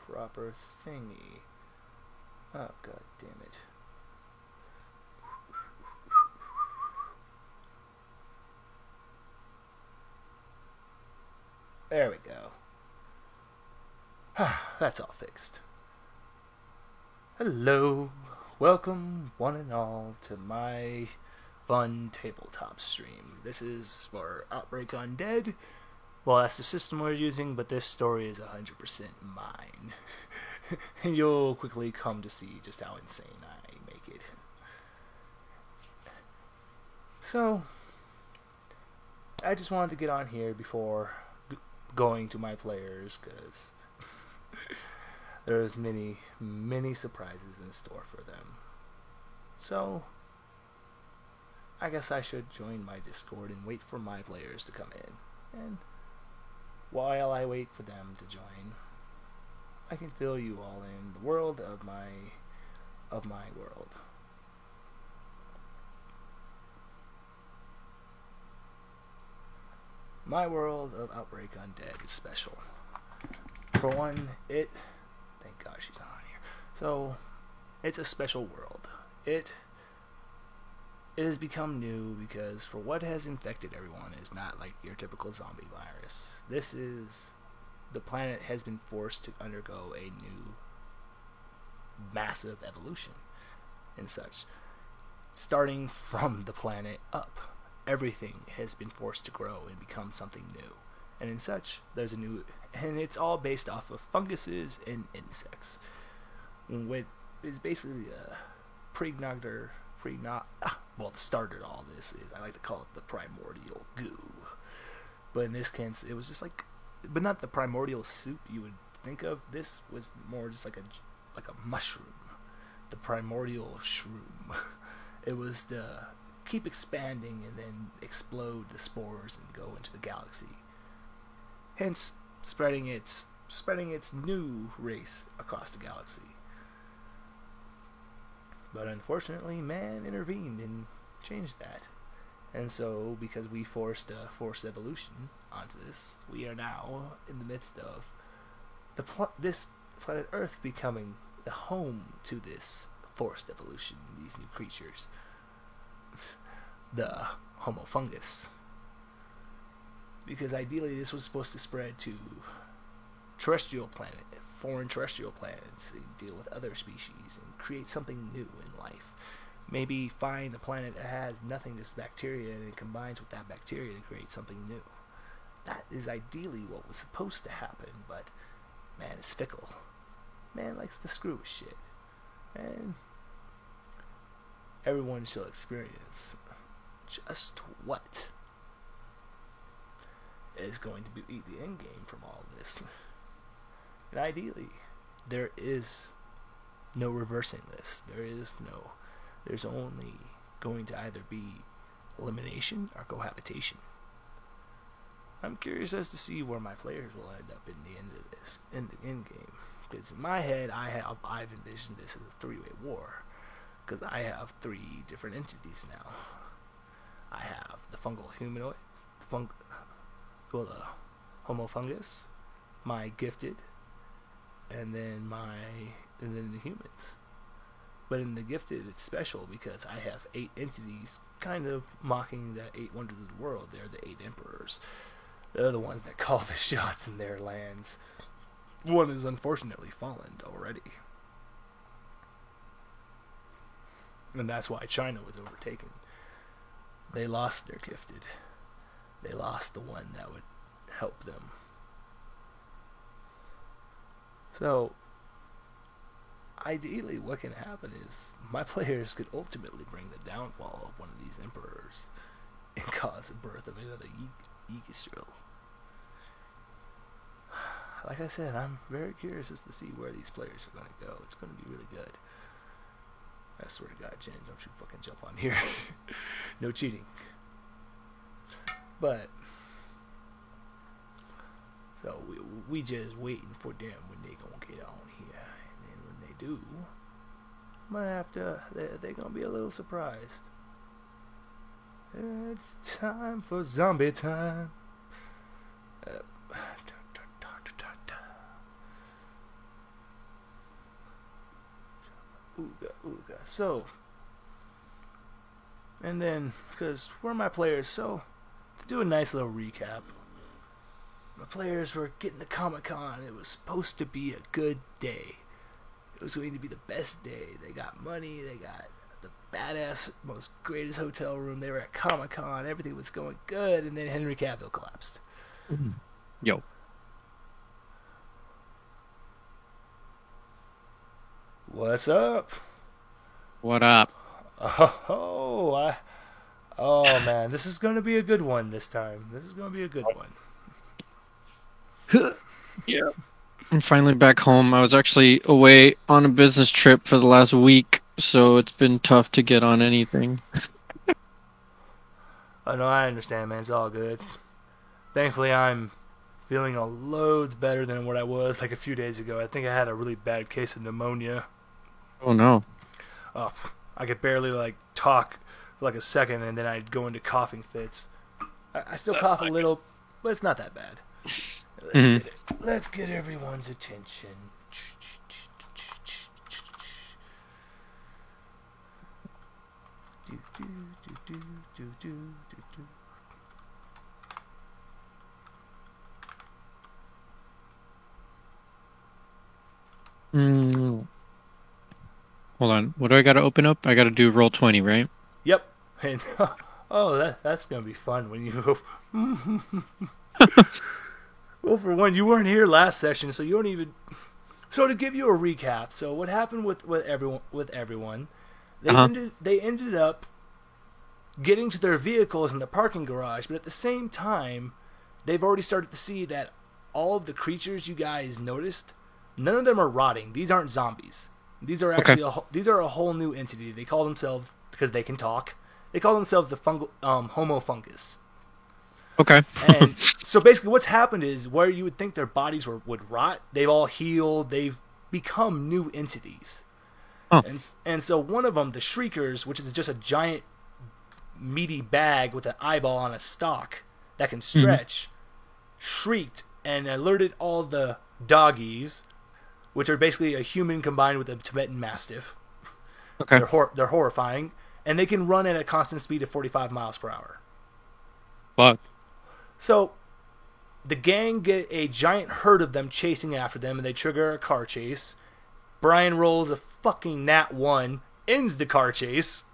proper thingy. Oh, god damn it. There we go. That's all fixed. Hello. Welcome, one and all, to my fun tabletop stream. This is for Outbreak Undead. Well, that's the system we're using, but this story is 100% mine. And you'll quickly come to see just how insane I make it. So, I just wanted to get on here before going to my players, because there's many surprises in store for them. So, I guess I should join my Discord and wait for my players to come in. And while I wait for them to join, I can fill you all in the world of my world. My world of Outbreak Undead is special. For one, thank God she's not on here. So, it's a special world. It has become new because for what has infected everyone is not like your typical zombie virus. The planet has been forced to undergo a new massive evolution and such. Starting from the planet up, everything has been forced to grow and become something new. And in such, and it's all based off of funguses and insects. What is basically a well, the starter to all this is, I like to call it the primordial goo. But in this case, it was just but not the primordial soup you would think of. This was more just like a mushroom. The primordial shroom. It was to keep expanding and then explode the spores and go into the galaxy. Hence, spreading its new race across the galaxy. But unfortunately, man intervened and changed that. And so, because we forced evolution onto this, we are now in the midst of this planet Earth becoming the home to this forced evolution, these new creatures. The Homo fungus. Because ideally this was supposed to spread to foreign terrestrial planets, and deal with other species and create something new in life. Maybe find a planet that has nothing, just bacteria, and it combines with that bacteria to create something new. That is ideally what was supposed to happen, but man is fickle. Man likes to screw with shit. And everyone shall experience just what is going to be the end game from all of this. And ideally, there is no reversing this. There's only going to either be elimination or cohabitation. I'm curious as to see where my players will end up in the end of this, in the end game. Because in my head, I've envisioned this as a three-way war. Because I have three different entities now. I have the fungal humanoids, the Homo fungus, my gifted, and then the humans. But in the gifted, it's special because I have 8 entities, kind of mocking the 8 wonders of the world. They're the 8 emperors. They're the ones that call the shots in their lands. One is unfortunately fallen already. And that's why China was overtaken. They lost their gifted. They lost the one that would help them. So, ideally what can happen is my players could ultimately bring the downfall of one of these emperors and cause the birth of another Yggdrasil. Like I said, I'm very curious as to see where these players are going to go. It's going to be really good. I swear to God, Jen, don't you fucking jump on here. No cheating. But, so we just waiting for them when they gonna get on here. And then when they do, I'm gonna have to, they're gonna be a little surprised. It's time for zombie time. Ooga, ooga. So, and then, because where are my players? So, to do a nice little recap, my players were getting to Comic-Con. It was supposed to be a good day. It was going to be the best day. They got money. They got the badass, most greatest hotel room. They were at Comic-Con. Everything was going good. And then Henry Cavill collapsed. Mm-hmm. Yo. What's up? What up? Oh man, this is going to be a good one this time. This is going to be a good one. Yeah. I'm finally back home. I was actually away on a business trip for the last week, so it's been tough to get on anything. Oh no, I understand, man. It's all good. Thankfully, I'm feeling a loads better than what I was like a few days ago. I think I had a really bad case of pneumonia. Oh no. I could barely like talk for like a second, and then I'd go into coughing fits. I still cough a little, but it's not that bad. Let's get everyone's attention. Hold on. What do I got to open up? I got to do Roll20, right? Yep. And oh, that's gonna be fun when you. Well, for one, you weren't here last session, so you don't even. So to give you a recap, so what happened with everyone, they ended up getting to their vehicles in the parking garage, but at the same time, they've already started to see that all of the creatures you guys noticed, none of them are rotting. These aren't zombies. These are actually these are a whole new entity. They call themselves, because they can talk, they call themselves the Homo fungus. Okay. And so basically what's happened is, where you would think their bodies would rot, they've all healed, they've become new entities. Oh. And so one of them, the Shriekers, which is just a giant meaty bag with an eyeball on a stalk that can stretch, shrieked and alerted all the doggies, which are basically a human combined with a Tibetan Mastiff. Okay. They're horrifying, and they can run at a constant speed of 45 miles per hour. Fuck. So, the gang get a giant herd of them chasing after them, and they trigger a car chase. Brian rolls a fucking nat 1, ends the car chase,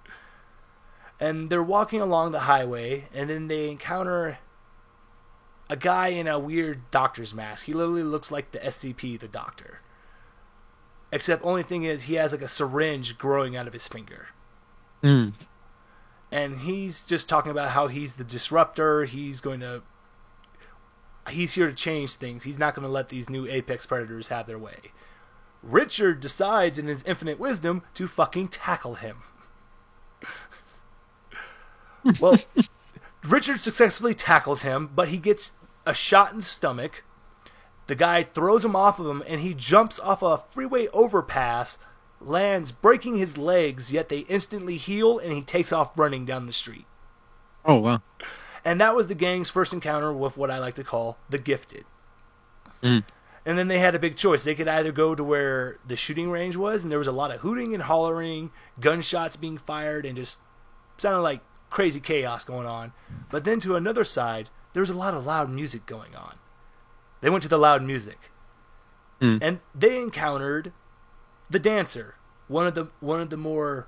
and they're walking along the highway, and then they encounter a guy in a weird doctor's mask. He literally looks like the SCP, the doctor. Except only thing is, he has like a syringe growing out of his finger. And he's just talking about how he's the disruptor. He's here to change things. He's not going to let these new apex predators have their way. Richard decides in his infinite wisdom to fucking tackle him. Well, Richard successfully tackles him, but he gets a shot in the stomach. The guy throws him off of him, and he jumps off a freeway overpass, lands, breaking his legs, yet they instantly heal, and he takes off running down the street. Oh, wow. And that was the gang's first encounter with what I like to call the Gifted. And then they had a big choice. They could either go to where the shooting range was, and there was a lot of hooting and hollering, gunshots being fired, and just sounded like crazy chaos going on. But then to another side, there was a lot of loud music going on. They went to the loud music. And they encountered the Dancer, one of the more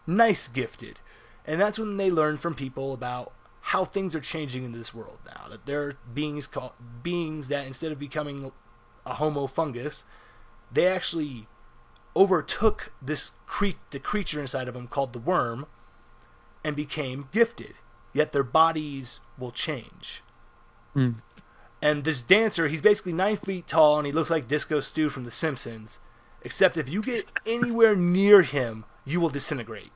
nice Gifted. And that's when they learned from people about how things are changing in this world now. That there are beings that, instead of becoming a Homo fungus, they actually overtook the creature inside of them called the worm and became gifted. Yet their bodies will change. And this Dancer, he's basically 9 feet tall, and he looks like Disco Stu from The Simpsons. Except if you get anywhere near him, you will disintegrate.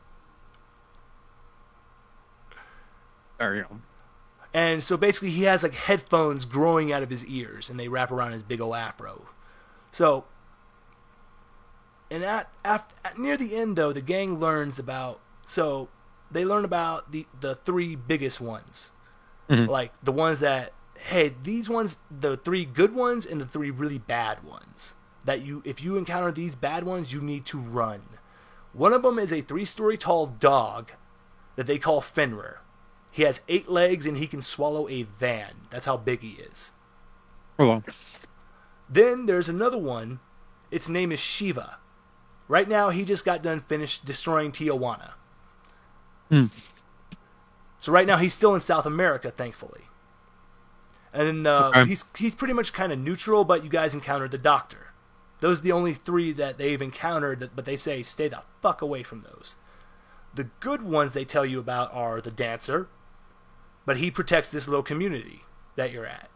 And so basically he has like headphones growing out of his ears, and they wrap around his big ol' afro. So, and near the end though, the gang learns about, so they learn about the three biggest ones. Like the ones that, hey, these ones, the three good ones and the three really bad ones. That if you encounter these bad ones, you need to run. One of them is a 3-story tall dog that they call Fenrir. He has 8 legs and he can swallow a van. That's how big he is. Oh, wow. Then there's another one. Its name is Shiva. Right now, he just got done finished destroying Tijuana. So right now, he's still in South America, thankfully. And then he's pretty much kind of neutral, but you guys encountered the Doctor. Those are the only 3 that they've encountered, but they say stay the fuck away from those. The good ones they tell you about are the Dancer, but he protects this little community that you're at.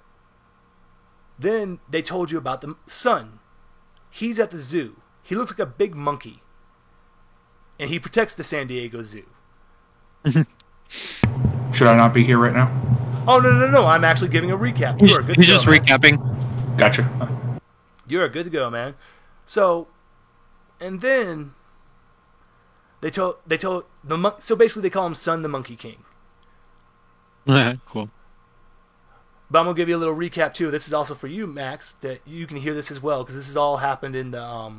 Then they told you about the Sun. He's at the zoo. He looks like a big monkey. And he protects the San Diego Zoo. Should I not be here right now? Oh, no. I'm actually giving a recap. You are good to go. He's just recapping. Gotcha. You're good to go, man. So, and then they told so basically they call him Sun the Monkey King. Cool. But I'm gonna give you a little recap too. This is also for you, Max, that you can hear this as well because this has all happened in the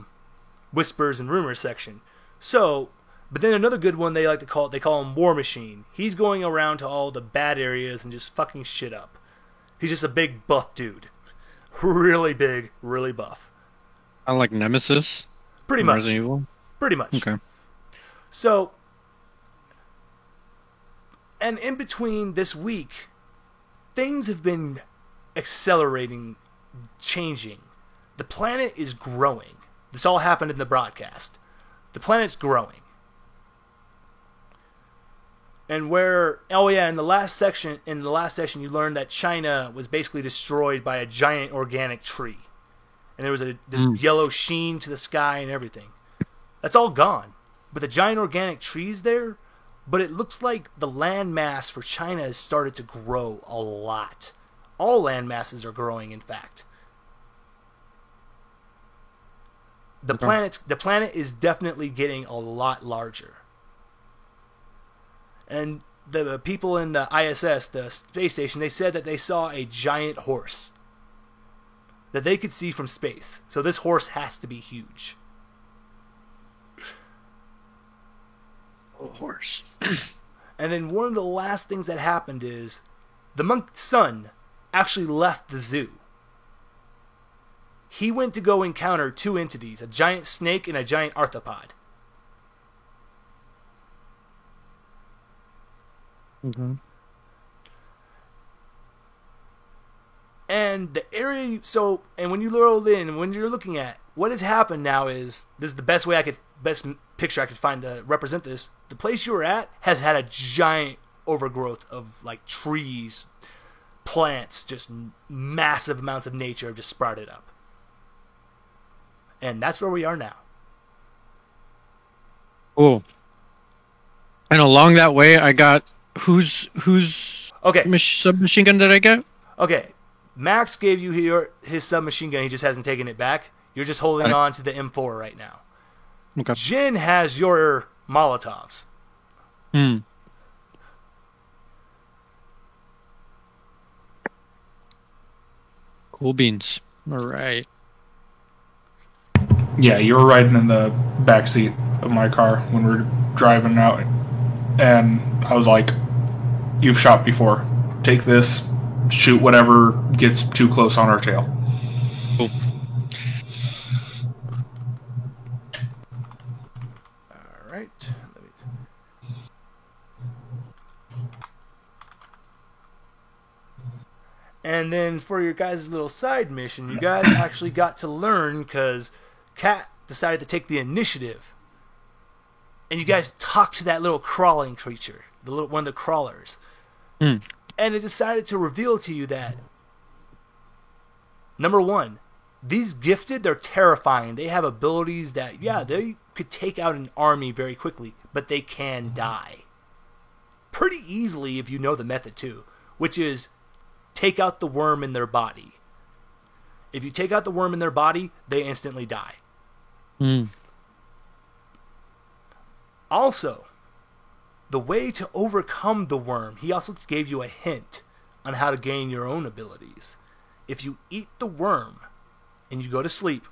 whispers and rumors section. So, but then another good one they call him War Machine. He's going around to all the bad areas and just fucking shit up. He's just a big buff dude, really big, really buff. I like Nemesis. Pretty much. Resident Evil. Pretty much. Okay. So, and in between this week, things have been accelerating, changing. The planet is growing. This all happened in the broadcast. The planet's growing. And in the last session you learned that China was basically destroyed by a giant organic tree. And there was this yellow sheen to the sky and everything. That's all gone. But the giant organic tree's there, but it looks like the land mass for China has started to grow a lot. All land masses are growing, in fact. The planet is definitely getting a lot larger. And the people in the ISS, the space station, they said that they saw a giant horse that they could see from space. So this horse has to be huge. Oh, horse. And then one of the last things that happened is the Sun actually left the zoo. He went to go encounter 2 entities, a giant snake and a giant arthropod. Mm-hmm. And the area, and when you roll in, when you're looking at what has happened now is, this is the best picture I could find to represent this. The place you were at has had a giant overgrowth of like trees, plants, just massive amounts of nature have just sprouted up. And that's where we are now. Cool. And along that way, I got whose submachine gun did I get? Okay, Max gave you his submachine gun. He just hasn't taken it back. You're just holding on to the M4 right now. Okay. Jin has your Molotovs. Cool beans. All right. Yeah, you were riding in the back seat of my car when we were driving out, and I was like, "You've shot before. Take this, shoot whatever gets too close on our tail." Cool. All right. And then for your guys' little side mission, you guys actually got to learn because Kat decided to take the initiative. And you guys talked to that little crawling creature, one of the crawlers. And it decided to reveal to you that, number one, these gifted, they're terrifying. They have abilities that, they could take out an army very quickly, but they can die. Pretty easily if you know the method too, which is take out the worm in their body. If you take out the worm in their body, they instantly die. Also, the way to overcome the worm, he also gave you a hint on how to gain your own abilities. If you eat the worm and you go to sleep,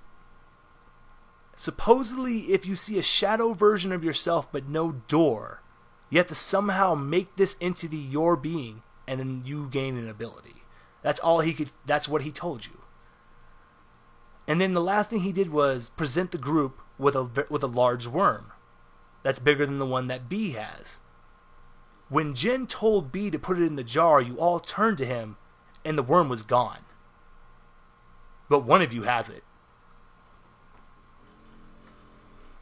Supposedly, if you see a shadow version of yourself but no door, you have to somehow make this entity your being, and then you gain an ability. That's all he could. That's what he told you. And then the last thing he did was present the group with a large worm, that's bigger than the one that B has. When Jin told B to put it in the jar, you all turned to him, and the worm was gone. But one of you has it.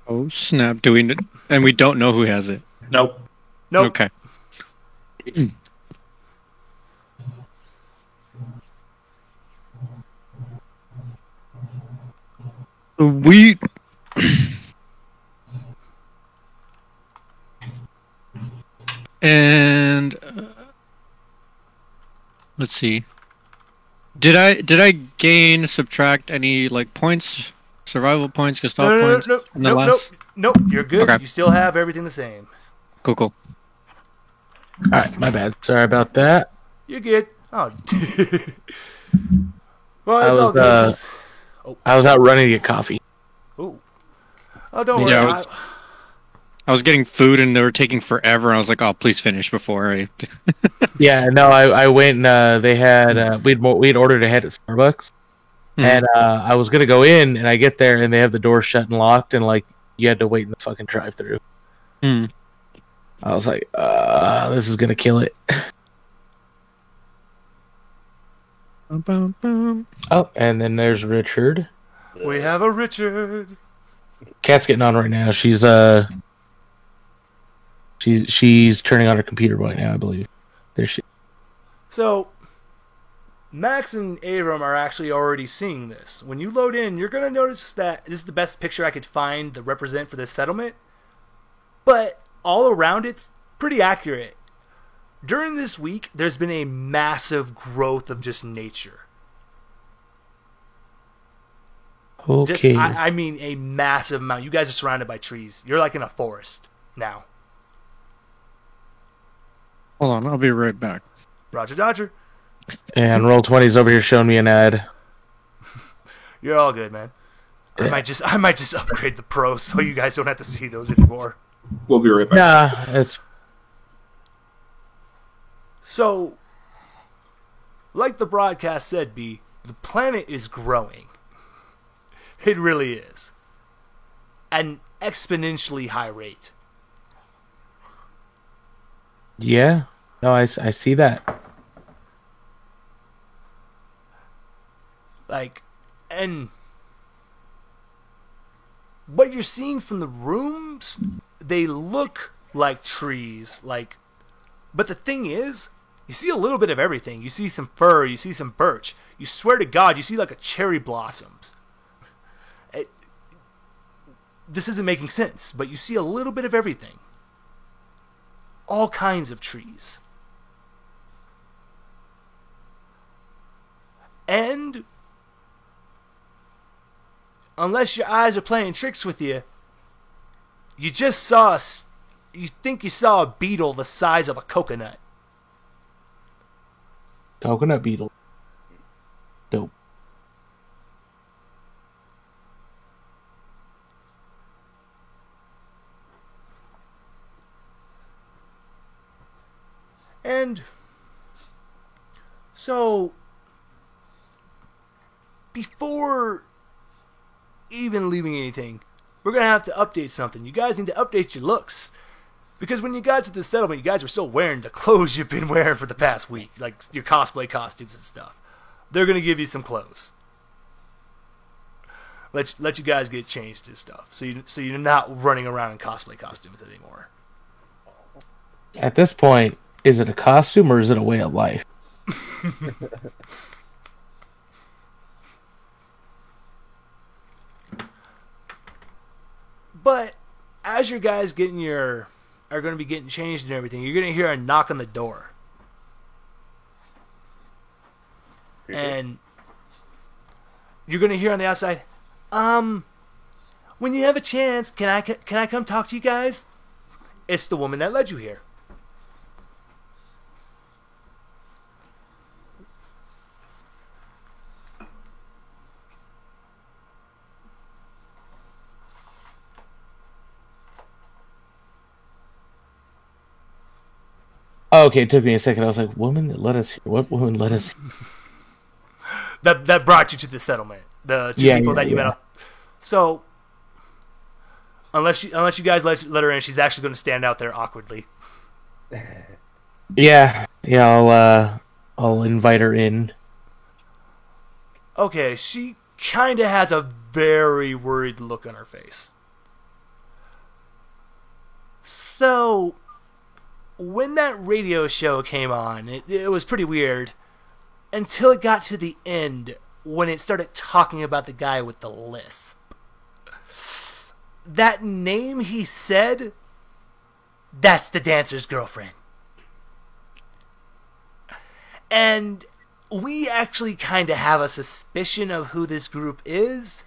Oh snap! And we don't know who has it. Nope. Okay. We. And let's see. Did I gain, subtract any like points, survival points, Gestalt points? Nope. You're good. Okay. You still have everything the same. Cool. All right, my bad. Sorry about that. You're good. Oh. Well, it's all good. I was out running to get coffee. Oh, don't worry. Yeah, I was getting food and they were taking forever. I was like, "Oh, please finish before I." Yeah, no, I went and they had we'd ordered ahead at Starbucks, and I was gonna go in and I get there and they have the door shut and locked and like you had to wait in the fucking drive-through. I was like, this is gonna kill it. Oh, and then there's Richard. We have a Richard. Kat's getting on right now. She's turning on her computer right now, I believe. There she. So, Max and Abram are actually already seeing this. When you load in, you're going to notice that this is the best picture I could find to represent for this settlement. But all around it's pretty accurate. During this week, there's been a massive growth of just nature. Okay. I mean a massive amount. You guys are surrounded by trees. You're like in a forest now. Hold on, I'll be right back. Roger Dodger. And Roll20's over here showing me an ad. You're all good, man. I might just upgrade the Pro so you guys don't have to see those anymore. We'll be right back. Nah, it's... So, like the broadcast said, B, the planet is growing. It really is. At an exponentially high rate. Yeah. No, I see that. Like, and what you're seeing from the rooms, they look like trees, like, but the thing is, you see a little bit of everything. You see some fir, you see some birch. You swear to God, you see like a cherry blossoms. This isn't making sense, but you see a little bit of everything. All kinds of trees. And unless your eyes are playing tricks with you, you think you saw a beetle the size of a coconut. Coconut beetle. Dope. And so, before even leaving anything, we're going to have to update something. You guys need to update your looks. Because when you got to the settlement, you guys were still wearing the clothes you've been wearing for the past week. Like your cosplay costumes and stuff. They're going to give you some clothes. Let you guys get changed and stuff. So you're not running around in cosplay costumes anymore. At this point, is it a costume or is it a way of life? But as your guys are going to be getting changed and everything, you're going to hear a knock on the door. And you're going to hear on the outside, when you have a chance, can I come talk to you guys? It's the woman that led you here. Oh, okay, it took me a second. I was like, woman that let us here. What woman let us here? That brought you to the settlement. The two people that you met. So, unless you guys let her in, she's actually going to stand out there awkwardly. Yeah. I'll invite her in. Okay, she kind of has a very worried look on her face. So, when that radio show came on, it was pretty weird until it got to the end when it started talking about the guy with the lisp. That name he said, that's the dancer's girlfriend. And we actually kind of have a suspicion of who this group is.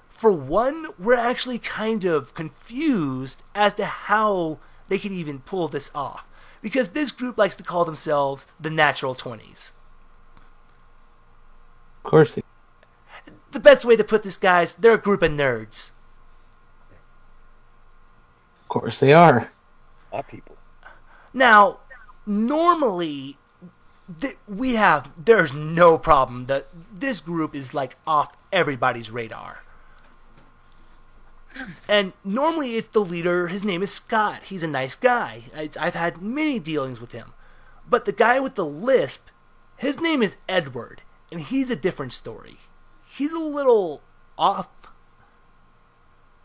For one, we're actually kind of confused as to how they could even pull this off. Because this group likes to call themselves the Natural 20s. Of course. The best way to put this, guys, they're a group of nerds. Of course they are. Our people. Now, normally, there's no problem that this group is like off everybody's radar. And normally it's the leader, his name is Scott. He's a nice guy. I've had many dealings with him. But the guy with the lisp, his name is Edward, and he's a different story. He's a little off.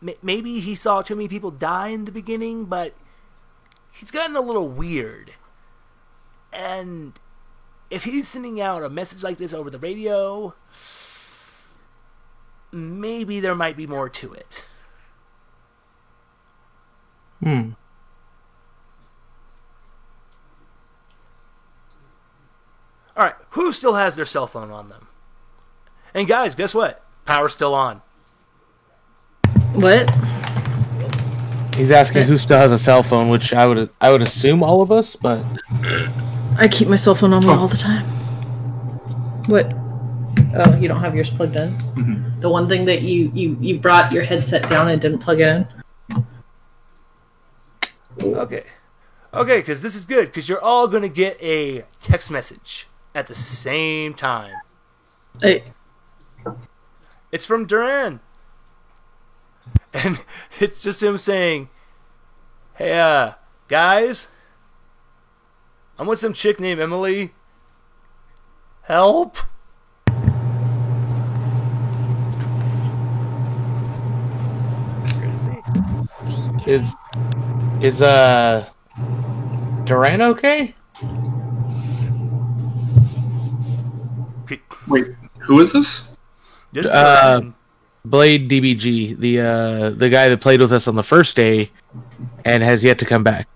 Maybe he saw too many people die in the beginning, but he's gotten a little weird. And if he's sending out a message like this over the radio, maybe there might be more to it. Alright, who still has their cell phone on them? And guys, guess what? Power's still on. What? He's asking who still has a cell phone, which I would assume all of us, but I keep my cell phone on me all the time. What? Oh, you don't have yours plugged in? Mm-hmm. The one thing that you brought your headset down and didn't plug it in? Okay, because this is good, because you're all going to get a text message at the same time. Hey. It's from Duran. And it's just him saying, hey, guys, I'm with some chick named Emily. Help! Is Duran okay? Wait, who is this? This is Duran. Blade DBG, the guy that played with us on the first day and has yet to come back.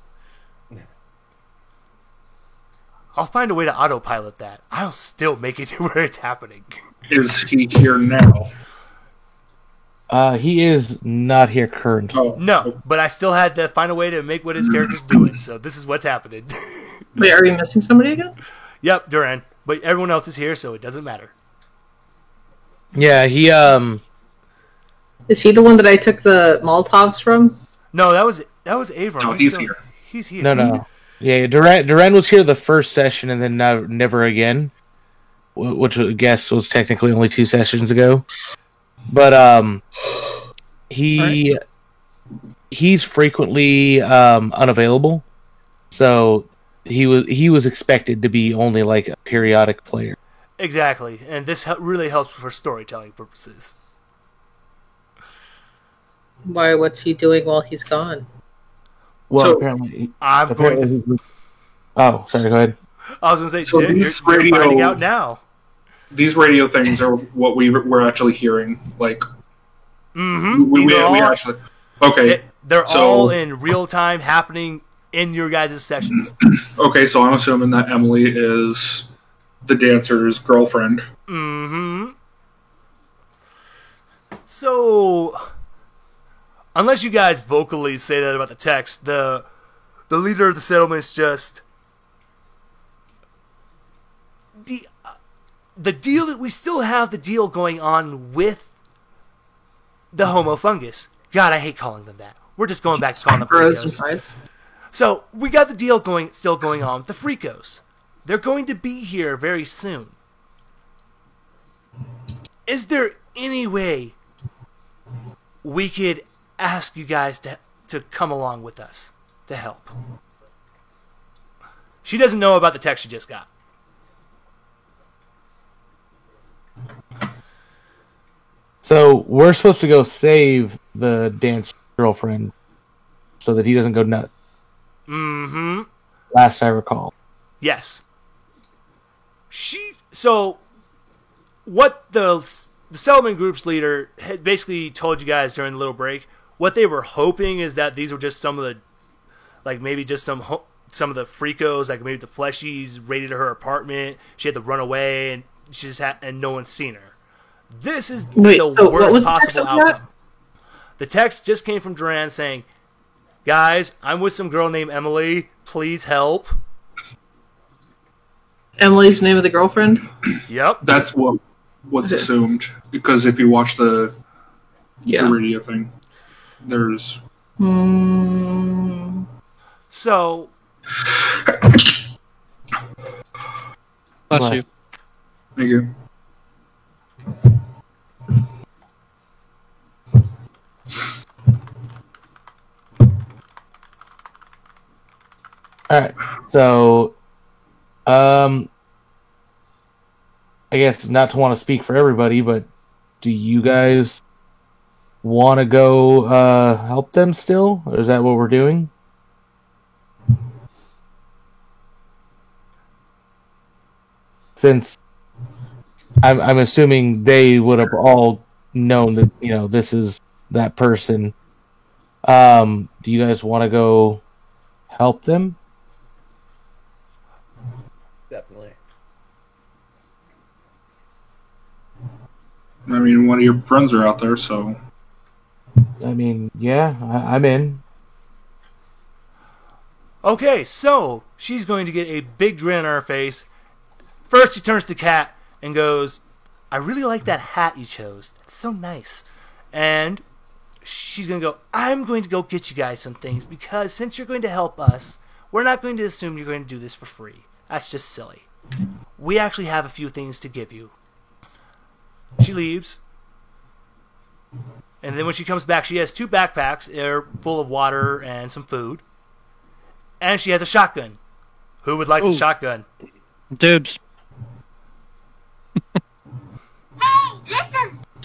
I'll find a way to autopilot that. I'll still make it to where it's happening. Is he here now? He is not here currently. Oh, No, but I still had to find a way to make what his character's doing, so this is what's happening. Wait, are we missing somebody again? Yep, Duran. But everyone else is here, so it doesn't matter. Yeah, he Is he the one that I took the Molotovs from? No, that was Avron. No, he's here. He's here. No. Yeah, Duran was here the first session and then never again, which I guess was technically only 2 sessions ago. But he's frequently unavailable, so he was expected to be only like a periodic player. Exactly, and this really helps for storytelling purposes. Why? What's he doing while he's gone? Well, So, apparently. I'm going to... Oh, sorry. Go ahead. I was going to say, So Jim, these you're radio- finding out now. These radio things are what we're actually hearing. Like, Mm-hmm. we actually. Okay, They're so- all in real time happening in your guys' sessions. okay. So I'm assuming that Emily is the dancer's girlfriend. Mm-hmm. So, unless you guys vocally say that about the text, the leader of the settlement is just the deal that we still have the deal going on with the Homo fungus. God, I hate calling them that. We're just going back to calling them Bros and burritos. fries. So we got the deal still going on with the Freakos. They're going to be here very soon. Is there any way we could ask you guys to come along with us to help? She doesn't know about the text she just got. So we're supposed to go save the dance girlfriend so that he doesn't go nuts. Mm-hmm. Last I recall. Yes. So what the settlement group's leader had basically told you guys during the little break, what they were hoping is that these were just some of the, like maybe just some of the freakos, like maybe the fleshies raided her apartment. She had to run away, and she just and no one's seen her. This is the worst possible outcome. The text just came from Duran saying, "Guys, I'm with some girl named Emily. Please help." Emily's the name of the girlfriend? Yep. That's what's assumed. Because if you watch the radio thing, there's... So... Bless you. Thank you. Alright, so... I guess not to want to speak for everybody, but do you guys want to go help them still? Or is that what we're doing? Since I'm assuming they would have all known that, you know, this is that person. Do you guys want to go help them? Definitely. I mean, one of your friends are out there, so... I mean, yeah, I'm in. Okay, so she's going to get a big grin on her face. First, she turns to Kat and goes, "I really like that hat you chose. It's so nice." And she's going to go, "I'm going to go get you guys some things because since you're going to help us, we're not going to assume you're going to do this for free. That's just silly. We actually have a few things to give you." She leaves. And then when she comes back, she has 2 backpacks. They're full of water and some food. And she has a shotgun. Who would like the shotgun? Dibs.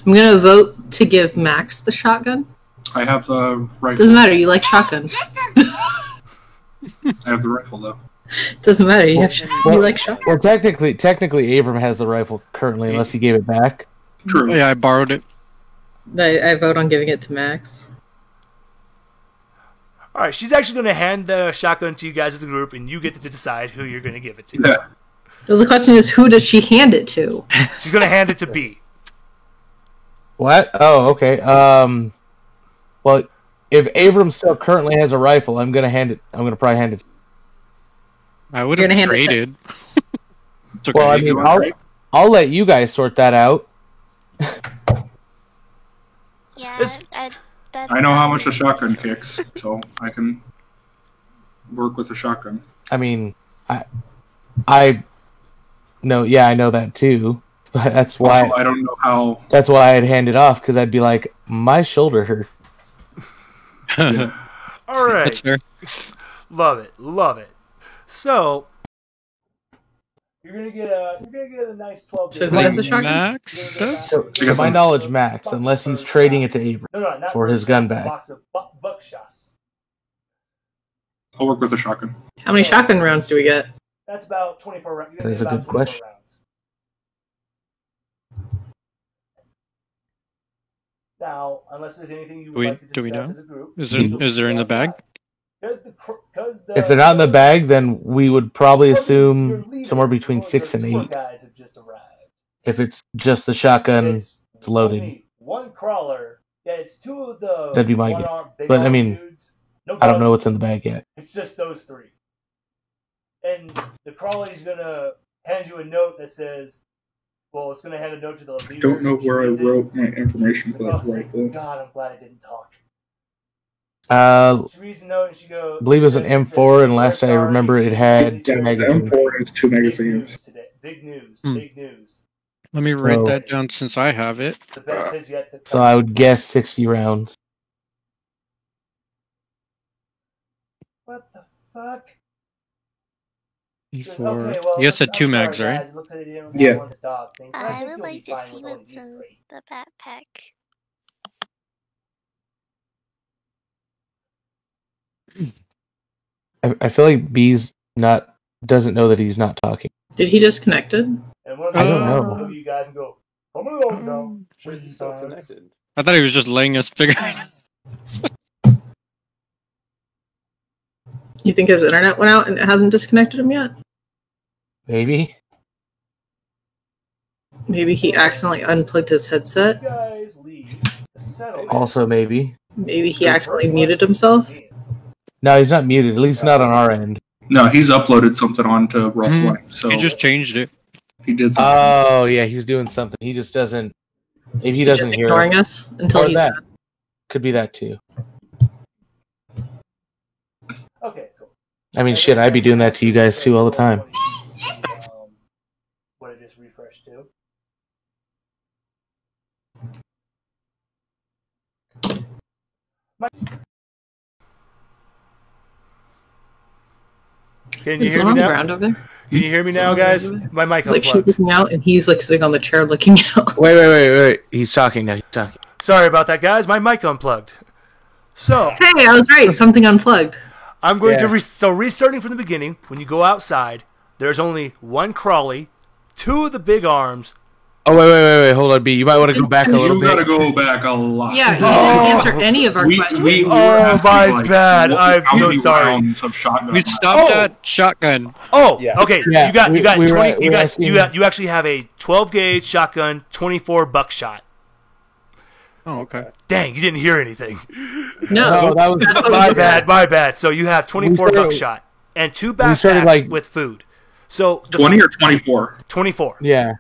I'm gonna vote to give Max the shotgun. I have the rifle. Doesn't matter, you like shotguns. I have the rifle, though. Doesn't matter, you like shotguns. Well, technically, Avram has the rifle currently, unless he gave it back. True. Yeah, I borrowed it. I vote on giving it to Max. Alright, she's actually going to hand the shotgun to you guys as a group, and you get to decide who you're going to give it to. Yeah. Well, the question is, who does she hand it to? She's going to hand it to B. What? Oh, okay. Well, if Avram still currently has a rifle, I'm gonna probably hand it. I would have traded. It's okay. Well, I mean, I'll let you guys sort that out. Yeah, I know how much a shotgun kicks, so I can work with a shotgun. I mean, I know. Yeah, I know that too. But that's why Also, I don't know how. That's why I'd hand it off, because I'd be like, my shoulder hurt. All right. That's fair. Love it. So you're gonna get a nice 12. So who has the shotgun? Max? To my knowledge, Max, unless he's trading it to Avram for his gun back. Box of buckshot. I'll work with a shotgun. How many shotgun rounds do we get? That's about 24 rounds. That's a good question. Rounds. Now, unless there's anything you would like to discuss do we know? as a group, Is there in the bag? If they're not in the bag, then we would probably assume somewhere between 6 and 8. Guys have just arrived. If it's just the shotgun, it's loaded. Only one crawler. Yeah, it's 2 of the. That'd be my guess. But I mean, dudes. No I don't know what's in the bag yet. It's just those 3. And the crawler's gonna hand you a note that says, well, it's gonna hand a note to the leader. I don't know where I wrote my information for that rifle. God, I'm glad I didn't talk. She reads the note and she goes. I believe it was an M4, and last I remember, it had 2 Yeah, the magazines. M4 has 2 Big magazines. news today. Big news. Hmm. Big news. Let me write So- that down since I have it. The best has yet to come. So I would guess 60 rounds. What the fuck? E4. Okay, well, You guys said I'm 2 sorry, mags, right? guys. It looks like they didn't Yeah. want the dog thing. So I think would you'll be like to fine see with only what's these in 3. the backpack. I feel like B's doesn't know that he's not talking. Did he disconnect it? And one of I don't them know. will look at you guys and go, "Come along now." Why is he still connected? I thought he was just letting us figure it out. You think his internet went out and it hasn't disconnected him yet? Maybe. Maybe he accidentally unplugged his headset. You guys leave the settlement. Also, maybe. Maybe he accidentally muted himself. No, he's not muted. At least not on our end. No, he's uploaded something onto Roll20, so He just changed it. he did something. Oh, yeah, he's doing something. He just doesn't. Maybe he He's doesn't just hear ignoring us. us until Or he's that. done. Could be that too. Okay, cool. I mean, shit, I'd be doing that to you guys too all the time. What it just refreshed to? Can you Is hear someone me on the now? ground over there? Can you hear me now, guys? My mic Like she's unplugged. looking out, and he's like sitting on the chair looking out. Wait. He's talking now. He's talking. Sorry about that, guys. My mic unplugged. So Hey, I was right. Something unplugged. I'm going Yeah. to restarting from the beginning. When you go outside, there's only one crawly, 2 of the big arms. Oh, wait. Hold on, B. You might want to go back a little You gotta bit. go back a lot. Yeah, he Oh. didn't answer any of our questions. we were Oh, asking, my like, bad. I'm how so many sorry. rounds of shotgun We am I- stopped Oh. at shotgun. Oh, Yeah. okay. Yeah, you got we were 20. at- we You were got asking- you actually have a 12 gauge shotgun, 24 buckshot. Oh, okay. Dang, you didn't hear anything. No, that was My bad. So you have 24 We started- buckshot and 2 we started, backpacks like- with food. So the 20 or 24? 24. Yeah.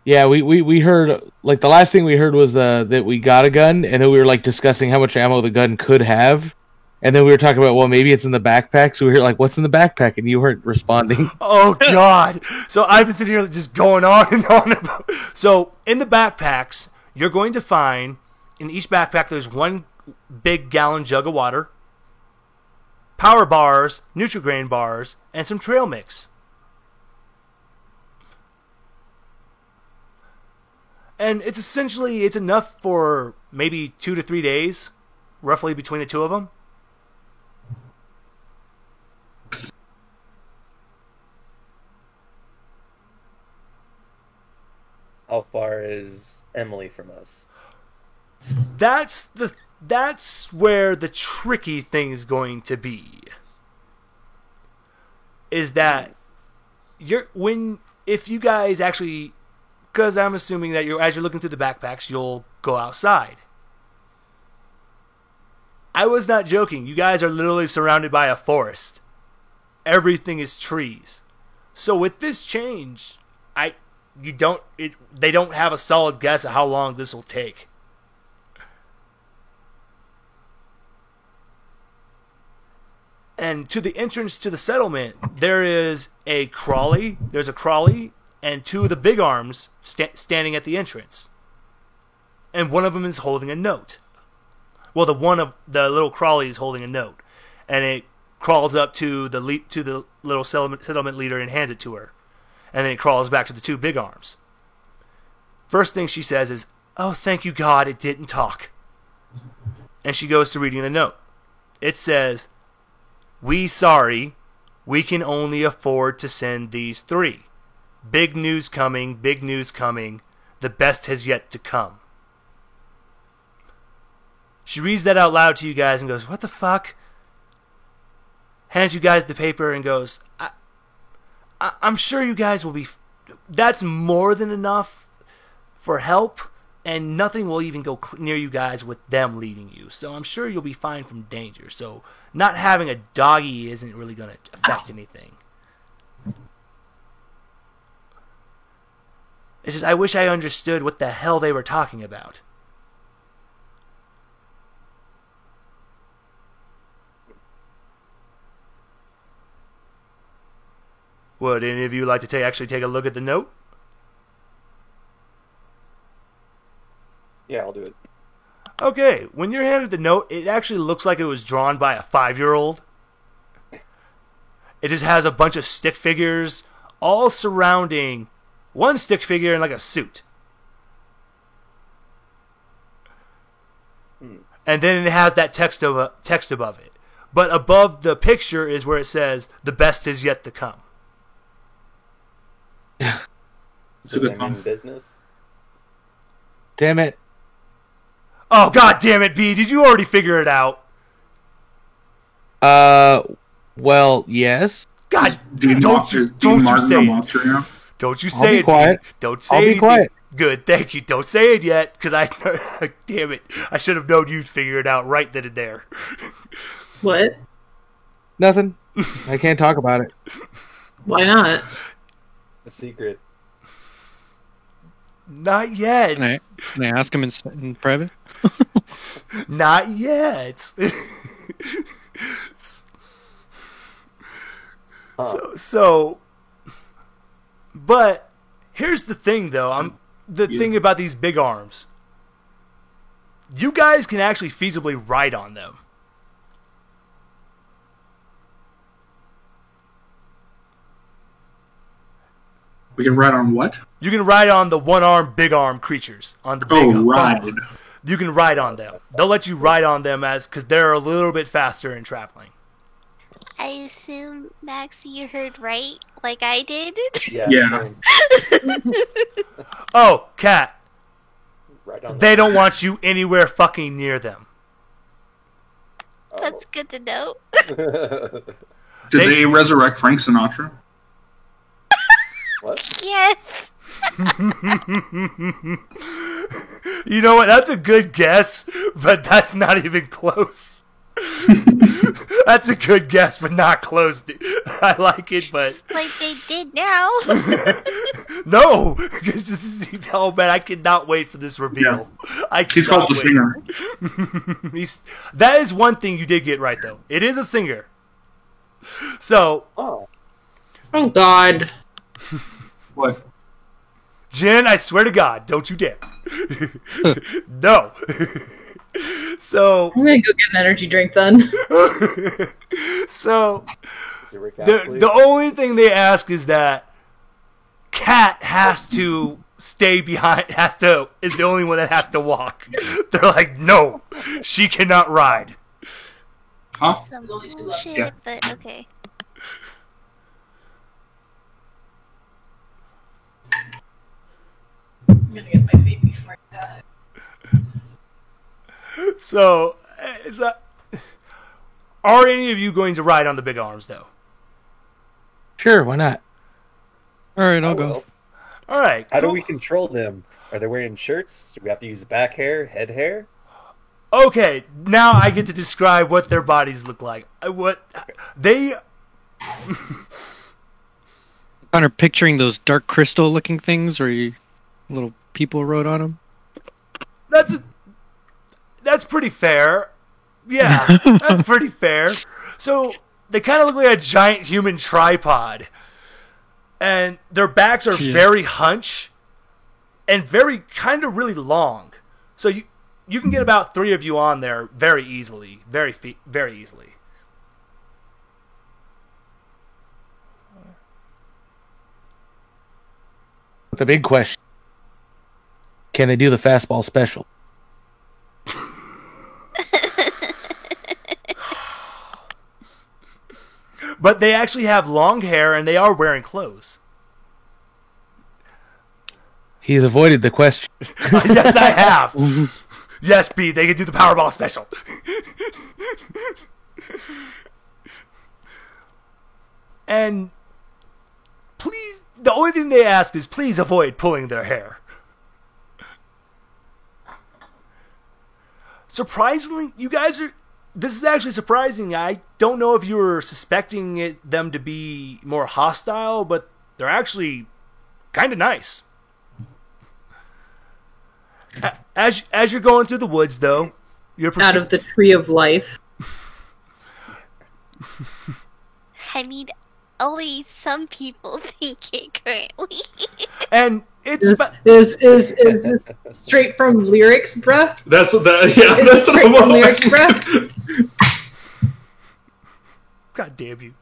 Yeah, we heard, like, the last thing we heard was that we got a gun, and then we were, like, discussing how much ammo the gun could have. And then we were talking about, well, maybe it's in the backpack. So we were like, what's in the backpack? And you weren't responding. Oh God! So I've been sitting here just going on and on about. So in the backpacks, you're going to find in each backpack there's 1 big gallon jug of water, power bars, Nutri-Grain bars, and some trail mix. And it's enough for maybe 2 to 3 days, roughly between the 2 of them. How far is Emily from us? That's where the tricky thing is going to be. Is that if you guys actually, because I'm assuming that as you're looking through the backpacks, you'll go outside. I was not joking. You guys are literally surrounded by a forest. Everything is trees. So with this change, they don't have a solid guess of how long this will take. And to the entrance to the settlement, there's a crawly, and 2 of the big arms standing at the entrance. And one of them is holding a note. Well, the little crawly is holding a note, and it crawls up to the little settlement leader and hands it to her, and then it crawls back to the 2 big arms. First thing she says is, "Oh, thank you God, it didn't talk." And she goes to reading the note. It says, "We sorry, we can only afford to send these 3. Big news coming, big news coming. The best has yet to come." She reads that out loud to you guys and goes, "What the fuck?" Hands you guys the paper and goes, I'm sure you guys will be... That's more than enough for help, and nothing will even go near you guys with them leading you. So I'm sure you'll be fine from danger. So not having a doggy isn't really going to affect anything. It's just I wish I understood what the hell they were talking about. Would any of you like to actually take a look at the note? Yeah, I'll do it. Okay, when you're handed the note, it actually looks like it was drawn by a 5-year-old. It just has a bunch of stick figures all surrounding one stick figure in like a suit. And then it has that text above it. But above the picture is where it says, "The best is yet to come." It's a good I'm in one. business. Damn it. Oh, god damn it, B. Did you already figure it out? Well, yes. God, Dean don't you Martin say a it. monster now? Don't you I'll say be it. quiet. B. Don't say I'll be anything. quiet. Good, thank you. Don't say it yet, because damn it. I should have known you'd figure it out right then and there. What? Nothing. I can't talk about it. Why not? A secret. Not yet. Can I ask him in private? Not yet. But here's the thing, though. Thing about these big arms. You guys can actually feasibly ride on them. We can ride on what? You can ride on the one-arm, big-arm creatures. On the big ride. You can ride on them. They'll let you ride on them because they're a little bit faster in traveling. I assume, Max, you heard right, like I did. Yeah. Same. Oh, Cat. Right on. They don't want you anywhere fucking near them. That's good to know. Did they resurrect Frank Sinatra? What? Yes. You know what? That's a good guess, but that's not even close. That's a good guess, but not close. I like it, but Just like they did now. no. Oh man, I cannot wait for this reveal. He's called the singer. That is one thing you did get right, though. It is a singer. So, Oh. Oh God. What? Jen, I swear to God, don't you dare. No. So, I'm gonna go get an energy drink then. so Is it Rick the Astley? only thing they ask is that Cat has to stay behind, is the only one that has to walk. They're like, no, she cannot ride. Huh? Some bullshit, Yeah. but okay. I'm gonna get my feet before I die. So, are any of you going to ride on the big arms, though? Sure, why not? All right, I'll Oh, go. well. All right. How do cool. we control them? Are they wearing shirts? Do we have to use back hair, head hair? Okay, now I get to describe what their bodies look like. What they Kind of picturing those dark crystal looking things where little people wrote on them. That's pretty fair. Yeah, that's pretty fair. So they kind of look like a giant human tripod, and their backs are very hunch and very kind of really long. So you can get about 3 of you on there very easily, very easily. The big question. Can they do the fastball special? But they actually have long hair and they are wearing clothes. He's avoided the question. Yes, I have. Yes, B, they can do the Powerball special. And please, the only thing they ask is please avoid pulling their hair. Surprisingly, you guys are... This is actually surprising. I don't know if you were suspecting them to be more hostile, but they're actually kind of nice. As you're going through the woods, though, you're Out of the tree of life. I mean, only some people think it currently. And it's Is this straight from lyrics, bruh? That's that. Is Yeah, it that's what straight I'm from like. lyrics, bruh? God damn you.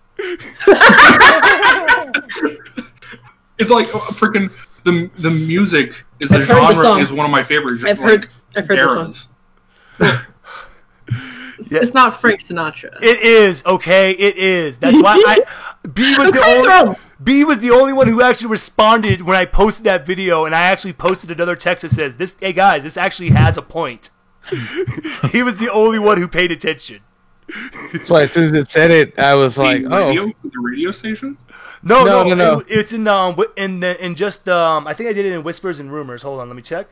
It's like freaking the music is the I've heard the genre song. is one of my favorite. I've heard the eras. song. It's not Frank Sinatra. It is, okay? It is. That's why B was the only one who actually responded when I posted that video, and I actually posted another text that says, "Hey guys, this actually has a point." He was the only one who paid attention. That's why as soon as it said it, I was like, The radio station. No. It's in just I think I did it in Whispers and Rumors. Hold on, let me check.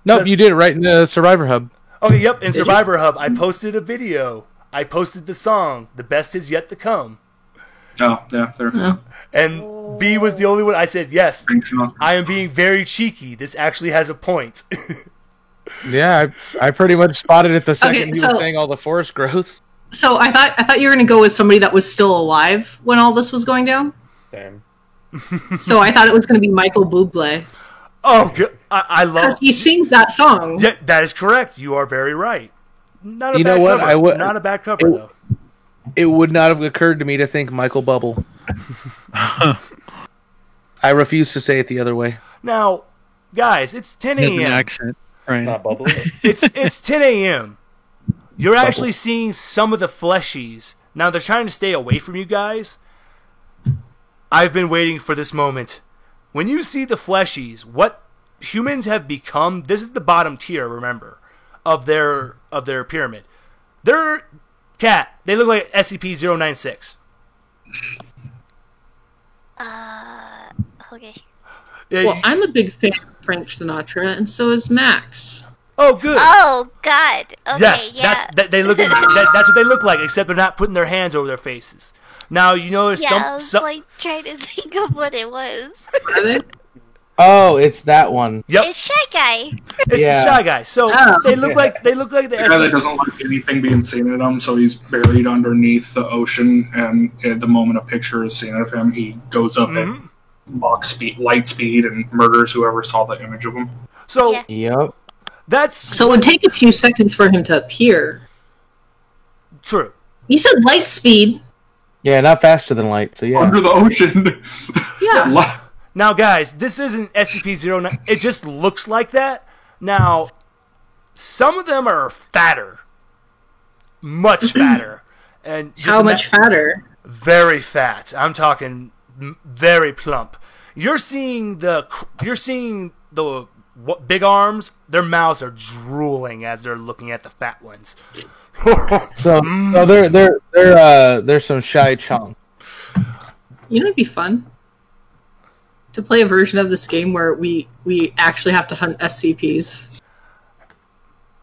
nope, you did it right in the Survivor Hub. Okay, yep, in Survivor Hub, I posted a video. I posted the song, "The Best Is Yet to Come." Oh, yeah, there. Oh. And B was the only one. I said, yes, Frank Sinatra. I am being very cheeky. This actually has a point. Yeah, I pretty much spotted it the second Okay, you so- were saying all the forest growth. So I thought you were gonna go with somebody that was still alive when all this was going down. Same. So I thought it was gonna be Michael Bublé Oh, good. I love. because he sings that song. Yeah, that is correct. You are very right. Not a You bad know what? cover. Not a bad cover though. It would not have occurred to me to think Michael Bubble. I refuse to say it the other way. Now, guys, it's 10 He has an a.m. accent. Right. It's not bubbly. It's 10 a.m. You're actually seeing some of the fleshies. Now they're trying to stay away from you guys. I've been waiting for this moment. When you see the fleshies, what humans have become, this is the bottom tier, remember, of their pyramid. They're they look like SCP-096. Okay. Well, I'm a big fan of Frank Sinatra, and so is Max. Oh, good. Oh God. Okay. Yes, Yeah. they look. That's what they look like, except they're not putting their hands over their faces. Now you know there's Yeah, I was some. like trying to think of what it was. Are they? Oh, it's that one. Yep, It's Shy Guy. it's Yeah. the Shy Guy. So Oh. they look like the The guy that doesn't like anything being seen of him, so he's buried underneath the ocean. And at the moment a picture is seen of him, he goes up at Mach speed, light speed, and murders whoever saw the image of him. So Yeah. Yep. that's So it would take a few seconds for him to appear. true. You said light speed. Yeah, not faster than light. So yeah. Under the ocean. Yeah. Now, guys, this isn't SCP-09. It just looks like that. Now, some of them are fatter, much fatter, and just How much fatter? Very fat. I'm talking very plump. You're seeing the big arms. Their mouths are drooling as they're looking at the fat ones. So they're some shy chunk. You know, it'd be fun to play a version of this game where we actually have to hunt SCPs.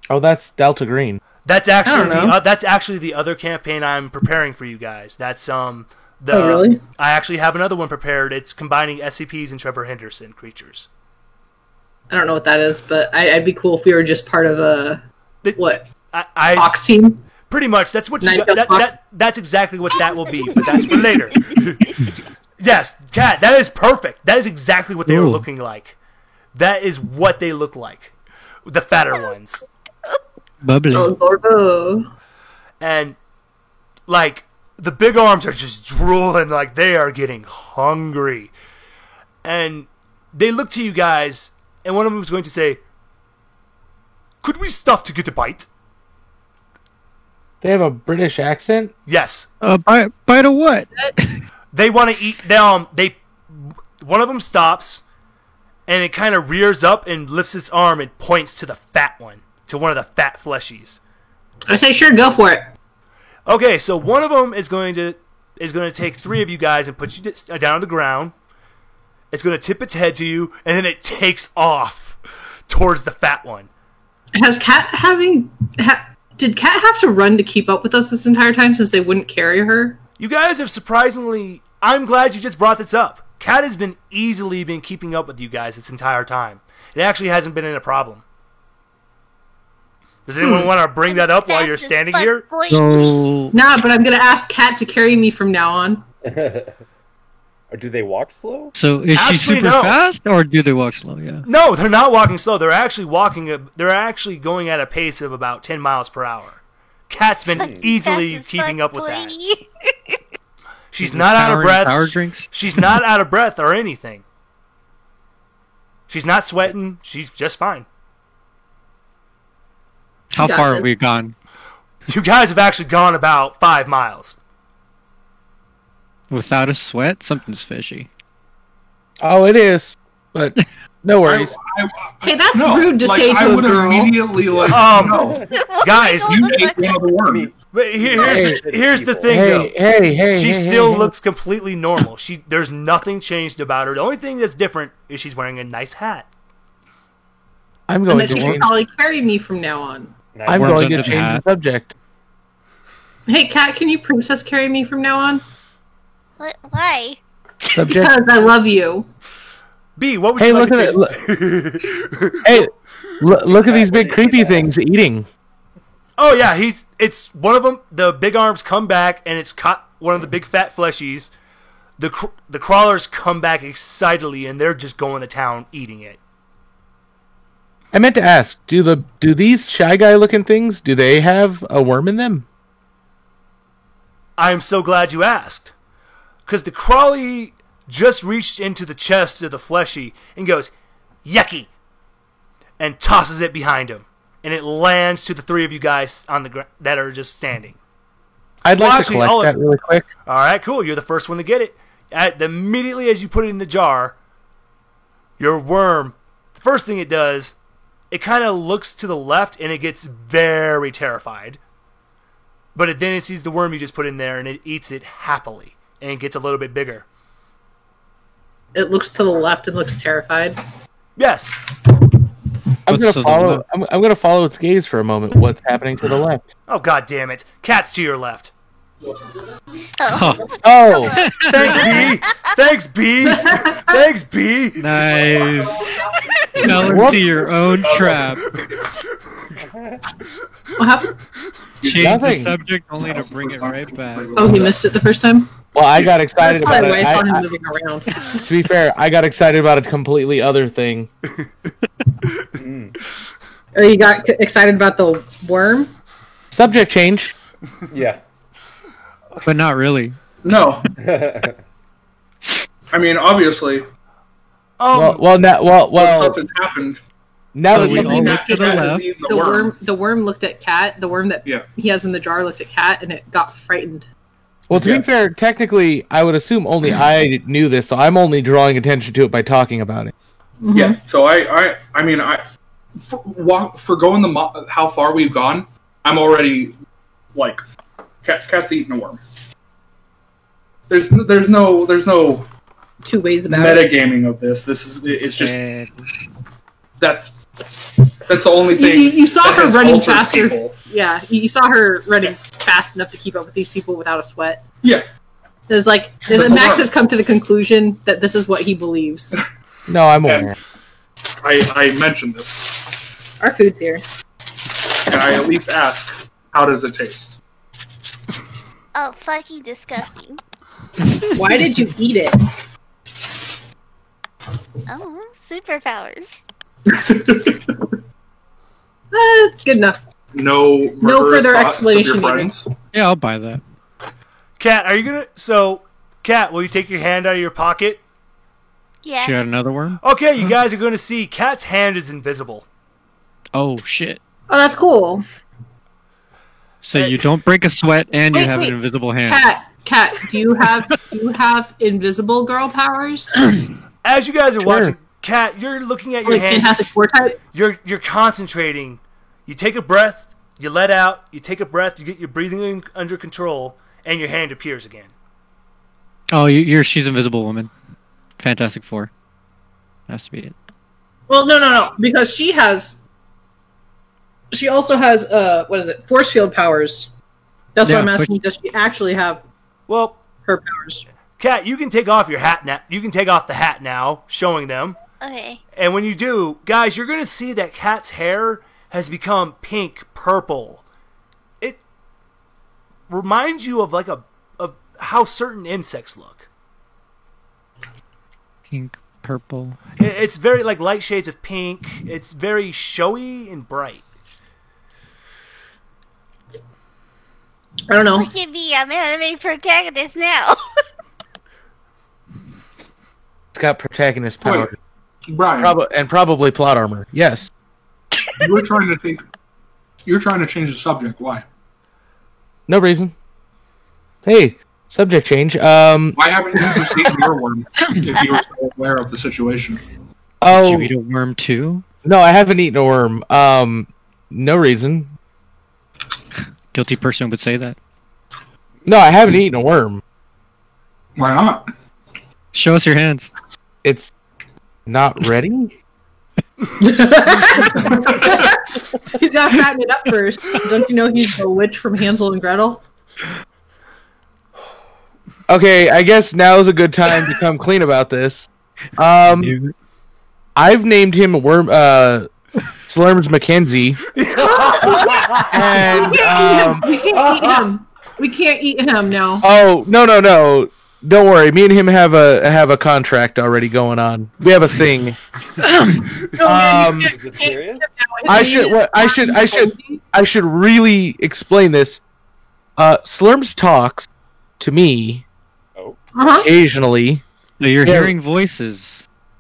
Oh, that's Delta Green. That's actually I don't know. that's actually the other campaign I'm preparing for you guys. That's Oh, really? I actually have another one prepared. It's combining SCPs and Trevor Henderson creatures. I don't know what that is, but I'd be cool if we were just part of a what I Fox team. pretty much that's what you Night got, of Fox? that's exactly what that will be, but that's for later. Yes, Kat, that is perfect. That is exactly what they are Ooh. looking like. That is what they look like. The fatter ones. Bubbly. Oh, Gorbo. And like the big arms are just drooling, like they are getting hungry. And they look to you guys, and one of them is going to say, "Could we stop to get a bite?" They have a British accent. Yes. Bite of what? They want to eat. One of them stops, and it kind of rears up and lifts its arm and points to the fat one, to one of the fat fleshies. I say sure, go for it. Okay, so one of them is going to take three of you guys and put you down on the ground. It's going to tip its head to you, and then it takes off towards the fat one. Has Cat did Cat have to run to keep up with us this entire time since they wouldn't carry her? You guys have surprisingly... I'm glad you just brought this up. Kat has been easily keeping up with you guys this entire time. It actually hasn't been a problem. Does anyone want to bring that up while you're That's a standing fun here? point. So Nah, but I'm gonna ask Cat to carry me from now on. Or do they walk slow? So is she Actually, super no. fast, or do they walk slow? Yeah. No, they're not walking slow. They're actually walking. They're actually going at a pace of about 10 miles per hour. Cat's been easily Fast as keeping fuck, up with that. boy. She's not out of Powering breath. Power drinks. She's not out of breath or anything. She's not sweating. She's just fine. How got far this. have we gone? You guys have actually gone about 5 miles. Without a sweat, something's fishy. Oh, it is. But no worries. Hey, that's rude to say to I a would girl. immediately like, no, Guys, Oh you my ate God. one of the worms. but here's the thing, though. Hey, She still looks completely normal. There's nothing changed about her. The only thing that's different is she's wearing a nice hat. I'm And going that to she can change. probably carry me from now on. Nice. I'm Worms going under to the change hat. the subject. Hey, Kat, can you princess carry me from now on? What? Why? Subject. Because I love you. B, what would Hey, you like look to at change? Hey, look at these big creepy things eating. Oh yeah, it's one of them. The big arms come back, and it's caught one of the big fat fleshies. The crawlers come back excitedly, and they're just going to town eating it. I meant to ask, do these shy guy looking things, do they have a worm in them? I am so glad you asked, because the crawly just reached into the chest of the fleshy and goes, "Yucky," and tosses it behind him, and it lands to the three of you guys on the ground that are just standing. I'd Well, like actually, to collect all of- that really quick. All right, cool. You're the first one to get it. Immediately as you put it in the jar, your worm, the first thing it does, it kind of looks to the left and it gets very terrified. But then it sees the worm you just put in there and it eats it happily and it gets a little bit bigger. It looks to the left and looks terrified. Yes. I'm What's gonna to the follow. left? I'm gonna follow its gaze for a moment. What's happening to the left? Oh, god damn it. Cat's to your left. Oh. Oh, Thanks, B. Thanks, B. Thanks, B. Nice. Fell Whoop. into your own trap. What happened? Change Nothing. the subject only to bring it right back. Oh, he missed it the first time? well, I got excited about Probably why I saw him it. moving around. To be fair, I got excited about a completely other thing. Or you got excited about the worm? Subject change. Yeah. But not really. No. I mean, obviously, Well, stuff has happened. now So that we you all look look to the Cat has left. eaten The worm looked at Cat. The worm that Yeah. he has in the jar looked at Cat, and it got frightened. well, to Yeah. be fair, technically, I would assume only I knew this, so I'm only drawing attention to it by talking about it. Yeah. So I mean, for going how far we've gone, I'm already like, cat's eating a worm. There's no Two ways about it. metagaming of this. It's just And that's the only thing. You saw that her has running altered faster. people. Yeah, you saw her running fast enough to keep up with these people without a sweat. Yeah. There's like That's a Max worm. has come to the conclusion that this is what he believes. No, I'm aware. And I mentioned this, Our food's here. and I at least ask, how does it taste? Oh, fucking disgusting. Why did you eat it? Oh, superpowers. Good enough. No murderous further thoughts of your explanation needed. friends? yeah, I'll buy that. Cat, are you gonna... So, Cat, will you take your hand out of your pocket? Yeah. She got another worm? Okay, you guys are gonna see Cat's hand is invisible. Oh shit. Oh, that's cool. So you don't break a sweat and you Wait, have wait. an invisible hand. Cat, do you have invisible girl powers? As you guys are Sure. watching, Cat, you're looking at your Like hand. Fantastic Four type? You're concentrating. You take a breath, you let out, you take a breath, you get your breathing under control, and your hand appears again. Oh, she's Invisible Woman. Fantastic Four. Has to be it. Well, no, because she also has what is it? Force field powers. That's Yeah, what I'm but- asking. Does she actually have Well, her powers? Cat, you can take off your hat now. You can take off the hat now, showing them. Okay. And when you do, guys, you're going to see that Cat's hair has become pink purple. It reminds you of of how certain insects look. Pink, purple. It's very like light shades of pink. It's very showy and bright. I don't know. Look at me, I'm anime protagonist now. It's got protagonist power. Wait, Brian, And probably plot armor. Yes. you're trying to change the subject. Why? No reason. Hey, subject change. Why haven't you just eaten your worm if you were so aware of the situation? Did Oh, you eat a worm too? no, I haven't eaten a worm. No reason. Guilty person would say that. No, I haven't eaten a worm. Why not? Show us your hands. It's not ready? He's got to fatten it up first. Don't you know he's the witch from Hansel and Gretel? Okay, I guess now is a good time to come clean about this. You- I've named him Worm Slurms Mackenzie. And We can't eat him. We can't eat him now. oh no. Don't worry, me and him have a contract already going on. We have a thing. Is it serious? I should really explain this. Slurms talks to me Uh-huh. occasionally. So you're Yeah. hearing voices.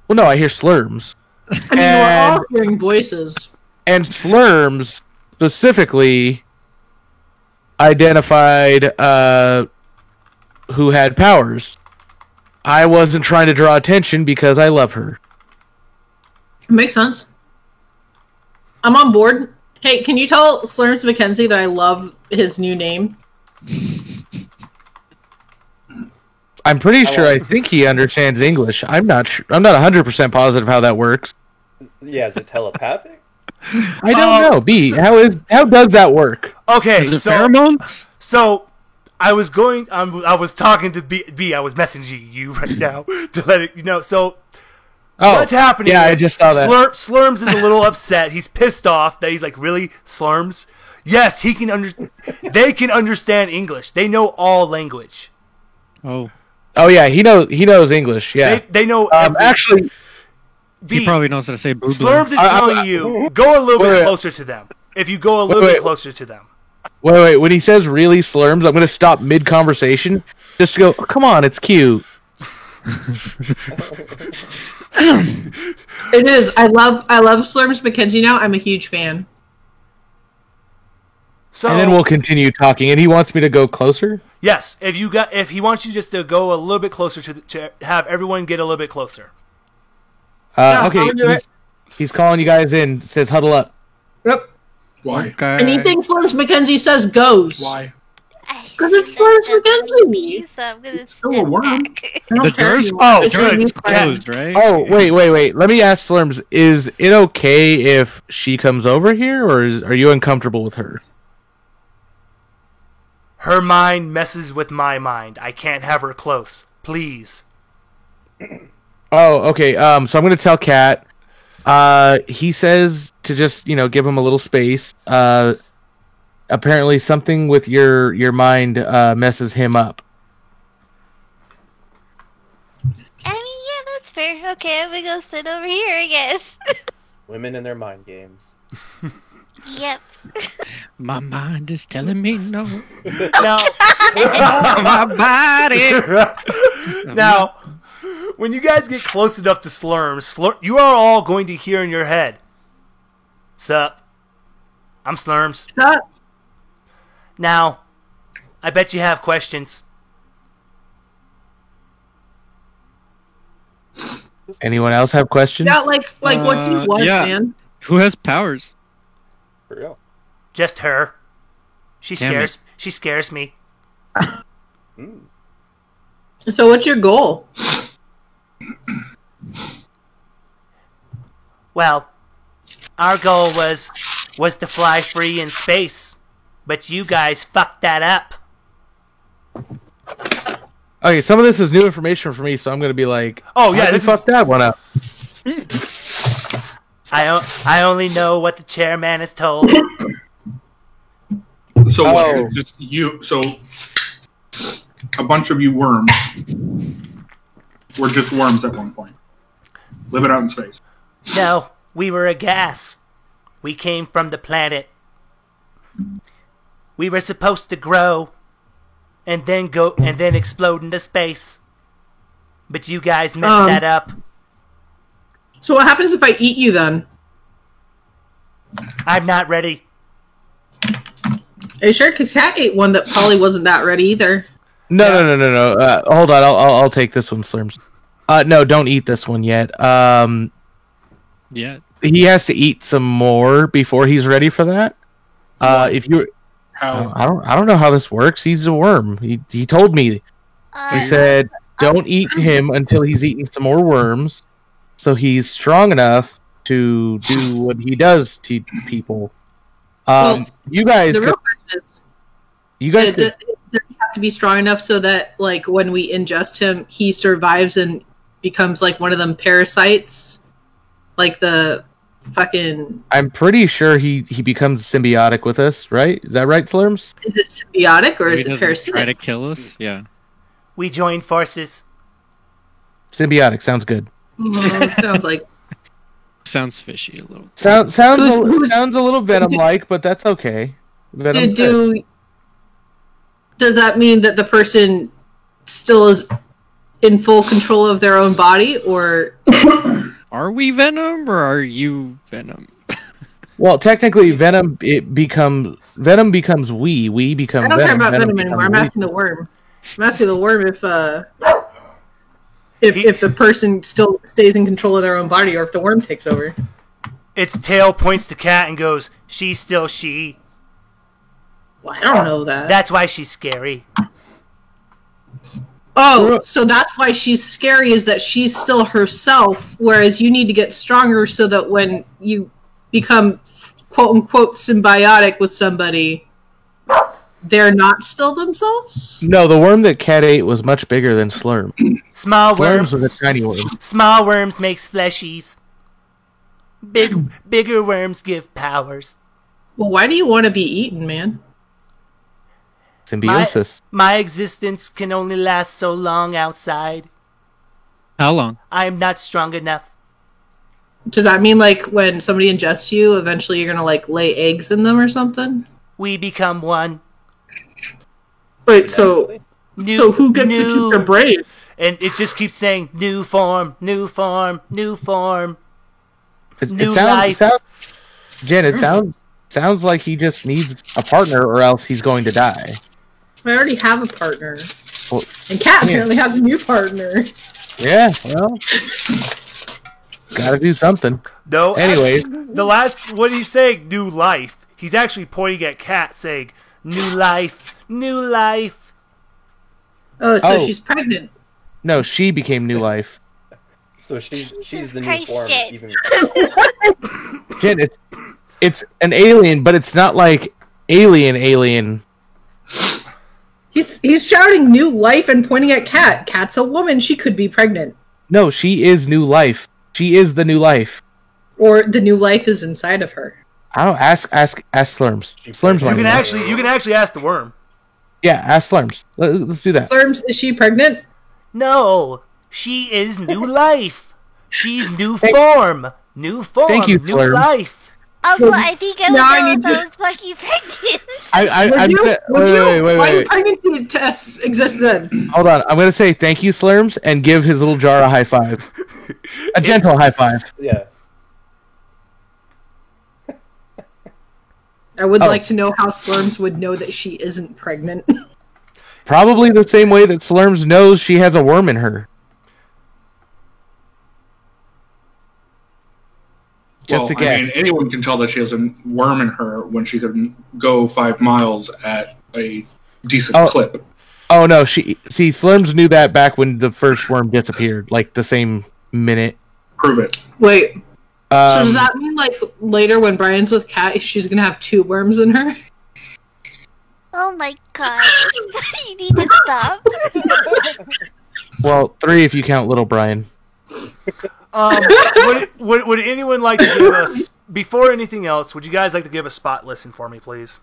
Well, no, I hear Slurms. I mean, we're all hearing voices. And Slurms specifically identified who had powers. I wasn't trying to draw attention because I love her. Makes sense. I'm on board. Hey, can you tell Slurms Mackenzie that I love his new name? I'm pretty sure I think he understands English. I'm not 100% positive how that works. Yeah, is it telepathic? I don't know. B, how does that work? Okay, Is it so pheromones? so I was going. I was talking to B. I was messaging you right now to let it, you know. So Oh, what's happening? yeah, I is just saw that. Slurms is a little upset. He's pissed off that he's like, really, Slurms? Yes, he can they can understand English. They know all language. Oh, Oh yeah, he knows English. Yeah. They know. Every, Actually, B, he probably knows how to say boo boo. Slurms is I- telling you go a little Wait, bit wait. closer to them. If you go a little Wait, bit wait. closer to them. wait. When he says really Slurms, I'm gonna stop mid conversation just to go. Oh, come on, it's cute. It is. I love Slurms Mackenzie now. I'm a huge fan. So And then we'll continue talking. And he wants me to go closer. yes, if he wants you just to go a little bit closer to have everyone get a little bit closer. Yeah, Okay, I'll do it. he's calling you guys in. Says huddle up. Yep. Why? Okay. Anything Slurms Mackenzie says goes. Why? Because it's Slurms Mackenzie. So I'm gonna Still a step worm. back. I don't The care door's, anymore. Oh, the It's door's a new plan. closed, right? Oh wait. Let me ask Slurms. Is it okay if she comes over here, or are you uncomfortable with her? Her mind messes with my mind. I can't have her close. Please. Oh, okay. So I'm gonna tell Kat. He says to just give him a little space. Apparently something with your mind messes him up. I mean, yeah, that's fair. Okay, I'm gonna go sit over here, I guess. Women and their mind games. Yep. My mind is telling me no. Now, My body. now, when you guys get close enough to Slurms, you are all going to hear in your head, "Sup? I'm Slurms." That- Now, I bet you have questions. Anyone else have questions? Yeah, like what do you want, yeah. man? Who has powers? For real. Just her. She Damn scares. She scares me. Mm. So what's your goal? Well, our goal was to fly free in space, but you guys fucked that up. Okay, some of this is new information for me, so I'm gonna be like, Oh yeah, "How'd you this fuck is. that one up." I only know what the chairman has told. So Oh. what? Just you. So a bunch of you worms were just worms at one point, living out in space. No, we were a gas. We came from the planet. We were supposed to grow and then explode into space. But you guys messed that up. So what happens if I eat you then? I'm not ready. Are you sure? Because Cat ate one that probably wasn't that ready either. No. Hold on, I'll take this one, Slurms. No, don't eat this one yet. Yeah. He has to eat some more before he's ready for that. If you, How? I don't know how this works. He's a worm. He told me. He said, "Don't eat him until he's eaten some more worms, so he's strong enough to do what he does to people." You guys, The real question is, does does he have to be strong enough so that, like, when we ingest him, he survives and becomes like one of them parasites, like the fucking. I'm pretty sure he becomes symbiotic with us, right? Is that right, Slurms? Is it symbiotic or Maybe is it doesn't parasitic? try to kill us? Yeah. We joined forces. Symbiotic sounds good. Sounds like. Sounds fishy a little. Sounds Who's- sounds a little venom-like, but that's okay. Venom. Does that mean that the person still is in full control of their own body, or Are we Venom or are you Venom? Well, technically, venom becomes we. We become. I don't care venom. about Venom venom anymore. I'm becomes we. asking the worm. I'm asking the worm if the person still stays in control of their own body, or if the worm takes over. Its tail points to Cat and goes, "She's still she. Well, I don't know that. That's why she's scary." Oh, so that's why she's scary, is that she's still herself, whereas you need to get stronger so that when you become quote-unquote symbiotic with somebody, they're not still themselves? No, the worm that Cat ate was much bigger than Slurm. Small Slurms worms. was a tiny worm. Small worms makes fleshies. Bigger worms give powers. Well, why do you want to be eaten, man? Symbiosis. My existence can only last so long outside. How long? I am not strong enough. Does that mean, like, when somebody ingests you, eventually you're gonna, like, lay eggs in them or something? We become one. Wait, so who gets to keep their brain? And it just keeps saying, new form, new form, new form. New life. Jen, it sounds like he just needs a partner, or else he's going to die. I already have a partner. Well, And Cat apparently has a new partner. yeah, well, gotta do something. No. Anyways. The last, what he's saying, new life. He's actually pointing at Cat saying, new life, new life. Oh, so Oh. she's pregnant. No, she became new life. So she's the new Christ, form. Jen. Even Jen, it's an alien, but it's not like alien. He's shouting new life and pointing at Cat. Cat's a woman. She could be pregnant. No, she is new life. She is the new life. Or the new life is inside of her. I don't ask Slurms. Slurms You might can know. actually ask the worm. Yeah, ask Slurms. Let's do that. Slurms, is she pregnant? No, she is new life. She's new form. New form. Thank you, new Slurm. life. Also, I think I would Now I know need if I to- was fucking pregnant. I'm gonna, Why do wait. pregnancy tests exist then? Hold on. I'm gonna say thank you, Slurms, and give his little jar a high five. A gentle high five. yeah. I would Oh. like to know how Slurms would know that she isn't pregnant. Probably the same way that Slurms knows she has a worm in her. Just a I guess. mean, anyone can tell that she has a worm in her when she can go 5 miles at a decent clip. Oh no, Slurms knew that back when the first worm disappeared, like the same minute. Prove it. Wait, so Um, does that mean, like, later when Brian's with Cat, she's gonna have 2 worms in her? Oh my god. You need to stop. well, 3 if you count little Brian. Would anyone like to give us, before anything else, would you guys like to give a spot listen for me, please?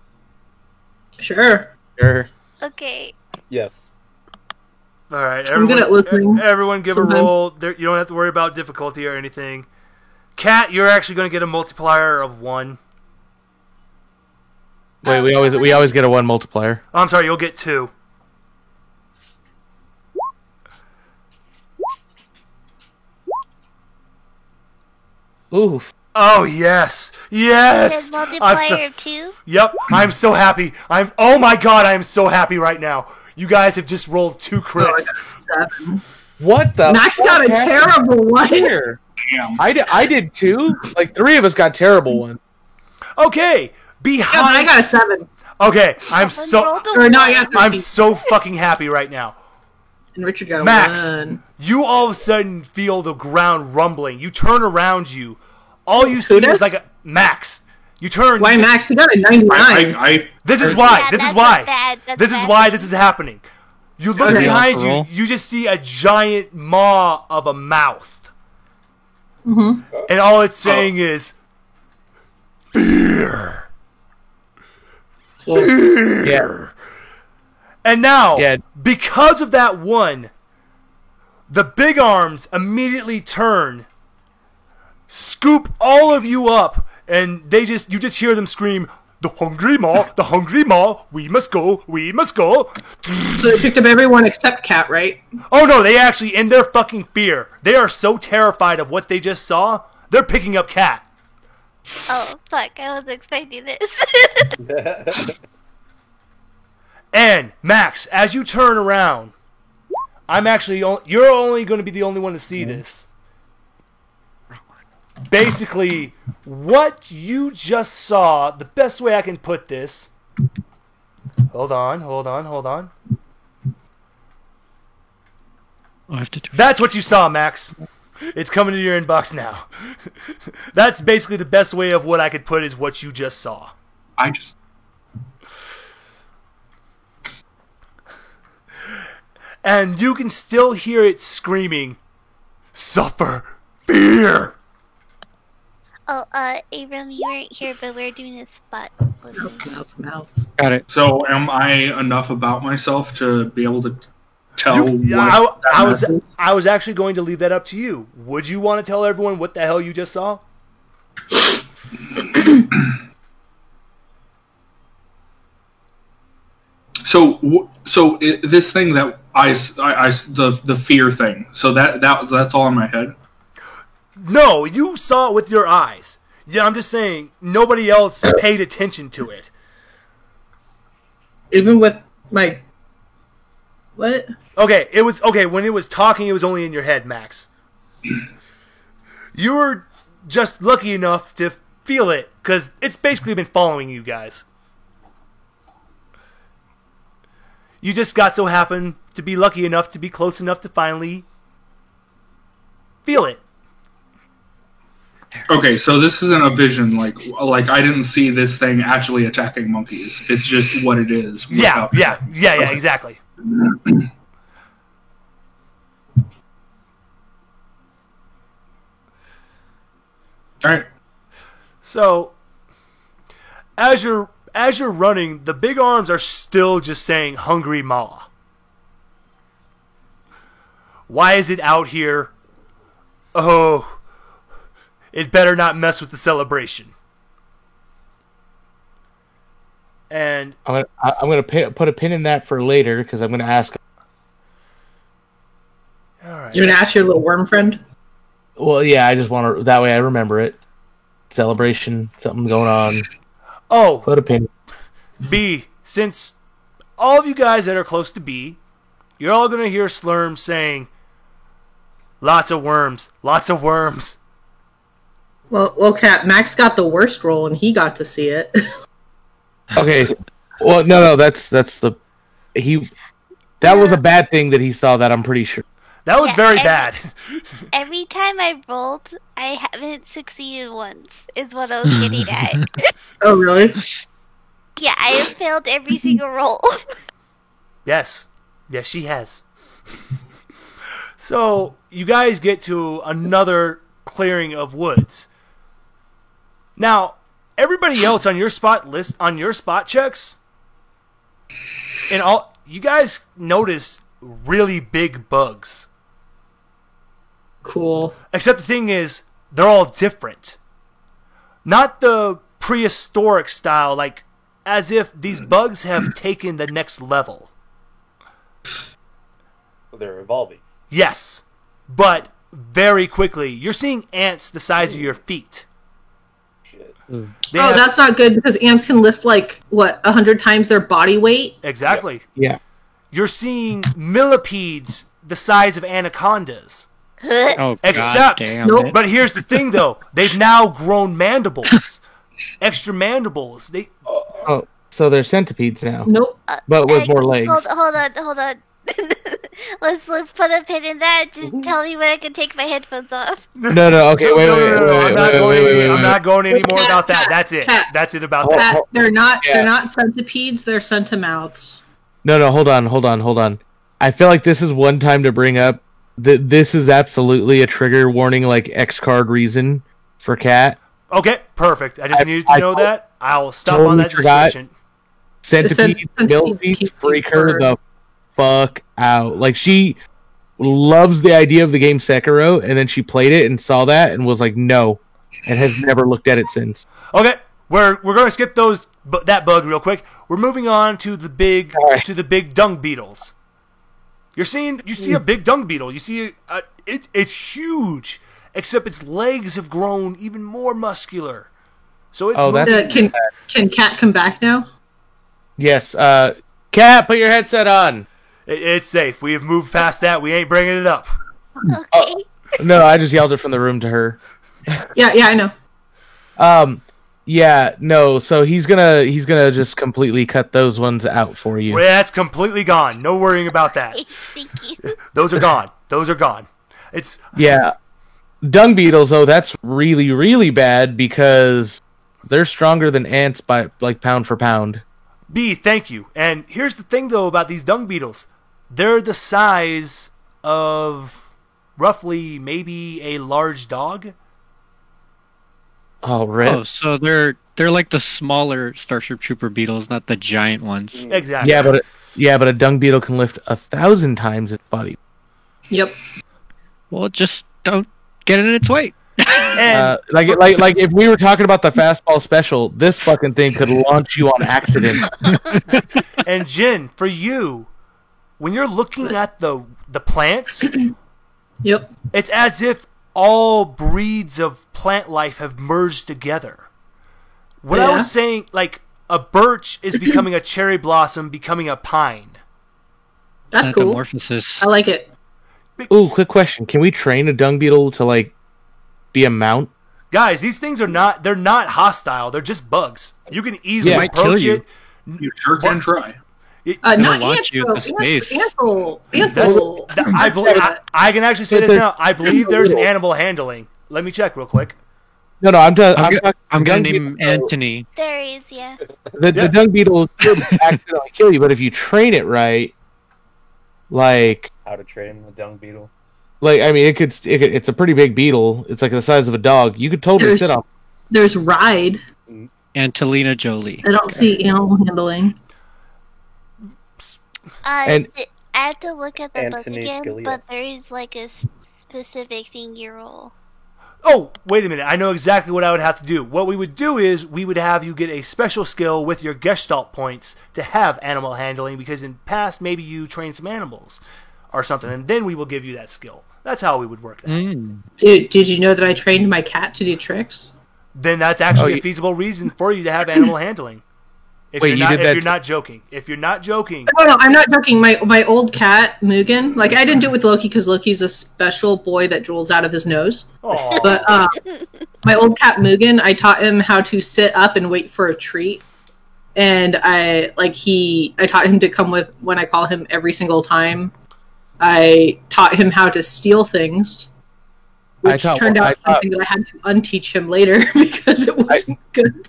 Sure. Sure. Okay. Yes. All right, I'm good at listening Everyone, give sometimes. a roll. You don't have to worry about difficulty or anything. Kat, you're actually going to get a multiplier of 1. Wait, we always get a 1 multiplier. Oh, I'm sorry, you'll get 2. Oof. Oh yes, yes. Says multiplier of 2. Yep, I'm so happy. Oh my god, I am so happy right now. You guys have just rolled 2 Oh, I crits. got a 7. What the? Max fuck got a happened terrible one. here? Damn. I did 2. Like 3 of us got terrible ones. Okay, Yeah, but I behind. got a 7. Okay, I'm Someone rolled a Or no, I 1. got 13. I'm so fucking happy right now. And Richard got a Max, 1. you all of a sudden feel the ground rumbling. You turn around you. All you see Who is does? like a Max. You turn. Why, you just- Max? He got a 99. This is why. Yeah, This is that's why. a bad- that's This a is bad why thing. this is happening. You look Okay. behind you. Roll. You just see a giant maw of a mouth, Mm-hmm. and all it's saying is fear. Yeah. And now, Yeah. because of that one, the big arms immediately turn, scoop all of you up, and you just hear them scream, the hungry maw, we must go. So they picked up everyone except Cat, right? Oh no, they actually, in their fucking fear, they are so terrified of what they just saw, they're picking up Cat. Oh, fuck. I was expecting this. And, Max, as you turn around, you're only going to be the only one to see this. Basically, what you just saw, the best way I can put this. Hold on. I have to do. That's what you saw, Max. It's coming to your inbox now. That's basically the best way of what I could put is what you just saw. I just. And you can still hear it screaming, suffer fear. Oh, Abram, you weren't here, but we're doing a spot listening. Mouth. Got it. So, am I enough about myself to be able to tell I what that is? I was actually going to leave that up to you. Would you want to tell everyone what the hell you just saw? This thing that the fear thing. So that's all in my head. No, you saw it with your eyes. Yeah, I'm just saying nobody else paid attention to it. Even with my... What? Okay, it was okay when it was talking. It was only in your head, Max. You were just lucky enough to feel it because it's basically been following you guys. You just got so happened to be lucky enough to be close enough to finally feel it. Okay, so this isn't a vision. Like I didn't see this thing actually attacking monkeys. It's just what it is. Yeah, without- exactly. All right. So, as you're running, the big arms are still just saying "hungry maw." Why is it out here? Oh, it better not mess with the celebration. And I'm gonna put a pin in that for later because I'm gonna ask. all right, You're gonna ask your little worm friend? Well, yeah, I just want to. That way, I remember it. Celebration, something going on. oh, Put a pin. B, since all of you guys that are close to B, you're all gonna hear Slurm saying, "Lots of worms, lots of worms." Well, Cat, Max got the worst roll and he got to see it. Okay. Well, no, that's the he. That was a bad thing that he saw. That I'm pretty sure. That was Yeah, very and- bad. Every time I rolled, I haven't succeeded once, is what I was getting at. Oh, really? Yeah, I have failed every single roll. Yes, she has. So you guys get to another clearing of woods. Now, everybody else on your spot checks, and all you guys notice really big bugs. Cool. Except the thing is, they're all different. Not the prehistoric style, like as if these bugs have taken the next level. They're evolving. Yes, but very quickly. You're seeing ants the size of your feet. Shit. That's not good because ants can lift 100 times their body weight. Exactly. Yeah. You're seeing millipedes the size of anacondas. Oh, Except, God damn Nope. it. But here's the thing, though. They've now grown mandibles. Extra mandibles. Oh, so they're centipedes now, Nope. but with more legs. Hold on. let's put a pin in that. Just tell me when I can take my headphones off. No. Okay, wait. I'm not going any more about that. That's it. Cat. That's it about that. Pat, they're not. Yeah. They're not centipedes. They're centimouths. No. Hold on. I feel like this is one time to bring up that this is absolutely a trigger warning, like X card reason for Cat. Okay, perfect. I just needed to I know that. I'll stop totally on that forgot. description. Centipedes, Centipedes millipedes keep freak her her- the fuck out. Like, she loves the idea of the game Sekiro, and then she played it and saw that and was like, no, and has never looked at it since. Okay, we're going to skip that bug real quick. We're moving on to the big Alright. to the big dung beetles. You see a big dung beetle. You see it's huge, except its legs have grown even more muscular. So it's Oh, that's- moving. Can Cat come back now? Yes, Cat, put your headset on. It's safe. We have moved past that. We ain't bringing it up. Okay. No, I just yelled it from the room to her. Yeah, I know. Yeah, no, so he's gonna just completely cut those ones out for you. Well, that's completely gone. No worrying about that. Thank you. Those are gone. Those are gone. It's Yeah. Dung beetles, though, that's really, really bad because they're stronger than ants by pound for pound. B, thank you. And here's the thing, though, about these dung beetles. They're the size of roughly maybe a large dog. Oh, rip. Oh, so they're like the smaller Starship Trooper beetles, not the giant ones. Exactly. Yeah, but a dung beetle can lift 1,000 times its body. Yep. Well, just don't get in its way. And Like if we were talking about the fastball special, this fucking thing could launch you on accident. and Jin, for you, when you're looking at the plants, Yep. it's as if all breeds of plant life have merged together. When I Yeah. was saying, like, a birch is becoming a cherry blossom, becoming a pine. That's cool. Metamorphosis. I like it. Ooh, quick question. Can we train a dung beetle to, be a mount? Guys, these things are they're not hostile. They're just bugs. You can easily Yeah, might kill approach you. it. You sure can try. Not launch ants, you though. into space. Ants That's, will- I believe. I can actually say this now. I believe there's an animal handling. Let me check real quick. No, I'm talking. I'm gonna dung name him beetle- Anthony. There is, yeah. The Yeah. dung beetle could accidentally kill you, but if you train it right, How to train the dung beetle. I mean, it's a pretty big beetle. It's like the size of a dog. You could totally There's- sit on. There's Ride. Angelina Jolie. I don't see animal handling. And- I had to look at the book Anthony again, Scalia. but there is like a specific thing you roll. Oh, wait a minute. I know exactly what I would have to do. What we would do is we would have you get a special skill with your Gestalt points to have animal handling because in past maybe you trained some animals or something, and then we will give you that skill. That's how we would work that. Dude, did you know that I trained my cat to do tricks? Then that's actually Oh, a feasible reason for you to have animal handling. If Wait, you're you not, did if that you're t- not joking. If you're not joking. No, I'm not joking. My old cat, Mugen, I didn't do it with Loki because Loki's a special boy that drools out of his nose. Aw. But my old cat, Mugen, I taught him how to sit up and wait for a treat. And I taught him to come with when I call him every single time. I taught him how to steal things, which turned out something that I had to unteach him later because it wasn't good.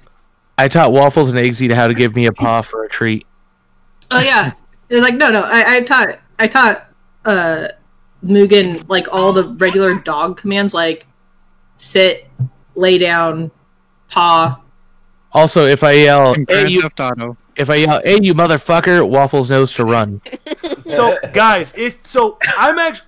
I taught Waffles and Eggsy how to give me a paw for a treat. Oh yeah, it's like no. I taught Mugen all the regular dog commands like sit, lay down, paw, Also, if I yell, In "Hey Grand you!" Theft Auto. If I yell, "Hey you motherfucker!" Waffles knows to run. So, guys, I'm actually.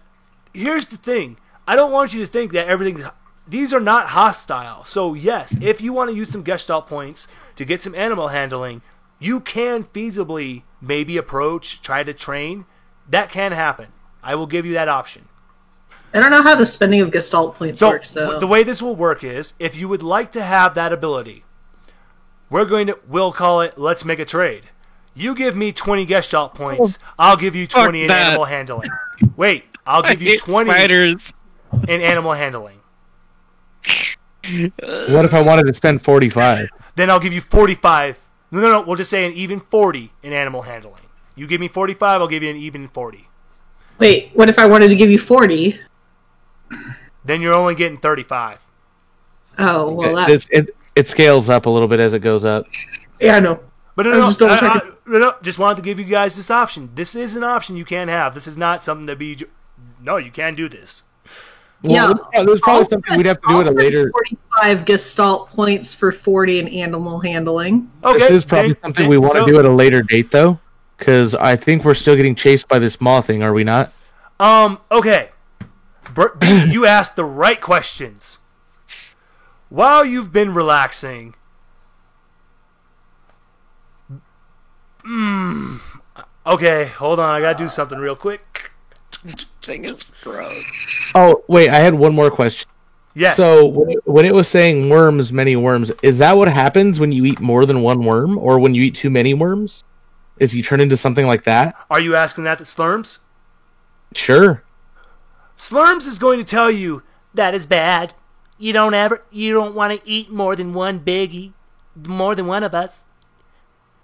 Here's the thing. I don't want you to think that everything's. These are not hostile. So, yes, if you want to use some Gestalt points to get some animal handling, you can feasibly maybe approach, try to train. That can happen. I will give you that option. I don't know how the spending of Gestalt points So, works. So the way this will work is, if you would like to have that ability, we'll call it, let's make a trade. You give me 20 Gestalt points, I'll give you 20 in that. animal handling. Wait, I'll give you 20 spiders. in animal handling. What if I wanted to spend 45? Then I'll give you 45. No, we'll just say an even 40 in animal handling. You give me 45, I'll give you an even 40. wait, what if I wanted to give you 40? Then you're only getting 35. Oh, well, that. It scales up a little bit as it goes up. Yeah, I know. But I was just double checking. no, just wanted to give you guys this option. This is an option you can have. This is not something to be... No, you can do this. Yeah, there's probably something we'd have to do at a later. 45 Gestalt points for 40 in animal handling. Okay, This is probably something we want to do at a later date, though, because I think we're still getting chased by this maw thing. Are we not? Okay. You asked the right questions. While you've been relaxing... Okay, hold on. I gotta do something real quick. Thing is gross. Oh, wait. I had one more question. Yes. So when it was saying worms, many worms, is that what happens when you eat more than one worm, or when you eat too many worms? Is you turn into something like that? Are you asking that to Slurms? Sure. Slurms is going to tell you that is bad. You don't want to eat more than one biggie, more than one of us.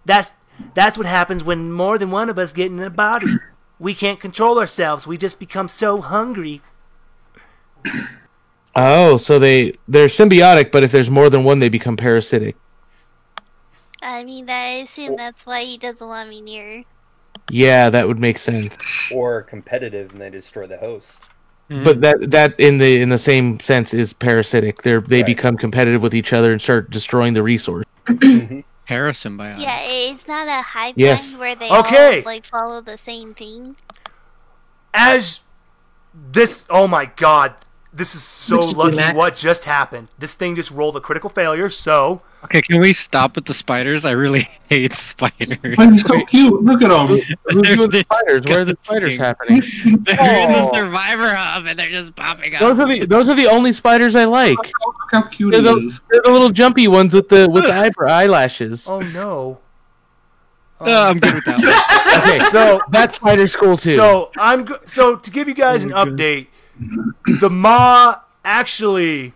That's what happens when more than one of us get in a body. We can't control ourselves. We just become so hungry. Oh, so they're symbiotic, but if there's more than one, they become parasitic. I mean, I assume that's why he doesn't want me near. Yeah, that would make sense. Or competitive and they destroy the host. But that in the same sense is parasitic. They Right. become competitive with each other and start destroying the resource. Parasymbiotic. Yeah, it's not a hive Yes. mind where they Okay. all like follow the same thing. Oh my god, this is so Which is lucky Max. what just happened. This thing just rolled a critical failure, so... Okay, can we stop with the spiders? I really hate spiders. Why he's so cute? Look at him. Who's doing the spiders? Where are the spiders happening? They're in the Oh. survivor hub and they're just popping up. Those are the only spiders I like. Look how cute They're he the, is. they're the little jumpy ones with the eyelashes. Oh no. I'm good with that one. Okay, so That spider's cool too. So to give you guys an update, the maw actually,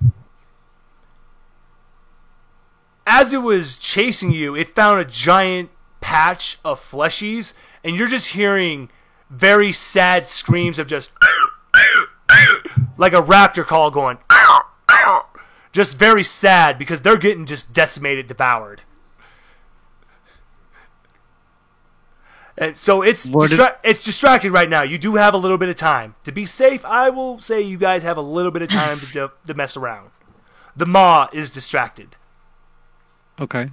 as it was chasing you, it found a giant patch of fleshies, and you're just hearing very sad screams of just like a raptor call going, just very sad because they're getting just decimated, devoured. And so it's it's distracted right now. You do have a little bit of time. To be safe, I will say you guys have a little bit of time to mess around. The maw is distracted. Okay.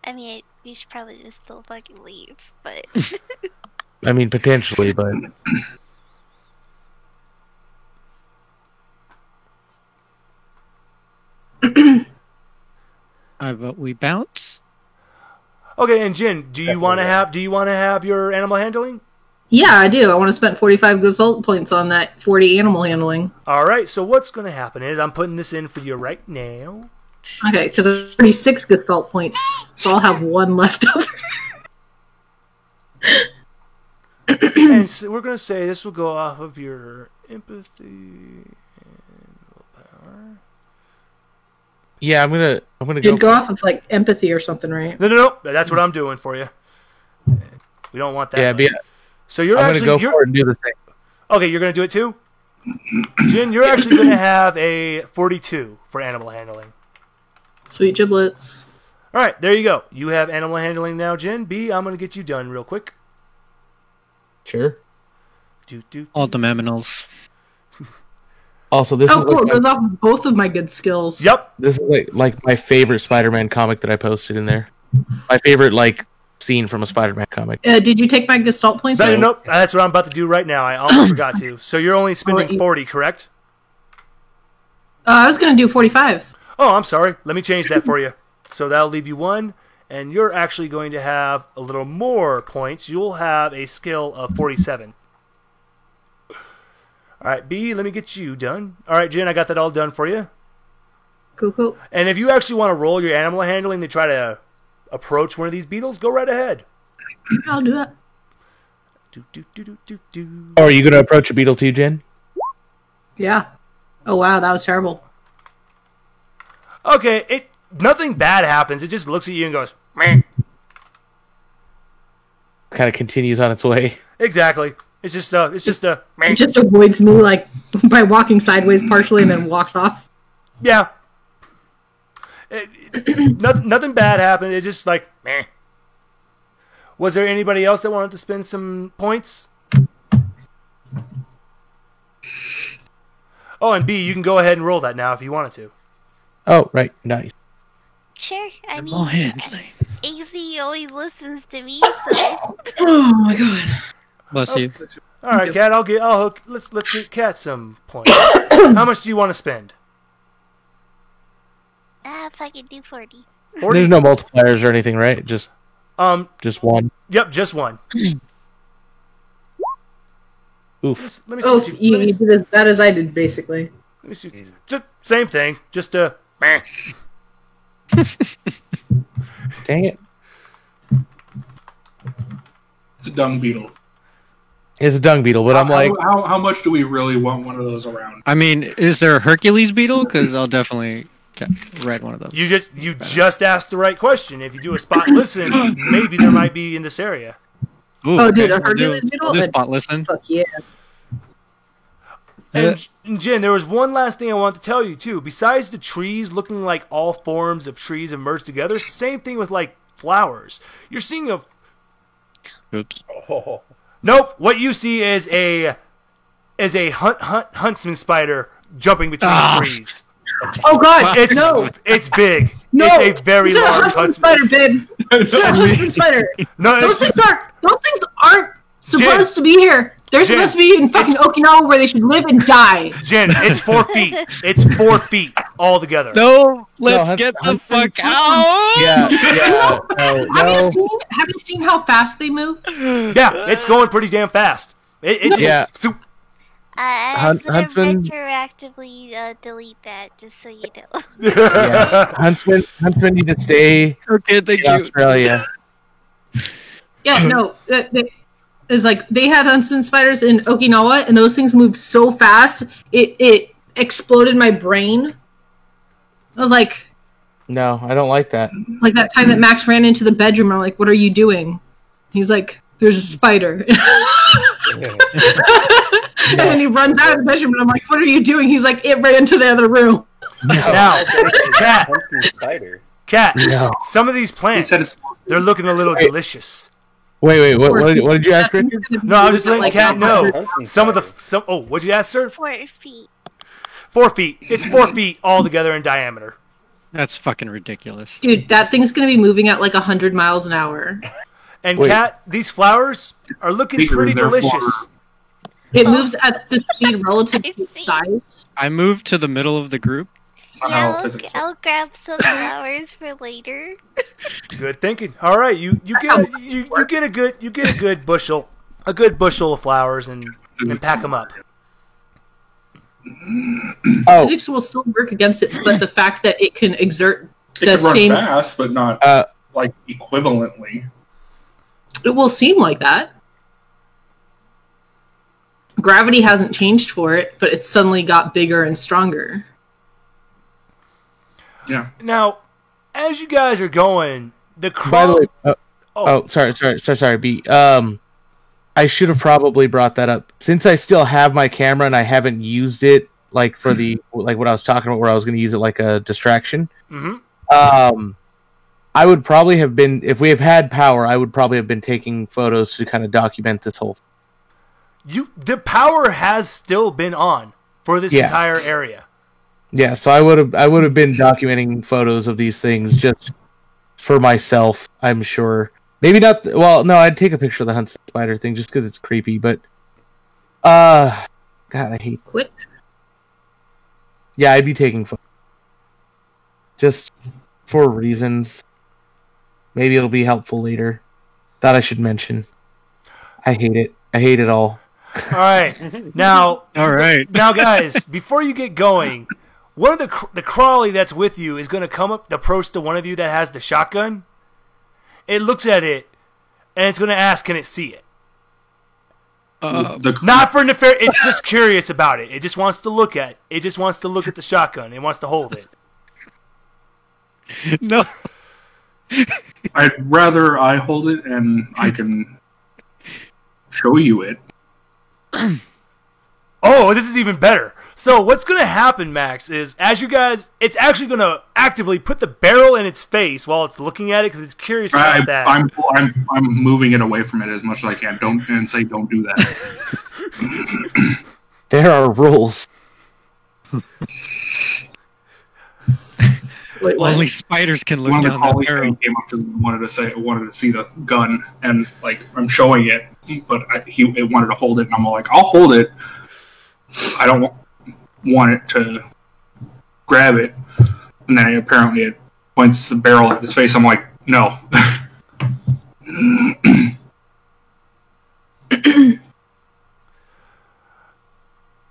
I mean, we should probably just still fucking leave, but I mean, potentially, but I vote we bounce. Okay, and Jin, do you want to have your animal handling? Yeah, I do. I want to spend 45 Gestalt points on that 40 animal handling. All right. So what's going to happen is I'm putting this in for you right now. Okay, because it's 36 Gestalt points, so I'll have one left over. And so we're going to say this will go off of your empathy and willpower. yeah, I'm gonna Did go. go off. It's like empathy or something, right? No. That's what I'm doing for you. We don't want that. Yeah, much. So you're I'm actually gonna go for it and do the thing. Okay, you're going to do it too? Jin, you're actually going to have a 42 for animal handling. Sweet giblets. All right, there you go. You have animal handling now, Jin. B, I'm going to get you done real quick. Sure. Do. All the mammals. Also, this Oh, is cool. like It goes off both of my good skills. Yep. this is like my favorite Spider-Man comic that I posted in there. My favorite scene from a Spider-Man comic. Did you take my Gestalt points? Nope. That's what I'm about to do right now. I almost forgot to. So you're only spending 40, correct? I was going to do 45. Oh, I'm sorry. Let me change that for you. So that'll leave you 1, and you're actually going to have a little more points. You'll have a skill of 47. All right, B, let me get you done. All right, Jen, I got that all done for you. Cool. And if you actually want to roll your animal handling to try to approach one of these beetles, go right ahead. I'll do that. Oh, are you going to approach a beetle too, Jen? Yeah. Oh, wow. That was terrible. Okay, nothing bad happens. It just looks at you and goes, meh. Kind of continues on its way. Exactly. It's just a meh. It just avoids me, by walking sideways partially and then walks off. Yeah. Nothing bad happened. It's just like, meh. Was there anybody else that wanted to spend some points? Oh, and B, you can go ahead and roll that now if you wanted to. Oh, right. Nice. Sure. I Animal mean, handling. AZ always listens to me, so. Oh, my God. Bless you. All right, Kat. Let's get Kat some points. How much do you want to spend? If I could do 40. 40? There's no multipliers or anything, right? Just one. Yep, just one. Oof. Let me see Oh, what you let me did as bad as I did, basically. let me see. Just same thing. Just meh. Dang it. It's a dung beetle. It's a dung beetle, but I'm like, how much do we really want one of those around? I mean, is there a Hercules beetle? Because I'll definitely ride one of those. You just asked the right question. If you do a spot listen, maybe there might be in this area. Ooh, Oh, dude, a we'll Hercules do- beetle? we'll do spot listen. Fuck yeah. And Jen, there was one last thing I want to tell you too. Besides the trees looking like all forms of trees have merged together, same thing with flowers. You're seeing Oops. Oh. nope. What you see is a huntsman spider jumping between the trees. Oh, God. It's no. It's big. No. It's a very It's a large huntsman huntsman. spider, babe. It's a huntsman spider. No, Those it's, things aren't supposed to be here. They're Jen, supposed to be in fucking Okinawa where they should live and die. Jen, it's 4 feet. It's 4 feet altogether. No, let's No, get the Hunt- fuck out. yeah, no. Have you seen how fast they move? Yeah, it's going pretty damn fast. It just, Yeah. I'm gonna Huntsman- retroactively delete that, just so you know. Yeah. Huntsman need to stay Okay, thank in you. Australia. Yeah, no. It's like they had huntsman spiders in Okinawa, and those things moved so fast, it exploded my brain. I was like No, I don't like that. that time that Max ran into the bedroom. I'm like, "What are you doing?" He's like, "There's a spider." And then he runs out of the bedroom, and I'm like, "What are you doing?" He's like, "It ran to the other room." Now, Cat, Huntsman spider. No. some of these plants, said it's- they're looking a little delicious. Wait. What did you ask, Richard? No, I'm just letting Cat know. Huntsman Some of the spider. what'd you ask, sir? 4 feet. 4 feet. It's 4 feet altogether in diameter. That's fucking ridiculous. Dude, that thing's gonna be moving at like 100 miles an hour. And Wait. Cat, these flowers are looking Bigger, pretty therefore- delicious. It moves at the speed relative to its size. I moved to the middle of the group. Somehow Yeah, physics. I'll grab some flowers for later. Good thinking. All right, you get a good bushel of flowers and pack them up. Oh, Physics will still work against it, but the fact that it can exert It the can run same, fast, but not like equivalently. it will seem like that. Gravity hasn't changed for it, but it suddenly got bigger and stronger. Yeah. Now, as you guys are going, the by the crow. way, sorry, B. I should have probably brought that up. Since I still have my camera and I haven't used it, like for the what I was talking about, where I was going to use it like a distraction. Mhm. I would probably have been, if we have had power, I would probably have been taking photos to kind of document this whole. The power has still been on for this Yeah. entire area. Yeah, so I would have been documenting photos of these things just for myself, I'm sure. Maybe not. Well, no, I'd take a picture of the hunt spider thing just because it's creepy. But, God, I hate. Click. Yeah, I'd be taking photos just for reasons. Maybe it'll be helpful later. Thought I should mention. I hate it. I hate it all. All right, now, All right. now, guys, before you get going, one of the crawly that's with you is going to come up, approach to one of you that has the shotgun. It looks at it, and it's going to ask, "Can it see it?" Not for nefarious. It's just curious about it. It just wants to look at. It just wants to look at the shotgun. It wants to hold it. No. I'd rather I hold it and I can show you it. Oh, this is even better. So what's going to happen, Max, is as you guys, it's actually going to actively put the barrel in its face while it's looking at it because it's curious about that. I'm moving it away from it as much as I can. Don't do that. There are rules. Wait, what? Only spiders can look One of the down that colleagues barrel. came up to me and wanted to see the gun, and like I'm showing it, but it wanted to hold it, and I'm like, I'll hold it. I don't want it to grab it, and then apparently it points the barrel at his face. I'm like, no.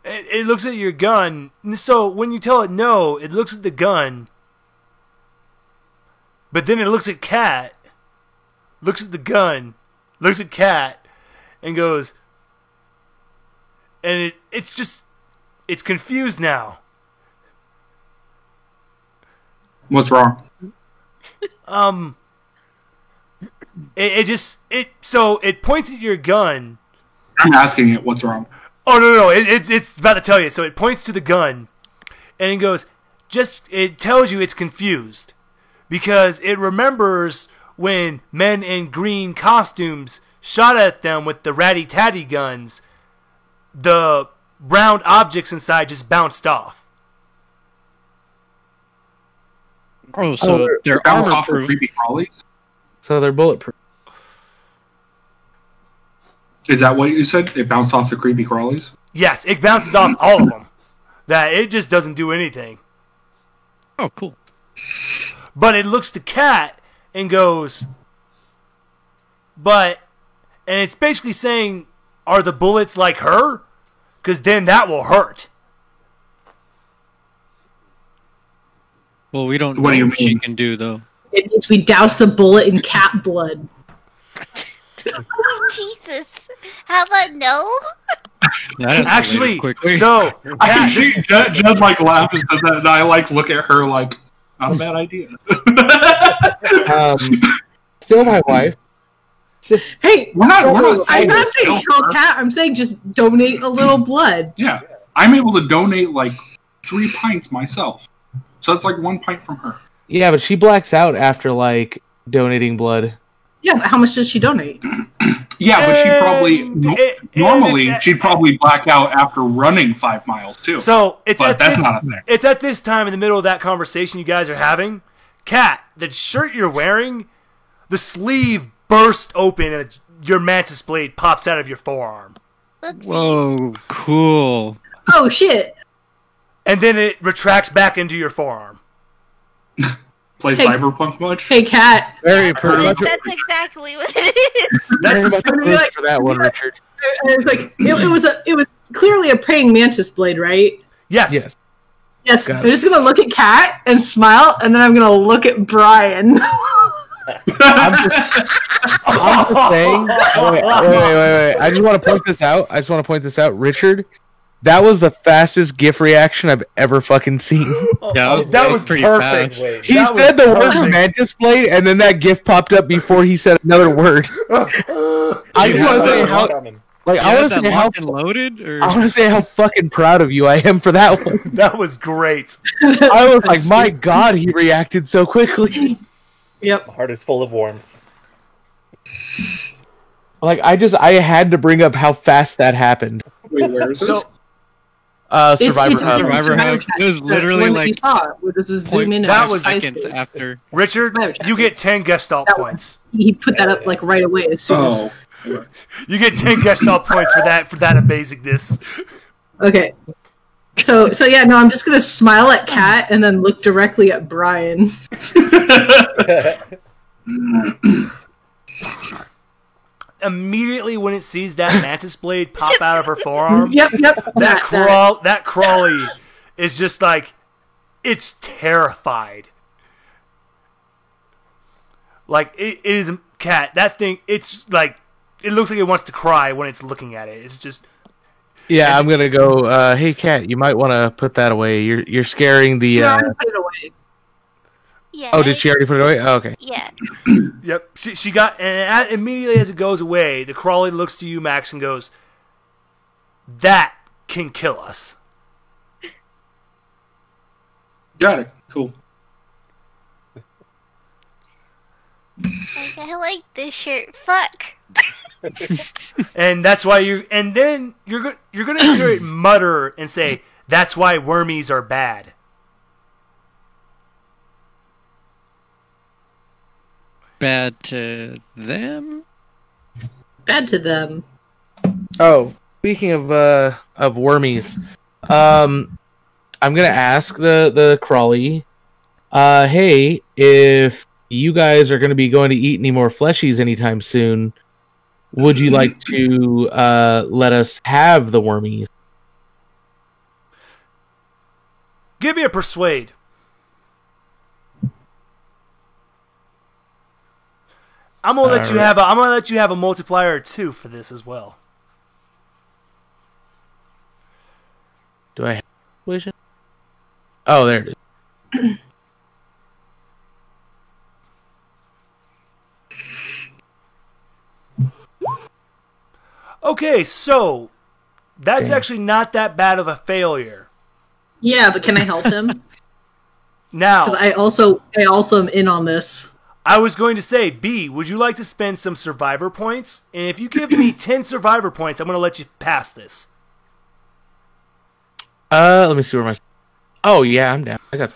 It looks at your gun. So when you tell it no, it looks at the gun. But then it looks at Cat, looks at the gun, looks at Cat, and goes, and it's confused now. What's wrong? So it points at your gun. I'm asking it what's wrong. Oh no, it's about to tell you. So it points to the gun, and it goes, it tells you it's confused. Because it remembers when men in green costumes shot at them with the ratty-tatty guns, the round objects inside just bounced off. Oh, so they're Bounce off the armor-proof. creepy crawlies? So they're bulletproof. Is that what you said? It bounced off the creepy crawlies? Yes, it bounces off all of them. That it just doesn't do anything. Oh, cool. But it looks to Cat and goes, and it's basically saying, are the bullets like her? Because then that will hurt. Well, we don't What do know you what she mean? can do, though. It means we douse the bullet in cat blood. Jesus. How about no? That Actually, escalated quickly. so, I Cat, can see Judd like laughed and said that, and I like look at her like, not a bad idea. Still my wife. Just Hey, We're not I'm saying not kill saying kill her. cat. I'm saying just donate a little blood. Yeah, I'm able to donate like 3 pints myself, so that's like 1 pint from her. yeah, but she blacks out after like donating blood. Yeah, but how much does she donate? Yeah, but she probably And normally it's- she'd probably black out after running 5 miles too. So it's But at that's this, not a thing. It's at this time in the middle of that conversation you guys are having. Cat, the shirt you're wearing, the sleeve bursts open and your mantis blade pops out of your forearm, Whoa, cool. Oh shit! and then it retracts back into your forearm. Play Hey. Cyberpunk much? Hey cat. Very much, That's exactly what it is. very That's much approved for that one, Richard. It was like it was clearly a praying mantis blade, right? yes. Yes. Yes. Got I'm just gonna look at Cat and smile, and then I'm gonna look at Brian. I'm just saying. Wait. I just want to point this out. Richard, that was the fastest GIF reaction I've ever fucking seen. Yeah, that was pretty perfect. fast. Wait, He That was said the word perfect. mantis blade, and then that GIF popped up before he said another word. I just want to say how, coming. like, You I had want to that say how, locked and loaded, or I want to say how fucking proud of you I am for that one. That was great. I was like, my God, he reacted so quickly. Yep. My heart is full of warmth. Like, I had to bring up how fast that happened. Wait, where is So, this? Survivor it's Hub. Survivor Hub. Chat, It was the literally one that like you saw, where this is zoom in. That and was ice seconds face. after. Richard, Survivor Chat. you get 10 Gestalt That one. points. He put that up like right away as soon as. Oh. You get 10 Gestalt points for that amazingness. Okay. So yeah, no, I'm just gonna smile at Kat and then look directly at Brian. Immediately when it sees that mantis blade pop out of her forearm, Yep. that Crawley is just like, it's terrified. Like, it is, Cat, that thing, it's like, it looks like it wants to cry when it's looking at it. It's just, Yeah, I'm gonna go. Hey, Kat, you might want to put that away. You're scaring the. No, I'm gonna put it away. Yeah. Oh, did she already put it away? Oh, okay. Yeah. yep, she got, and immediately as it goes away, the Crawley looks to you, Max, and goes, that can kill us. Got it. Cool. Like, I like this shirt. Fuck. And that's why and then you're gonna hear it mutter and say, that's why wormies are bad. Bad to them? Bad to them. Oh, speaking of wormies, I'm gonna ask the Crawley, hey, if you guys are gonna be going to eat any more fleshies anytime soon, would you like to let us have the wormies? Give me a persuade. I'm gonna let you have a multiplier 2 for this as well. Do I have persuasion? Oh, there it is. Okay, so that's actually not that bad of a failure. Yeah, but can I help him? Now, Because I also am in on this. I was going to say, B, would you like to spend some survivor points? And if you give me 10 survivor points, I'm going to let you pass this. Let me see where my. Oh yeah, I'm down. I got.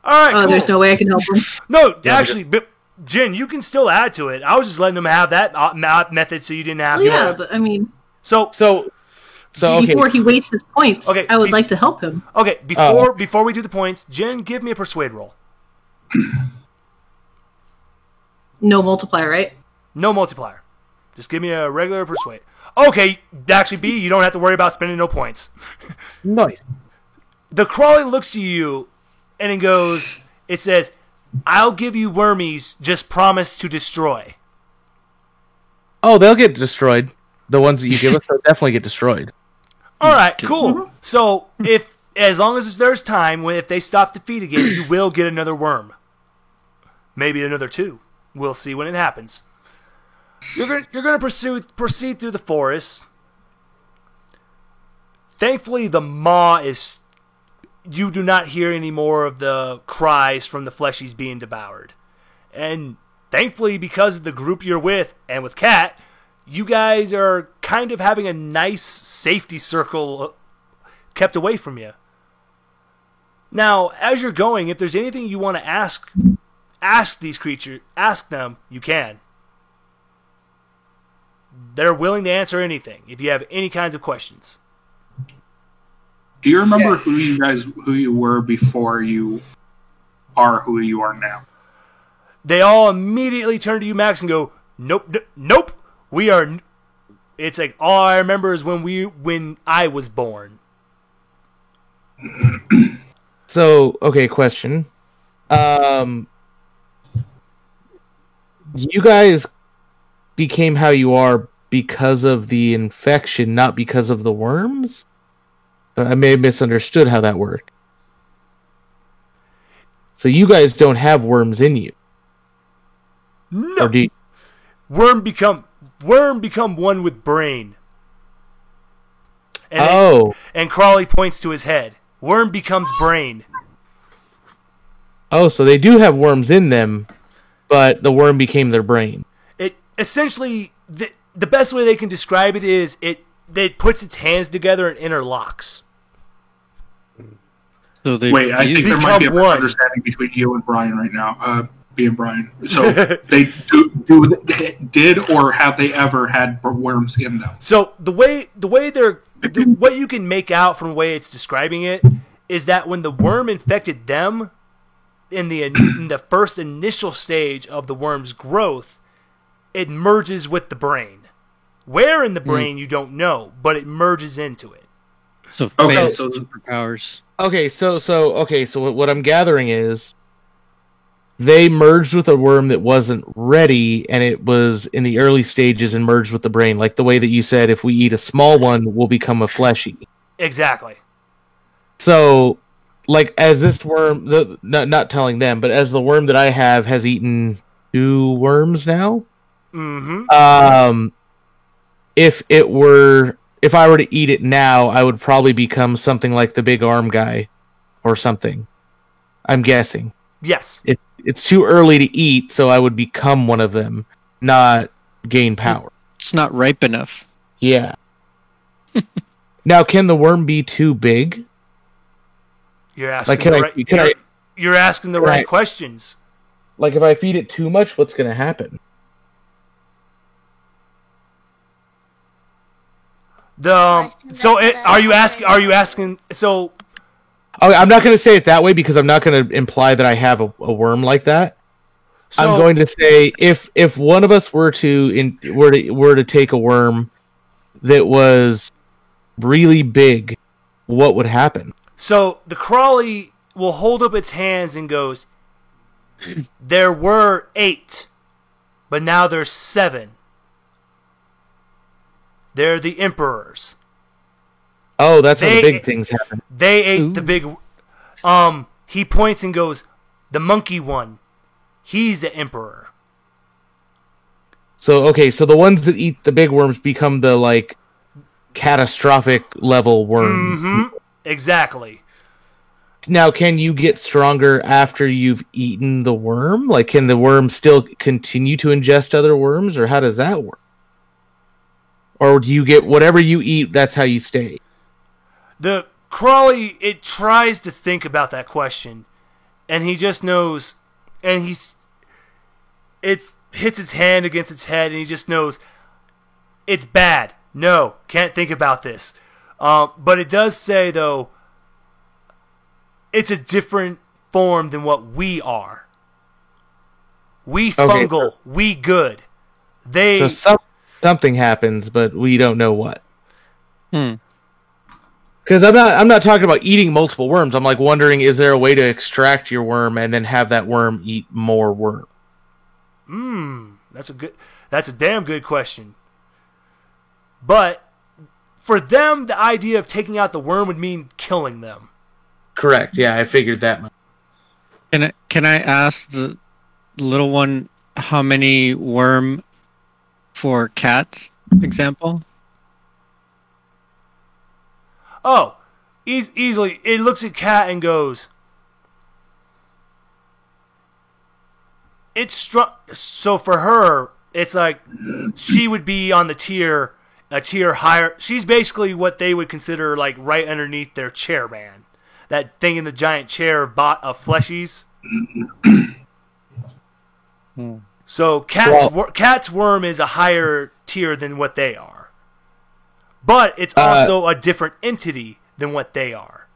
All right, Oh, cool. there's no way I can help him. No, actually, but Jen, you can still add to it. I was just letting them have that method so you didn't have Well, you yeah, know. but I mean, So Okay. before he wastes his points, Okay, I would like to help him. okay, before we do the points, Jen, give me a persuade roll. No multiplier, right? No multiplier. Just give me a regular persuade. Okay, actually, B, you don't have to worry about spending no points. Nice. The Crawley looks to you and it says, I'll give you wormies, just promise to destroy. Oh, they'll get destroyed. The ones that you give us, they'll definitely get destroyed. All right, cool. So as long as there's time, if they stop the feed again, you will get another worm. Maybe another 2. We'll see when it happens. You're gonna proceed through the forest. Thankfully, the maw is. You do not hear any more of the cries from the fleshies being devoured, and thankfully, because of the group you're with and with Kat, you guys are kind of having a nice safety circle kept away from you. Now, as you're going, if there's anything you want to ask these creatures, ask them, you can. They're willing to answer anything if you have any kinds of questions. Do you remember who you were before you are who you are now? They all immediately turn to you, Max, and go, nope. We are. It's like all I remember is when I was born. So, okay, question. You guys became how you are because of the infection, not because of the worms? I may have misunderstood how that worked. So you guys don't have worms in you? No. Or do you... Worm become one with brain. And and Crawley points to his head. Worm becomes brain. Oh, so they do have worms in them, but the worm became their brain. It essentially the best way they can describe it is it puts its hands together and interlocks. So they Wait, I think there might be a Become one. misunderstanding between you and Brian right now. Me and Brian. So they did or have they ever had worms in them? So the way what you can make out from the way it's describing it is that when the worm infected them in the first initial stage of the worm's growth, it merges with the brain. Where in the brain you don't know, but it merges into it. So Okay, so so- superpowers. Okay, so what I'm gathering is they merged with a worm that wasn't ready, and it was in the early stages and merged with the brain, like the way that you said, if we eat a small one, we'll become a fleshy. Exactly. So, like, as this worm, not telling them, but as the worm that I have has eaten 2 worms now, Mm-hmm. if I were to eat it now, I would probably become something like the big arm guy or something. I'm guessing. Yes. It's too early to eat, so I would become one of them, not gain power. It's not ripe enough. Yeah. Now, can the worm be too big? You're asking Like, you're asking the can right I- questions. Like, if I feed it too much, what's going to happen? Are you asking? So Oh, I'm not going to say it that way because I'm not going to imply that I have a worm like that. I'm going to say if one of us were to take a worm that was really big, what would happen? So the Crawly will hold up its hands and goes, "There were 8, but now there's 7. They're the emperors. Oh, that's how the They- big things happen. They ate the big." He points and goes, "The monkey one. He's the emperor." So the ones that eat the big worms become the like catastrophic level worm. Mm-hmm. Exactly. Now, can you get stronger after you've eaten the worm? Like, can the worm still continue to ingest other worms, or how does that work? Or do you get whatever you eat? That's how you stay. The Crawly, it tries to think about that question, and he just knows, and it hits its hand against its head, and he just knows it's bad. No, can't think about this. But it does say though, it's a different form than what we are. We Okay, fungal, we good. They So something happens, but we don't know what. Hmm. Because I'm not talking about eating multiple worms. I'm like wondering, is there a way to extract your worm and then have that worm eat more worm? That's a damn good question. But for them, the idea of taking out the worm would mean killing them. Correct. Yeah, I figured that much. Can I ask the little one how many worm for cats? Example. Oh, easily. It looks at Cat and goes, "It's So for her, it's like she would be on a tier higher. She's basically what they would consider like right underneath their chairman. That thing in the giant chair of fleshies. So Cat's worm is a higher tier than what they are. But it's also a different entity than what they are.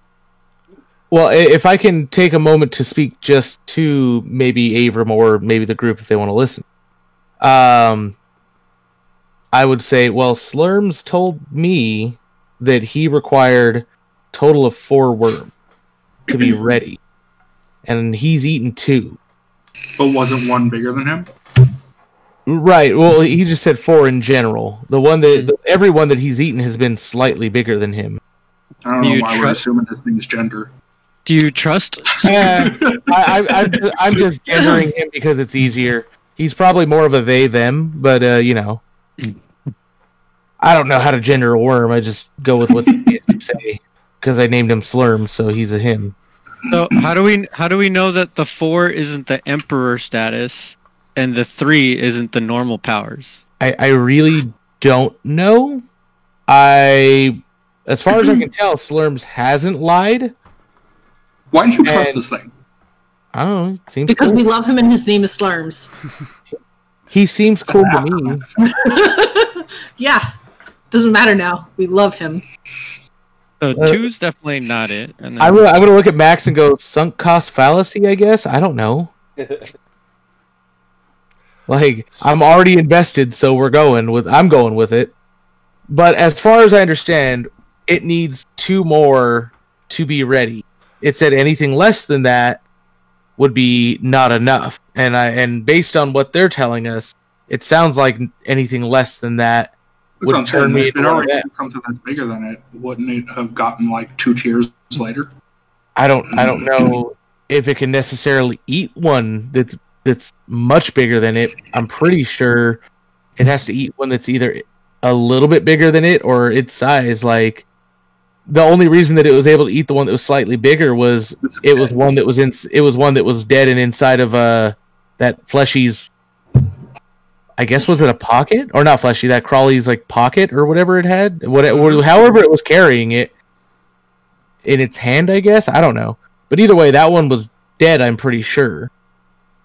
Well, if I can take a moment to speak just to maybe Avram or maybe the group if they want to listen. I would say, well, Slurms told me that he required a total of 4 worms to be ready. And he's eaten 2. But wasn't one bigger than him? Right. Well, he just said 4 in general. Every one that he's eaten has been slightly bigger than him. I don't know why we're assuming this thing's gender. Do you trust? I'm just gendering him because it's easier. He's probably more of a they/them, but I don't know how to gender a worm. I just go with what they say because I named him Slurm, so he's a him. So how do we know that the 4 isn't the emperor status and the 3 isn't the normal powers? I really don't know. As far as I can tell, Slurms hasn't lied. Why do you trust And- this thing? I don't know. It seems Because cool. we love him and his name is Slurms. He seems cool to me. Yeah. Doesn't matter now. We love him. So two's definitely not it. And then I'm gonna look at Max and go sunk cost fallacy. I guess I don't know. Like I'm already invested, so I'm going with it. But as far as I understand, it needs 2 more to be ready. It said anything less than that would be not enough. And based on what they're telling us, it sounds like anything less than that That's what I'm would turn saying. me If it into one of already them. did something that's bigger than it, wouldn't it have gotten like 2 tiers later? I don't know if it can necessarily eat one that's much bigger than it. I'm pretty sure it has to eat one that's either a little bit bigger than it or its size. Like the only reason that it was able to eat the one that was slightly bigger was it was one that was dead and inside of that fleshy's. I guess was it a pocket or not fleshy? That Crawley's like pocket or whatever it had, however it was carrying it in its hand. I guess I don't know, but either way, that one was dead. I'm pretty sure.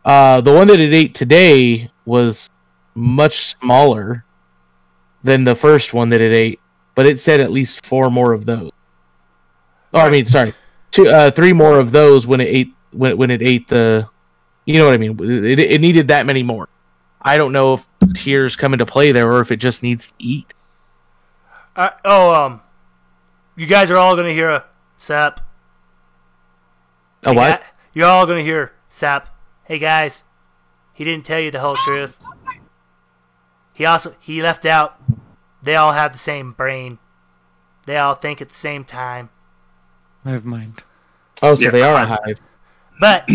The one that it ate today was much smaller than the first one that it ate, but it said at least 4 more of those. Oh, I mean, sorry, 3 more of those when it ate the. You know what I mean? It needed that many more. I don't know if tiers come into play there or if it just needs to eat. You guys are all gonna hear a sap. A what? You're all gonna hear sap. Hey guys, he didn't tell you the whole truth. He left out. They all have the same brain. They all think at the same time. Hive mind. Oh, so Yeah. they are a hive. But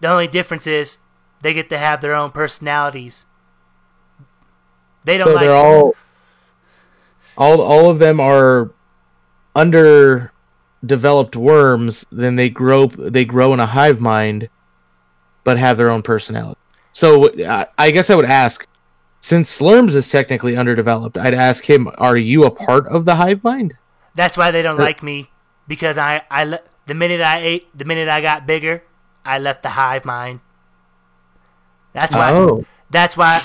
the only difference is they get to have their own personalities. They don't So like they're all of them are underdeveloped worms. Then they grow in a hive mind, but have their own personality. So I guess I would ask, since Slurms is technically underdeveloped, I'd ask him: are you a part of the hive mind? That's why they don't like me, because the minute I got bigger, I left the hive mind. That's why. Oh. That's why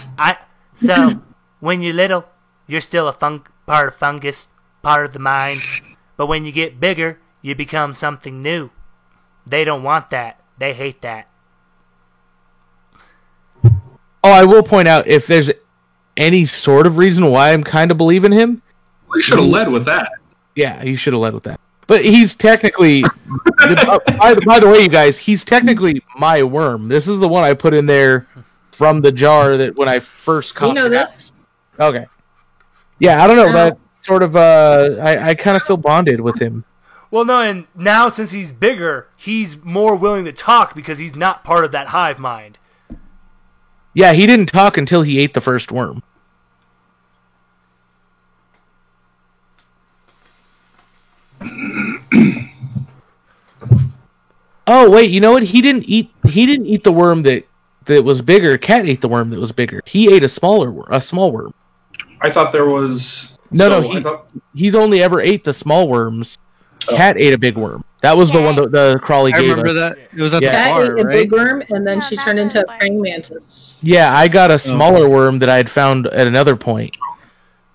So when you're little, you're still a part of fungus, part of the mind. But when you get bigger, you become something new. They don't want that. They hate that. Oh, I will point out, if there's any sort of reason why I'm kind of believing him, We should have led with that. yeah, he should have led with that. But he's technically, by the way, you guys, he's technically my worm. This is the one I put in there from the jar that when I first caught You know it. this? Okay. Yeah, I don't know. Oh. That sort of, I kind of feel bonded with him. Well, no, and now since he's bigger, he's more willing to talk because he's not part of that hive mind. Yeah, he didn't talk until he ate the first worm. Oh wait, you know what? He didn't eat the worm that was bigger. Cat ate the worm that was bigger. He ate a small worm. I thought there was. No, I thought, he's only ever ate the small worms. Cat ate a big worm. That was the one that the Crawley I gave remember us. that. It was at Yeah. the Cat bar, ate a right? big worm, and then No, she not turned the into a bar. praying mantis. Yeah, I got a smaller worm that I had found at another point,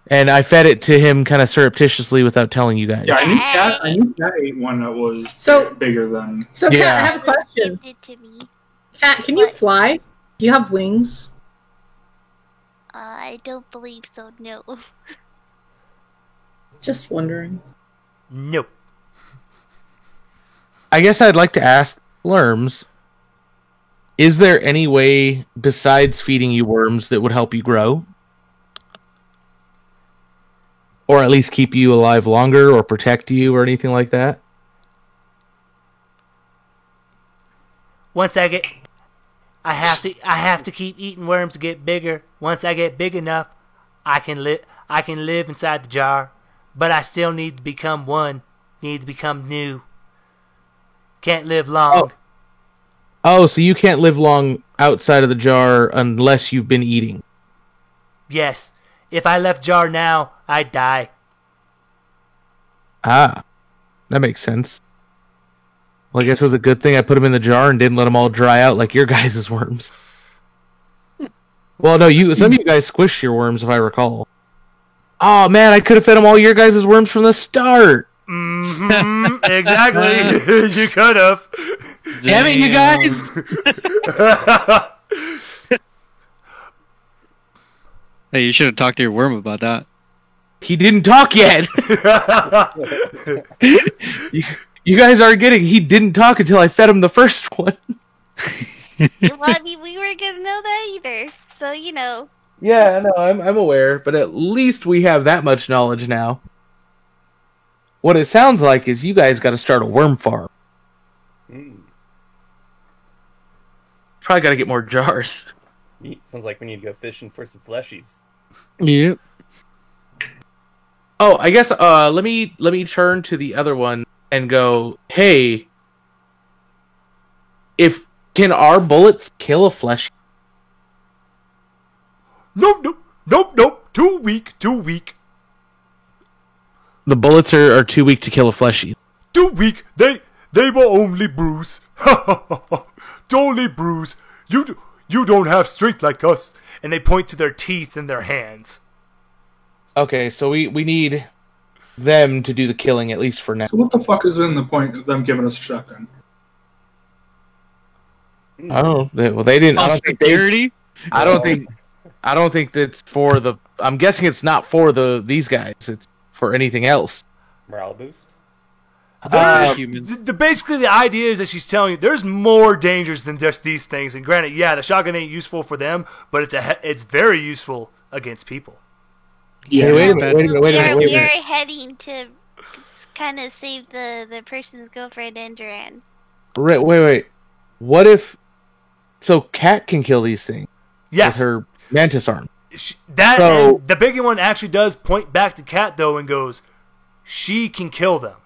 and I fed it to him kind of surreptitiously without telling you guys. yeah, I knew Cat ate one that was So- bigger than. So, Cat, Yeah. I have a question. Gifted it to me. Cat, can you What? fly? Do you have wings? I don't believe so. No. Just wondering. Nope. I guess I'd like to ask Slurms, is there any way besides feeding you worms that would help you grow? Or at least keep you alive longer or protect you or anything like that? Once I have to keep eating worms to get bigger. Once I get big enough, I can live inside the jar, but I still need to become one. Need to become new. Can't live long. Oh, so you can't live long outside of the jar unless you've been eating. Yes. If I left jar now, I'd die. Ah, that makes sense. Well, I guess it was a good thing I put them in the jar and didn't let them all dry out like your guys' worms. Well, no, some of you guys squished your worms, if I recall. Oh man, I could have fed them all your guys' worms from the start. Exactly. You could have. Damn it, you guys! Hey, you should have talked to your worm about that. He didn't talk yet. You guys aren't getting. He didn't talk until I fed him the first one. Well, I mean, we weren't gonna know that either. So, you know. Yeah, no, I'm aware, but at least we have that much knowledge now. What it sounds like is you guys got to start a worm farm. Probably got to get more jars. Sounds like we need to go fishing for some fleshies. Yep. Oh, I guess let me turn to the other one and go, hey, can our bullets kill a flesh? Nope. Too weak. The bullets are too weak to kill a fleshy. Too weak. They will only bruise. Only bruise. You don't have strength like us. And they point to their teeth and their hands. Okay, so we need them to do the killing, at least for now. So what the fuck is in the point of them giving us a shotgun? Oh, well, they didn't. Security? I don't think that's for the. I'm guessing it's not for these guys. It's for anything else. Morale boost? Basically, the idea is that she's telling you there's more dangers than just these things. And granted, yeah, the shotgun ain't useful for them, but it's very useful against people. Yeah, hey, wait a minute. We are heading to kind of save the person's girlfriend and Duran. Wait. What if... So Cat can kill these things. Yes. With her mantis arm. And the big one actually does point back to Cat, though, and goes, she can kill them.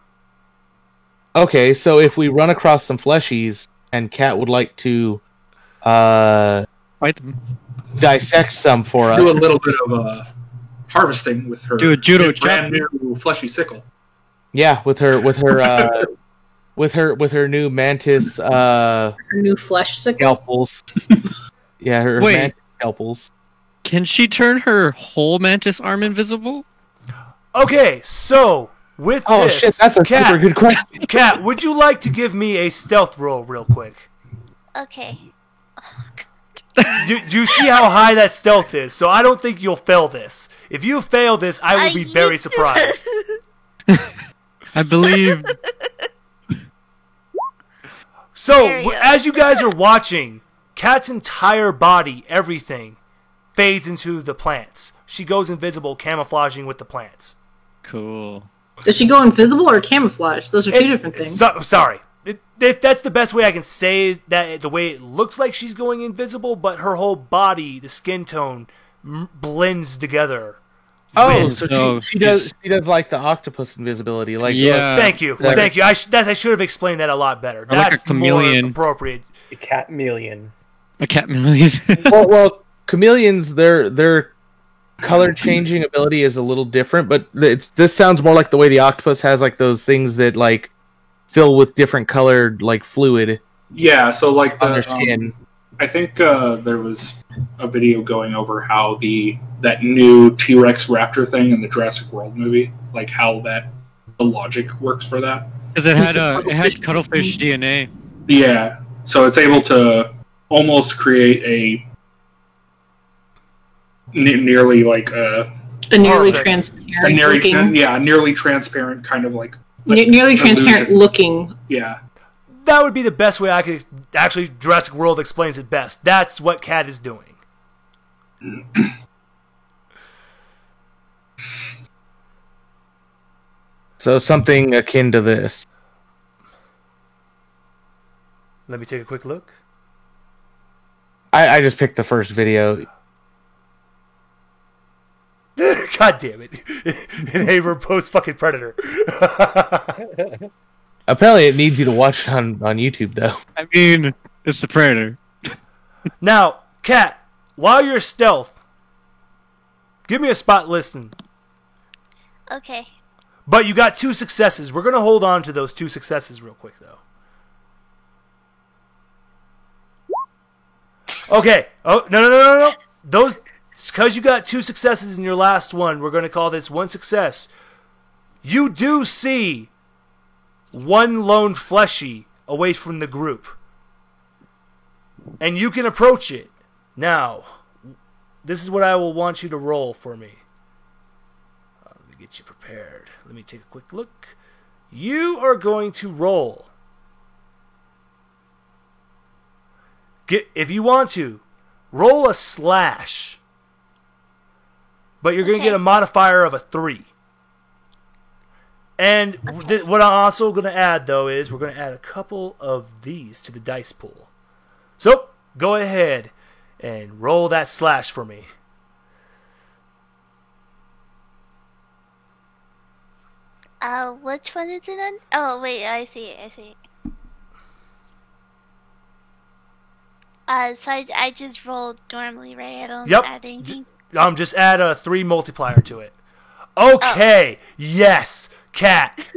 Okay, so if we run across some fleshies and Cat would like to fight them, dissect some for us. Do a little bit of harvesting with her. Do a judo brand new fleshy sickle. Yeah, with her with her new mantis her new flesh sickle. Scalpels. Yeah, her mantis scalpels. Can she turn her whole mantis arm invisible? Okay, so with this, shit, that's a super good question. Kat, would you like to give me a stealth roll real quick? Okay. Do you see how high that stealth is? So I don't think you'll fail this. If you fail this, I will be very surprised. I believe. So, as you guys are watching, Kat's entire body, everything, fades into the plants. She goes invisible, camouflaging with the plants. Cool. Does she go invisible or camouflage? Those are two different things. Sorry. That's the best way I can say that, the way it looks like she's going invisible, but her whole body, the skin tone, blends together. Oh, so she does like the octopus invisibility. Like, yeah. Thank you. I should have explained that a lot better. That's like a chameleon. More appropriate. A cat-million. A cat-million. well, chameleons, their color changing ability is a little different, but this sounds more like the way the octopus has like those things that like fill with different colored like fluid. Yeah, so like on their skin. I think there was a video going over how that new T-Rex raptor thing in the Jurassic World movie, like how the logic works for that. Because it had cuttlefish DNA. Yeah, so it's able to almost create a nearly like a nearly transparent looking. Nearly transparent kind of like nearly transparent looking. Yeah. That would be the best way I could actually. Jurassic World explains it best. That's what Cat is doing. So something akin to this. Let me take a quick look. I just picked the first video. God damn it! Enabler post fucking Predator. Apparently, it needs you to watch it on YouTube, though. I mean, it's the Predator. Now, Kat, while you're stealth, give me a spot listen. Okay. But you got 2 successes. We're going to hold on to those 2 successes real quick, though. Okay. Oh, no. Those, because you got 2 successes in your last one, we're going to call this 1 success. You do see one lone fleshy away from the group. And you can approach it. Now, this is what I will want you to roll for me. Let me get you prepared. Let me take a quick look. You are going to roll. If you want to, roll a slash. But you're going to get a modifier of a 3. And what I'm also going to add, though, is we're going to add a couple of these to the dice pool. So, go ahead and roll that slash for me. Which one is it on? Oh, wait, I see it. So I just rolled normally, right? I don't add anything. Just add a 3 multiplier to it. Okay, yes, Cat.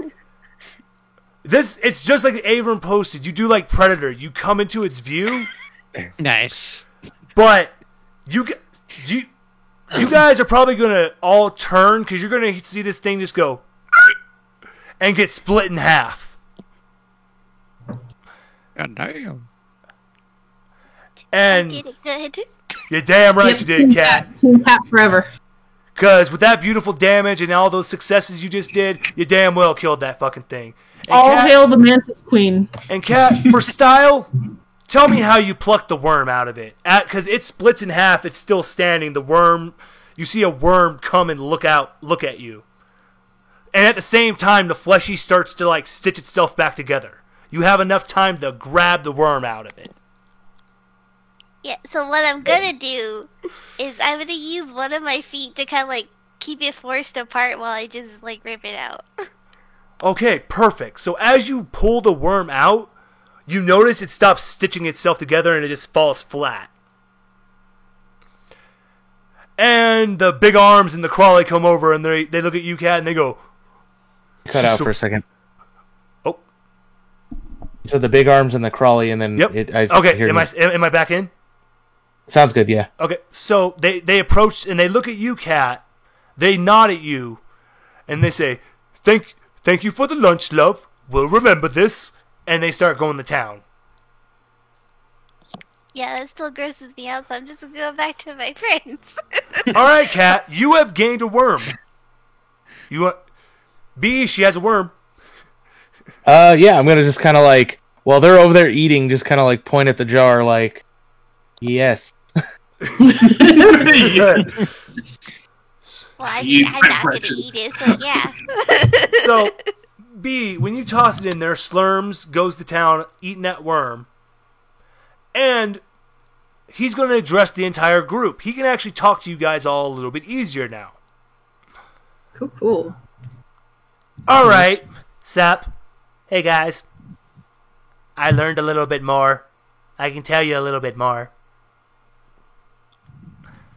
It's just like Avram posted. You do like Predator. You come into its view. Nice. But you guys are probably gonna all turn because you're gonna see this thing just go and get split in half. God damn. And I did it good. you're damn right you did, Cat. Team Cat forever. Because with that beautiful damage and all those successes you just did, you damn well killed that fucking thing. And All Cat, hail the Mantis Queen. And Cat, for style, tell me how you pluck the worm out of it. Because it splits in half, it's still standing. The worm, you see a worm come and look at you. And at the same time, the fleshy starts to like stitch itself back together. You have enough time to grab the worm out of it. Yeah, so what I'm gonna do is I'm gonna use one of my feet to kind of like keep it forced apart while I just like rip it out. Okay, perfect. So as you pull the worm out, you notice it stops stitching itself together and it just falls flat. And the big arms and the crawly come over and they look at you, Cat, and they go... Cut out for a second. Oh. So the big arms and the crawly, and then... Yep. Okay, am I back in? Sounds good, yeah. Okay, so they approach and they look at you, Cat. They nod at you, and they say, Thank you for the lunch, love. We'll remember this. And they start going to town. Yeah, that still grosses me out, so I'm just gonna go back to my friends. Alright, Cat, you have gained a worm. She has a worm. Yeah, I'm gonna just kind of like, while they're over there eating, just kind of like point at the jar like, yes. Well, I'm not gonna eat it, so yeah. So, B, when you toss it in there, Slurms goes to town eating that worm. And he's going to address the entire group. He can actually talk to you guys all a little bit easier now. Cool. Alright, Sap. Hey guys. I learned a little bit more. I can tell you a little bit more.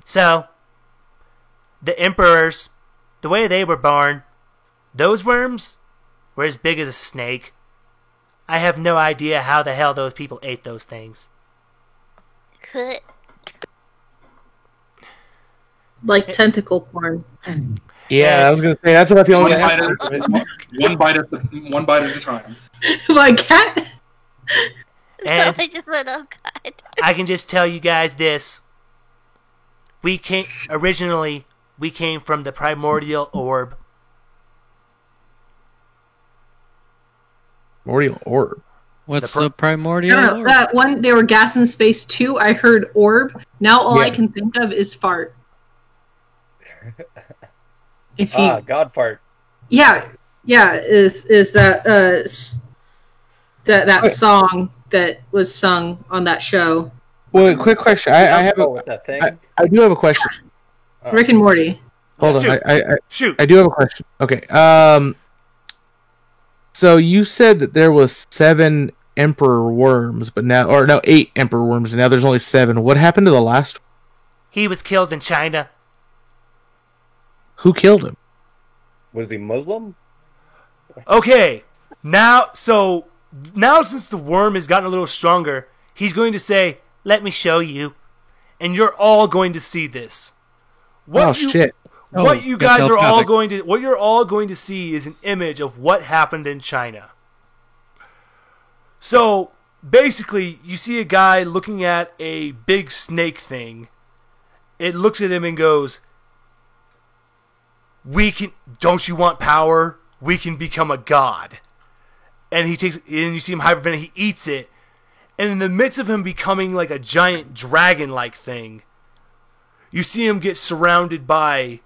So, the emperors, the way they were born, those worms were as big as a snake. I have no idea how the hell those people ate those things. Like tentacle porn. Yeah, I was gonna say that's about the only one bite at a time. My cat. And I just went, oh god. I can just tell you guys this. Originally, we came from the primordial orb. Primordial orb. What's the primordial No, orb? that one, they were gas in space too. I heard orb. Now all I Yeah. can think of is fart. If you, God fart. yeah, is that that song that was sung on that show, Well, quick question. I have with that thing. I do have a question. Rick and Morty. Hold on. Shoot. I Shoot. do have a question. Okay. So you said that there was 7 emperor worms, but now, or no, 8 emperor worms, and now there's only 7. What happened to the last one? He was killed in China. Who killed him? Was he Muslim? Okay, now since the worm has gotten a little stronger, he's going to say, "Let me show you." and you're all going to see this. Shit. What you that's guys are all telepathic. what you're all going to see is an image of what happened in China. So basically, you see a guy looking at a big snake thing. It looks at him and goes, don't you want power? We can become a god. And you see him hyperventilate, he eats it. And in the midst of him becoming like a giant dragon-like thing, you see him get surrounded by,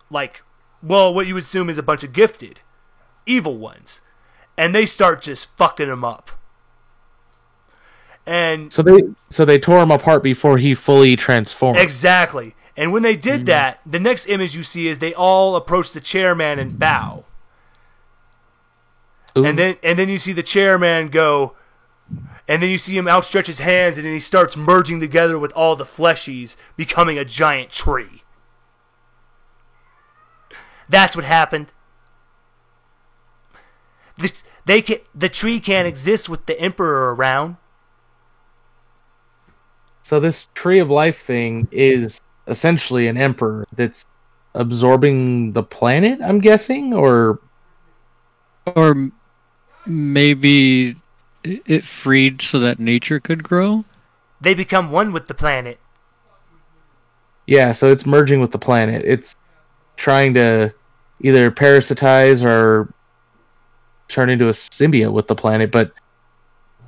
what you would assume is a bunch of gifted, evil ones. And they start just fucking him up. And So they tore him apart before he fully transformed. exactly. And when they did that, the next image you see is they all approach the chairman and bow. Ooh. And then you see the chairman go, and then you see him outstretch his hands, and then he starts merging together with all the fleshies, becoming a giant tree. That's what happened. The tree can't exist with the emperor around. So this tree of life thing is essentially an emperor that's absorbing the planet, I'm guessing, or maybe it freed so that nature could grow. They become one with the planet. yeah, so it's merging with the planet. It's trying to either parasitize or turn into a symbiote with the planet, but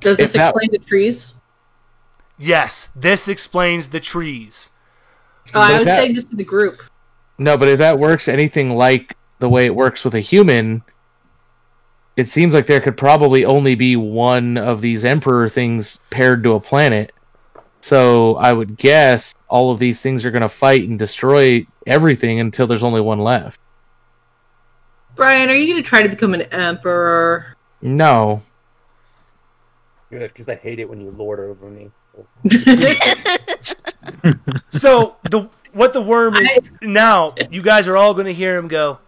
Does this If that- explain the trees? Yes, this explains the trees. I would that- say this to the group. no, but if that works anything like the way it works with a human, it seems like there could probably only be one of these emperor things paired to a planet. So I would guess all of these things are going to fight and destroy everything until there's only one left. Brian, are you going to try to become an emperor? No. Good, because I hate it when you lord over me. So what the worm is now, you guys are all going to hear him go,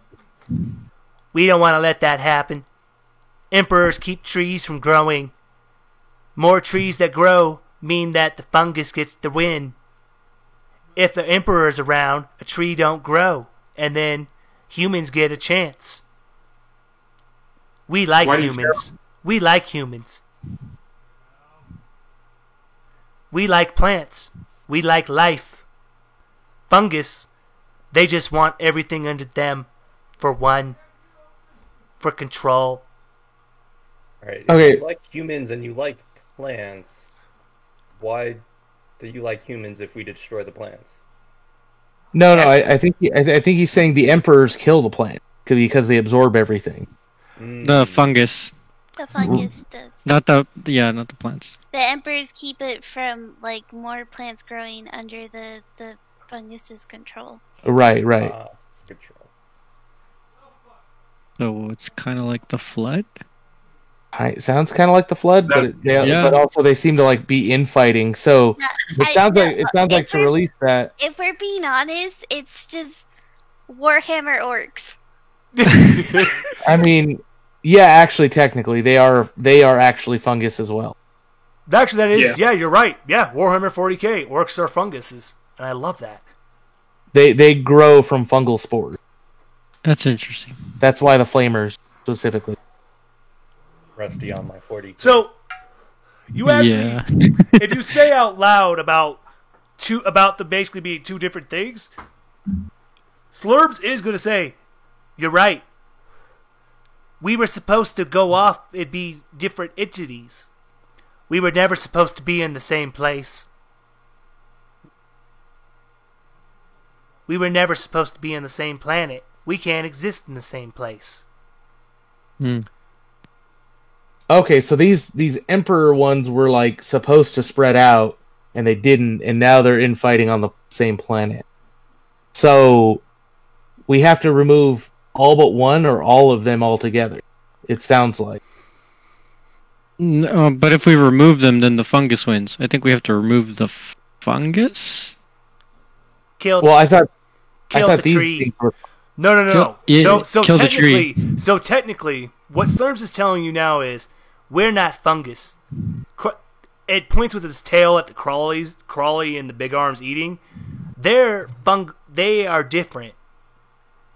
we don't want to let that happen. Emperors keep trees from growing. More trees that grow mean that the fungus gets the win. If the emperor's around, a tree don't grow, and then humans get a chance. We like Why do you humans. We like humans. We like plants. We like life. Fungus, they just want everything under them for control. Alright, Okay. if you like humans and you like plants, why do you like humans if we destroy the plants? No, I think he's saying the emperors kill the plant because they absorb everything. The fungus, The fungus does. not the plants. The emperors keep it from more plants growing under the fungus's control. Right. It's control. So it's kind of like the flood. It sounds kind of like the flood, but Yeah. but also they seem to be infighting. So it sounds like if to we're- release that. If we're being honest, it's just Warhammer orcs. I mean, yeah, actually, technically, they are actually fungus as well. Actually, that is, Yeah. yeah, you're right. Yeah, Warhammer 40k, orcs are funguses, and I love that. They grow from fungal spores. That's interesting. That's why the flamers specifically. Rusty on my 40. So, you actually, Yeah. if you say out loud about the basically being two different things, Slurbs is going to say, you're right. We were supposed to go off and be different entities. We were never supposed to be in the same place. We were never supposed to be in the same planet. We can't exist in the same place. Okay, so these emperor ones were supposed to spread out, and they didn't, and now they're infighting on the same planet. So we have to remove all but one or all of them altogether. It sounds like. No, but if we remove them, then the fungus wins. I think we have to remove the fungus. Kill Well, I thought the these tree. things were. No. Yeah, No, so kill the tree. technically, what Slurms is telling you now is we're not fungus. it points with its tail at the Crawly and the big arms eating. They are different.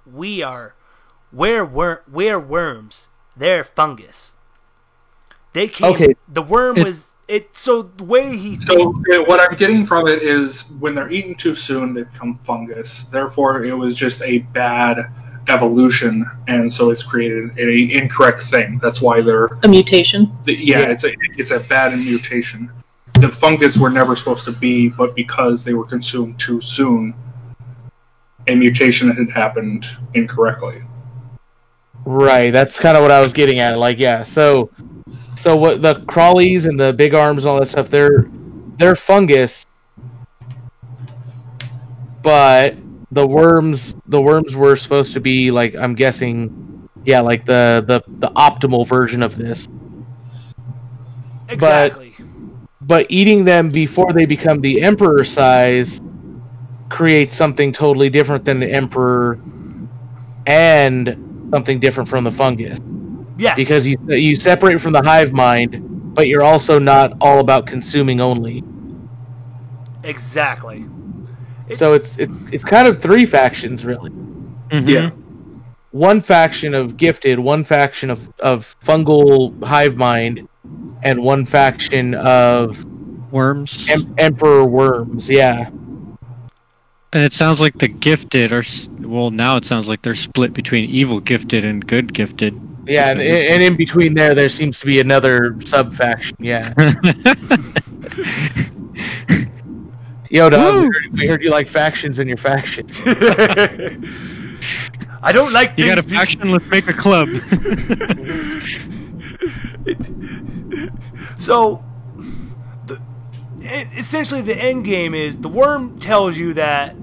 We're worms. They're fungus. They came. Okay. The worm was it. So the way he. So what I'm getting from it is when they're eaten too soon, they become fungus. Therefore, it was just a bad evolution, and so it's created an incorrect thing. That's why they're A mutation. it's a bad mutation. The fungus were never supposed to be, but because they were consumed too soon, a mutation had happened incorrectly. Right, that's kind of what I was getting at. Like, yeah, so what the crawlies and the big arms and all that stuff, they're fungus, but the worms were supposed to be, like, I'm guessing, yeah, like the optimal version of this. Exactly. But eating them before they become the emperor size creates something totally different than the emperor and something different from the fungus. Yes. Because you separate from the hive mind, but you're also not all about consuming only. Exactly. So it's kind of three factions, really. Mm-hmm. Yeah. One faction of gifted, one faction of fungal hive mind, and one faction of Worms. emperor worms. Yeah. And it sounds like the gifted are... Well, now it sounds like they're split between evil gifted and good gifted. Yeah, and in between there seems to be another sub-faction, yeah. Yo, dog, we heard you like factions in your faction. I don't like You got a things faction, let's make a club. So, essentially, the end game is the worm tells you that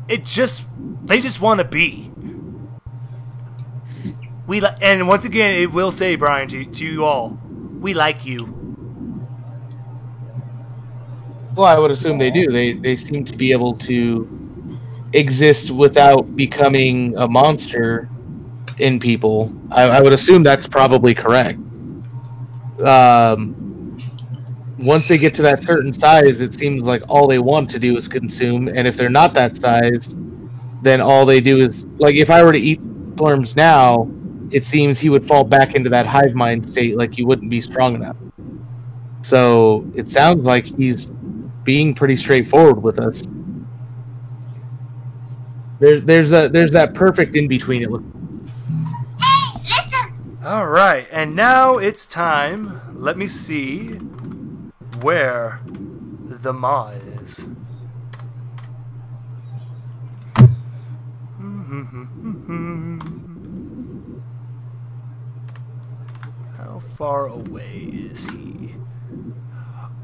they just want to be. And once again, it will say, Brian, to you all, we like you. Well, I would assume they do. They seem to be able to exist without becoming a monster in people. I would assume that's probably correct. Once they get to that certain size, it seems like all they want to do is consume, and if they're not that size, then all they do is... Like, if I were to eat worms now, it seems he would fall back into that hive mind state, like he wouldn't be strong enough. So, it sounds like he's being pretty straightforward with us. There's that perfect in-between it. All right, and now it's time. Let me see where the maw is. How far away is he?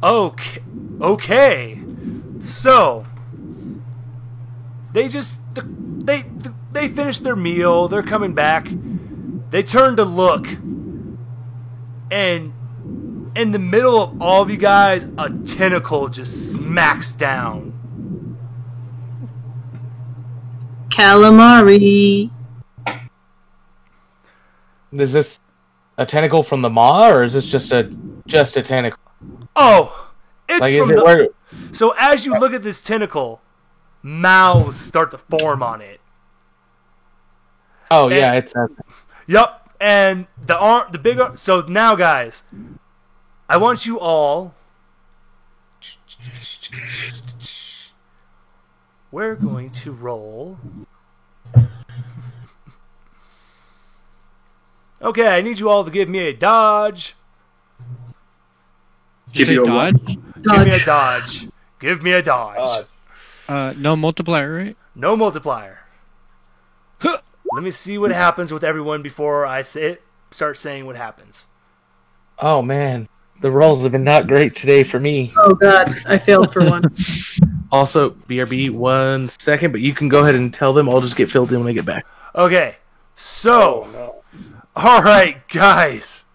Okay. So they finished their meal. They're coming back. They turn to look, and in the middle of all of you guys, a tentacle just smacks down. Calamari. Is this a tentacle from the maw, or is this just a tentacle? Oh, it's Like, from is it where? So as you look at this tentacle, mouths start to form on it. Oh yeah, it's Yup, and the big arm. So now, guys, I want you all. We're going to roll. Okay, I need you all to give me a dodge. Did you say dodge? Give me a dodge. Give me a dodge. No multiplier, right? No multiplier. Let me see what happens with everyone before I start saying what happens. Oh man, the rolls have been not great today for me. Oh god, I failed for once. Also, BRB, 1 second, but you can go ahead and tell them. I'll just get filled in when I get back. Okay, so, Oh, no. all right, guys.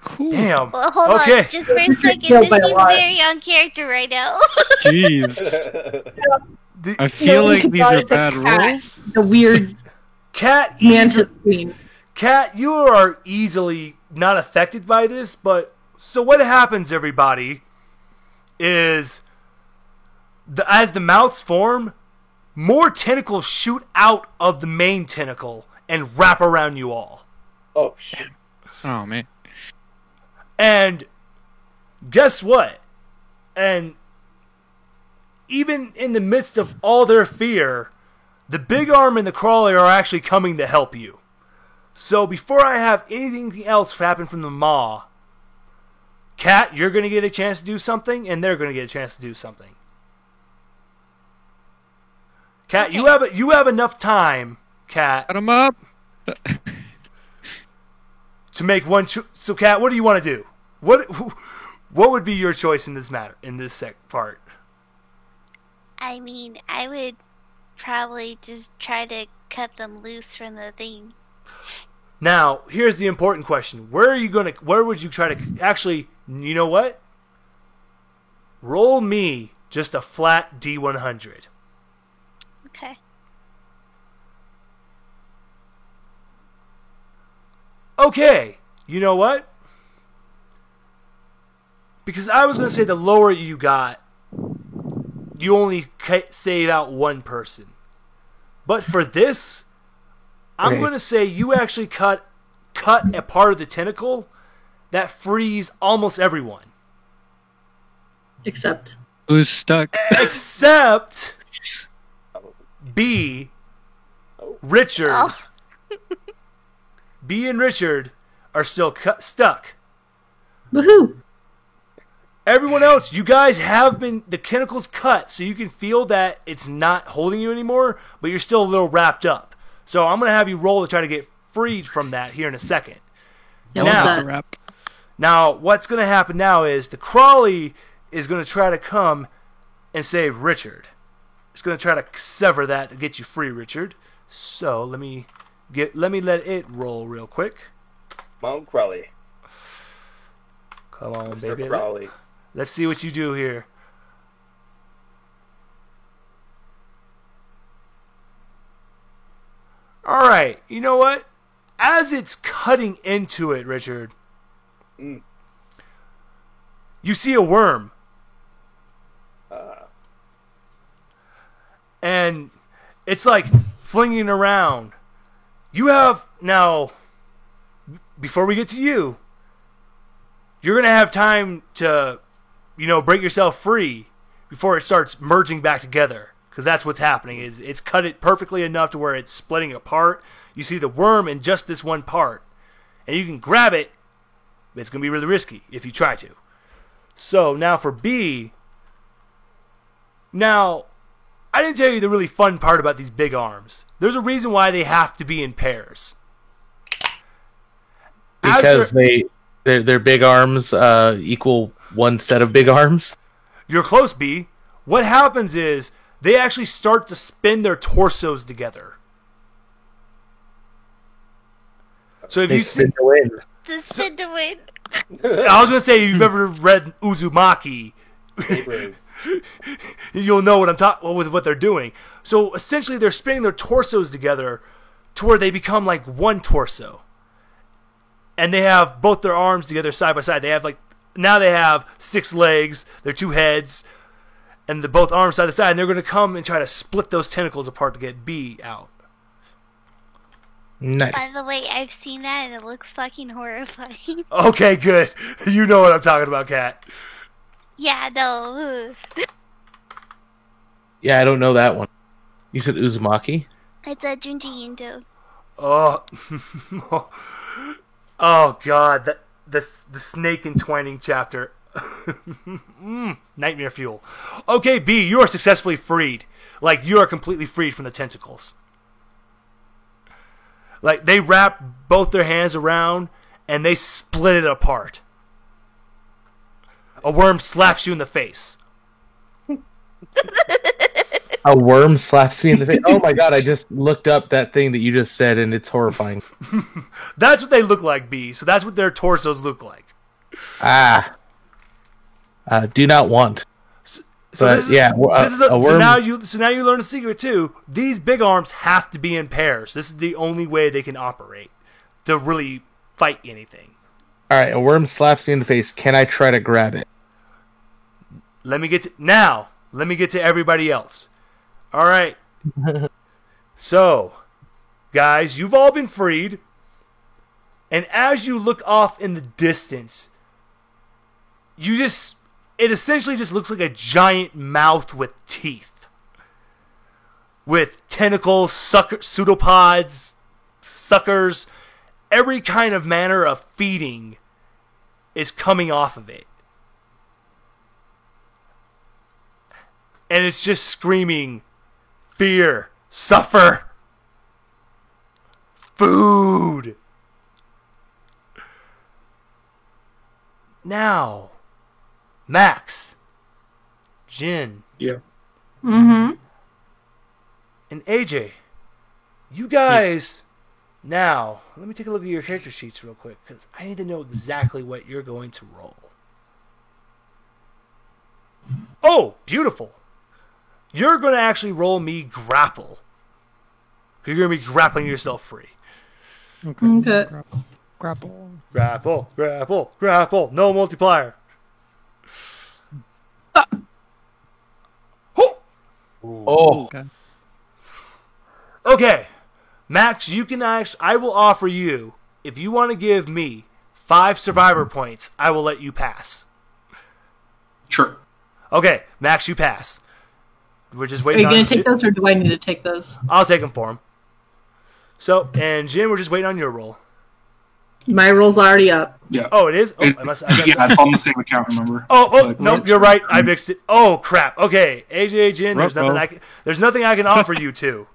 Cool. Damn. Well, hold Okay. on, just for a second. Killed This by a seems lot. very on character right now. Jeez. I feel like these are bad rolls. The weird Cat, mantis queen. Cat, you are easily not affected by this, but so what happens, everybody, is as the mouths form, more tentacles shoot out of the main tentacle and wrap around you all. Oh shit! Oh man. And guess what? And even in the midst of all their fear, the big arm and the crawler are actually coming to help you. So before I have anything else happen from the maw, Cat, you're going to get a chance to do something, and they're going to get a chance to do something. Cat, Okay. you have enough time, Cat, Cut him up. to make one. So, Cat, what do you want to do? What would be your choice in this matter, in this part? I mean, I would probably just try to cut them loose from the thing. Now, here's the important question: where would you try to actually? You know what? Roll me just a flat D100. Okay. Okay, you know what? Because I was going to say the lower you got, you only save out one person. But for this, I'm Right. going to say you actually cut a part of the tentacle that frees almost everyone. Except. Who's stuck? Except B, Richard. Oh, B and Richard are still stuck. Woohoo! Everyone else, you guys have been, the tentacles cut, so you can feel that it's not holding you anymore, but you're still a little wrapped up. So I'm going to have you roll to try to get freed from that here in a second. Yeah, Now- what's that? Wrap. Now, what's going to happen now is the Crawly is going to try to come and save Richard. It's going to try to sever that to get you free, Richard. So let me let it roll real quick. Mount Crowley. Come on, Mr. baby. Crowley. Let's see what you do here. All right, you know what? As it's cutting into it, Richard, Mm. you see a worm. And it's like flinging around. You have now, before we get to you, you're going to have time to, break yourself free before it starts merging back together. Because that's what's happening. Is it's cut it perfectly enough to where it's splitting apart. You see the worm in just this one part. And you can grab it, but it's going to be really risky if you try to. So now for B. Now, I didn't tell you the really fun part about these big arms. There's a reason why they have to be in pairs. As Because their big arms equal one set of big arms. you're close, B. What happens is they actually start to spin their torsos together. So if They you see, spin to win. the spin to win. I was gonna say if you've ever read Uzumaki, Neighbors. you'll know what I'm talking with what they're doing. So essentially, they're spinning their torsos together to where they become like one torso, and they have both their arms together side by side. They have now they have 6 legs, their 2 heads, and the both arms side to side. And they're going to come and try to split those tentacles apart to get B out. Nice. By the way, I've seen that and it looks fucking horrifying. Okay, good. You know what I'm talking about, Kat. Yeah, no. Yeah, I don't know that one. You said Uzumaki? It's a Junji Ito. Oh, oh God, the snake entwining chapter. Nightmare fuel. Okay, B, you are successfully freed. You are completely freed from the tentacles. They wrap both their hands around and they split it apart. A worm slaps you in the face. A worm slaps me in the face. Oh my god, I just looked up that thing that you just said and it's horrifying. That's what they look like, B. So that's what their torsos look like. Do not want. So But this is, yeah, this is a so worm. now you learn a secret too. These big arms have to be in pairs. This is the only way they can operate to really fight anything. All right, a worm slaps me in the face. Can I try to grab it? Let me get to everybody else. All right. So, guys, you've all been freed. And as you look off in the distance, it essentially just looks like a giant mouth with teeth. With tentacles, pseudopods, suckers, every kind of manner of feeding is coming off of it. And it's just screaming, fear, suffer, food. Now, Max, Jin, Yeah. Mm-hmm. and AJ, you guys, now, let me take a look at your character sheets real quick, because I need to know exactly what you're going to roll. Oh, beautiful. You're going to actually roll me grapple. You're going to be grappling yourself free. Okay. Grapple. Grapple, grapple, grapple. No multiplier. Oh, Okay. Okay, Max, you can actually. I will offer you, if you want to give me 5 survivor points, I will let you pass. Sure. Okay, Max, you pass. We're just Are waiting you on. going to take those, or do I need to take those? I'll take them for him. So, and Jin, we're just waiting on your roll. My roll's already up. Yeah. Oh, it is. Oh, It- I must. I guess. yeah, it's on the same account, remember? Oh, But- nope, you're right. I mixed it. Oh, crap. Okay, AJ, Jin, there's Ruh-roh. nothing I can offer you two.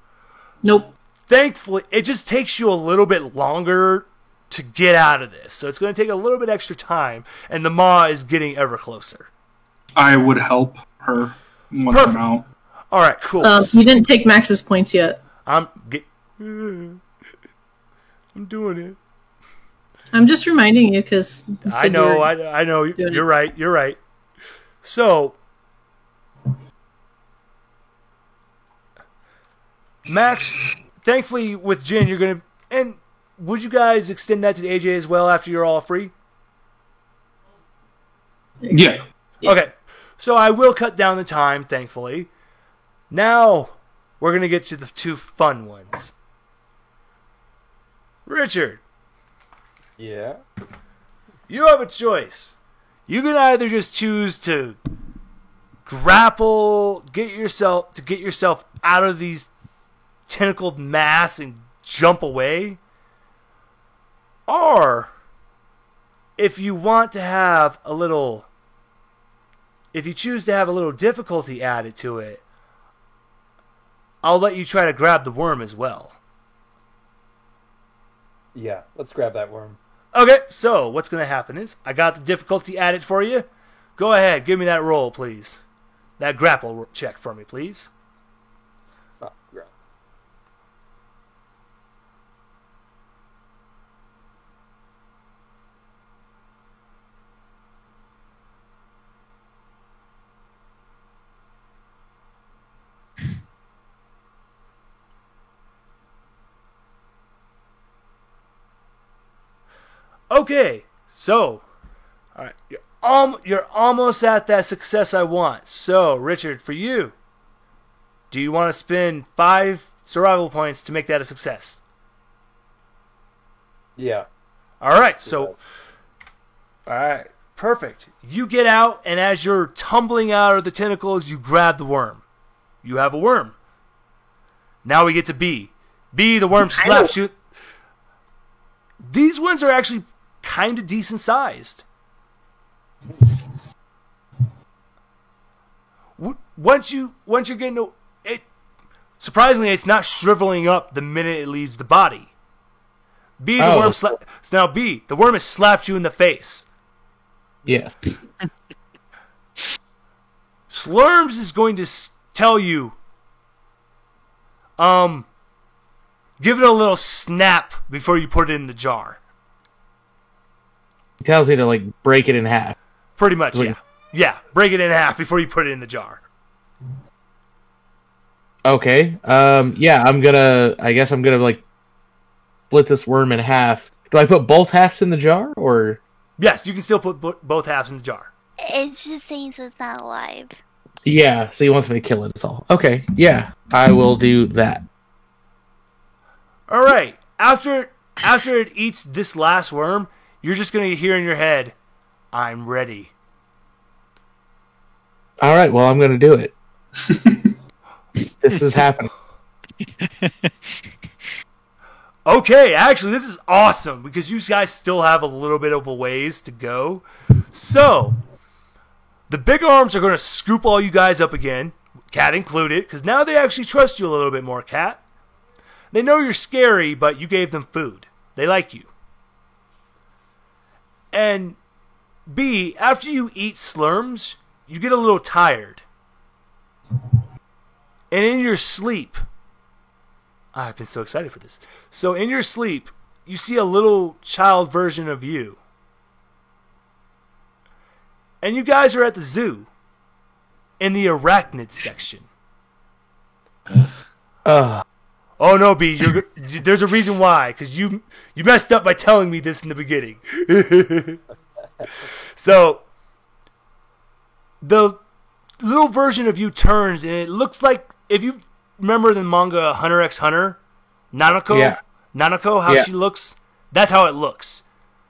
Nope. Thankfully, it just takes you a little bit longer to get out of this. So it's going to take a little bit extra time, and the maw is getting ever closer. I would help her once Perfect. I'm out. All right, cool. You didn't take Max's points yet. I'm doing it. I'm just reminding you because I know. I know. doing You're it. right. You're right. So, Max, thankfully with Jin, you're gonna. And would you guys extend that to AJ as well after you're all free? Yeah. Okay. So I will cut down the time, thankfully. Now we're gonna get to the 2 fun ones. Richard, Yeah. you have a choice. You can either just choose to grapple, get yourself out of these tentacled mass and jump away, or if you want to have a little, if you choose to have a little difficulty added to it, I'll let you try to grab the worm as well. Yeah. Let's grab that worm. Okay, so what's going to happen is I got the difficulty added for you. Go ahead, give me that roll, please. That grapple check for me, please. Oh, grab. Okay, so, all right, you're almost at that success I want. So, Richard, for you, do you want to spend 5 survival points to make that a success? Yeah. All right, so, all right, perfect. You get out, and as you're tumbling out of the tentacles, you grab the worm. You have a worm. Now we get to B. B, the worm slaps you. These ones are actually kind of decent sized. Once you're getting it, surprisingly, it's not shriveling up the minute it leaves the body. B, the worm now B, the worm has slapped you in the face. yes. Slurms is going to tell you, give it a little snap before you put it in the jar. It tells you to like break it in half. Pretty much, Wait. yeah. Yeah, break it in half before you put it in the jar. Okay. Yeah, I guess I'm gonna like split this worm in half. Do I put both halves in the jar or Yes, you can still put both halves in the jar. It's just saying so it's not alive. Yeah, so he wants me to kill it. That's all. Okay, yeah, I will do that. All right. After it eats this last worm, you're just gonna hear in your head, "I'm ready." All right, well, I'm going to do it. This is happening. Okay, actually, this is awesome because you guys still have a little bit of a ways to go. So, the big arms are going to scoop all you guys up again, Cat included, because now they actually trust you a little bit more, Cat. They know you're scary, but you gave them food. They like you. And B, after you eat slurms, you get a little tired. And in your sleep, I've been so excited for this. So in your sleep, you see a little child version of you. And you guys are at the zoo in the arachnid section. Oh no, B, there's a reason why, because you messed up by telling me this in the beginning. So the little version of you turns, and it looks like, if you remember the manga Hunter x Hunter, Nanako, Yeah. Nanako, how Yeah. she looks, that's how it looks.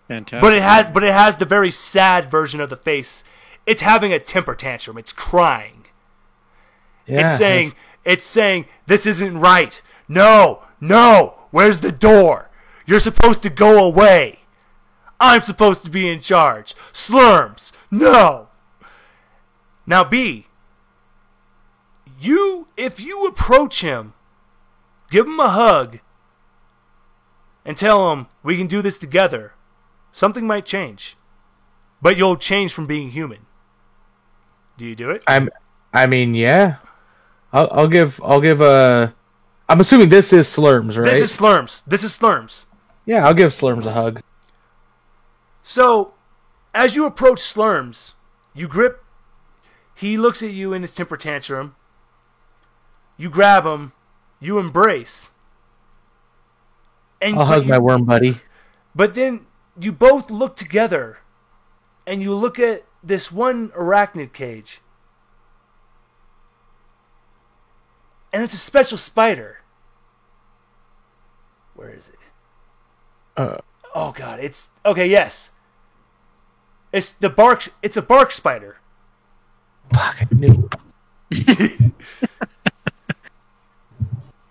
Fantastic. But it has the very sad version of the face. It's having a temper tantrum. It's crying. Yeah, It's saying, "This isn't right. No, where's the door? You're supposed to go away. I'm supposed to be in charge. Slurms, no." Now, B, if you approach him, give him a hug, and tell him we can do this together, something might change. But you'll change from being human. Do you do it? I mean, yeah. I'll give a. I'm assuming this is Slurms, right? This is Slurms. Yeah, I'll give Slurms a hug. So, as you approach Slurms, you grip. He looks at you in his temper tantrum. You grab him. You embrace. And I'll hug my worm buddy. But then you both look together, and you look at this one arachnid cage. And it's a special spider. Where is it? Oh god, it's okay, yes. It's a bark spider. Fuck, I knew.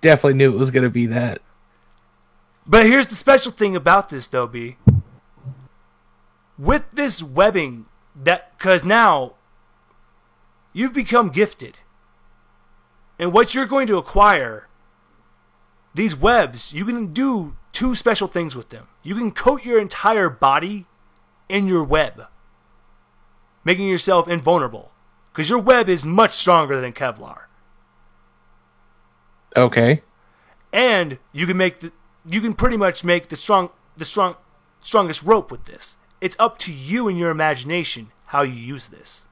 Definitely knew it was gonna be that. But here's the special thing about this though, B. With this webbing, because now you've become gifted. And what you're going to acquire, these webs, you can do two special things with them. You can coat your entire body in your web, making yourself invulnerable. Because your web is much stronger than Kevlar. Okay. And you can pretty much make the strongest rope with this. It's up to you and your imagination how you use this.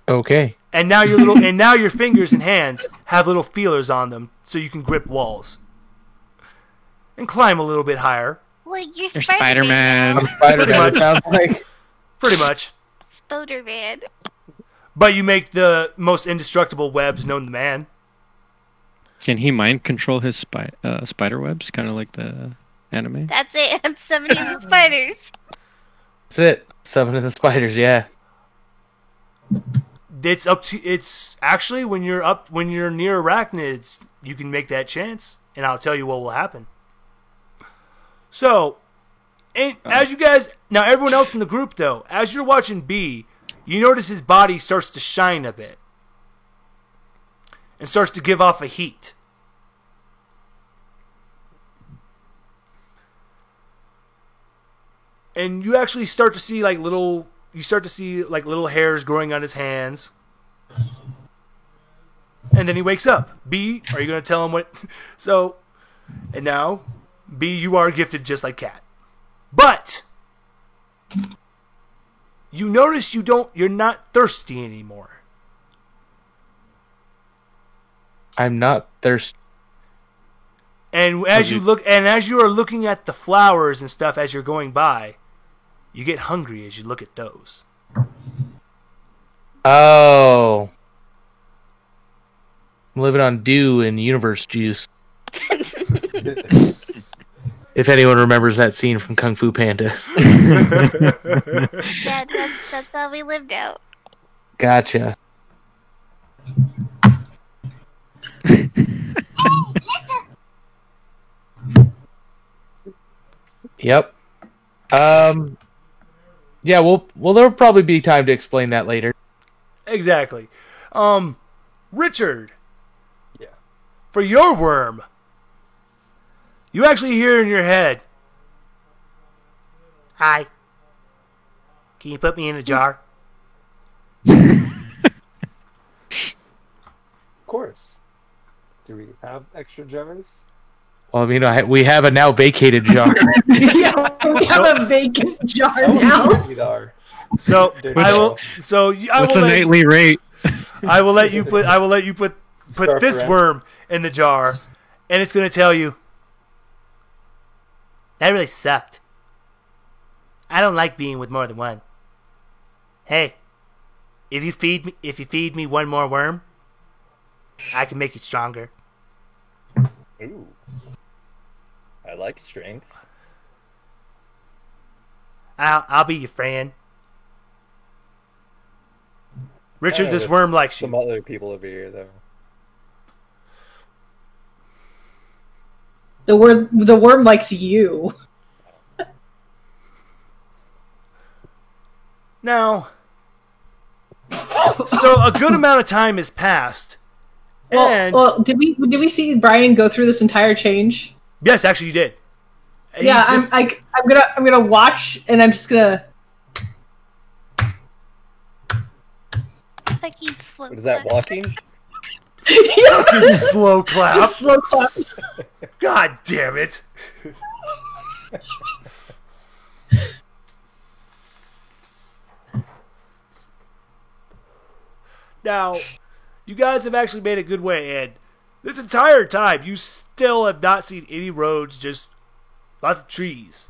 Okay. And now your fingers and hands have little feelers on them, so you can grip walls and climb a little bit higher. Like you're You're Spider-Man. Spider-Man. I'm Spider-Man, much. it sounds like. Pretty much. Spider-Man. But you make the most indestructible webs known to man. Can he mind control his spider webs, kind of like the anime? That's it. I'm summoning the spiders. That's it. Summoning the spiders, yeah. It's actually when you're near arachnids, you can make that chance, and I'll tell you what will happen. So, as you guys, now everyone else in the group though, as you're watching B, you notice his body starts to shine a bit and starts to give off a heat. And you actually start to see like little hairs growing on his hands. And then he wakes up. B, are you going to tell him what? So, and now, B, you are gifted just like Cat. But you notice you're not thirsty anymore. I'm not thirsty. And as you are looking at the flowers and stuff as you're going by, you get hungry as you look at those. Oh. I'm living on dew and universe juice. If anyone remembers that scene from Kung Fu Panda. Yeah, that's how we lived out. Gotcha. Yep. Yeah, well, there'll probably be time to explain that later. Exactly. Richard. Yeah. For your worm, you actually hear in your head, "Hi. Can you put me in a jar?" Of course. Do we have extra jars? Well, I mean, we have a now vacated jar. Yeah, we have a vacant jar now. We are. So I will. What's the nightly rate? I will let you put Start this around. worm in the jar, and it's going to tell you, "That really sucked. I don't like being with more than one. Hey, if you feed me one more worm, I can make you stronger." Ooh. I like strength. I'll be your friend. Richard, Yeah, this with worm likes Some you. other people over here, though. The worm likes you. Now, so a good amount of time has passed. And Well, did we see Brian go through this entire change? yes, actually, you did. Yeah, He's just- I'm gonna watch, and I'm just gonna. Like he's slow. What is that, walking? Yeah, slow clap. slow clap. God damn it. Now, you guys have actually made a good way, and this entire time, you still have not seen any roads, just lots of trees.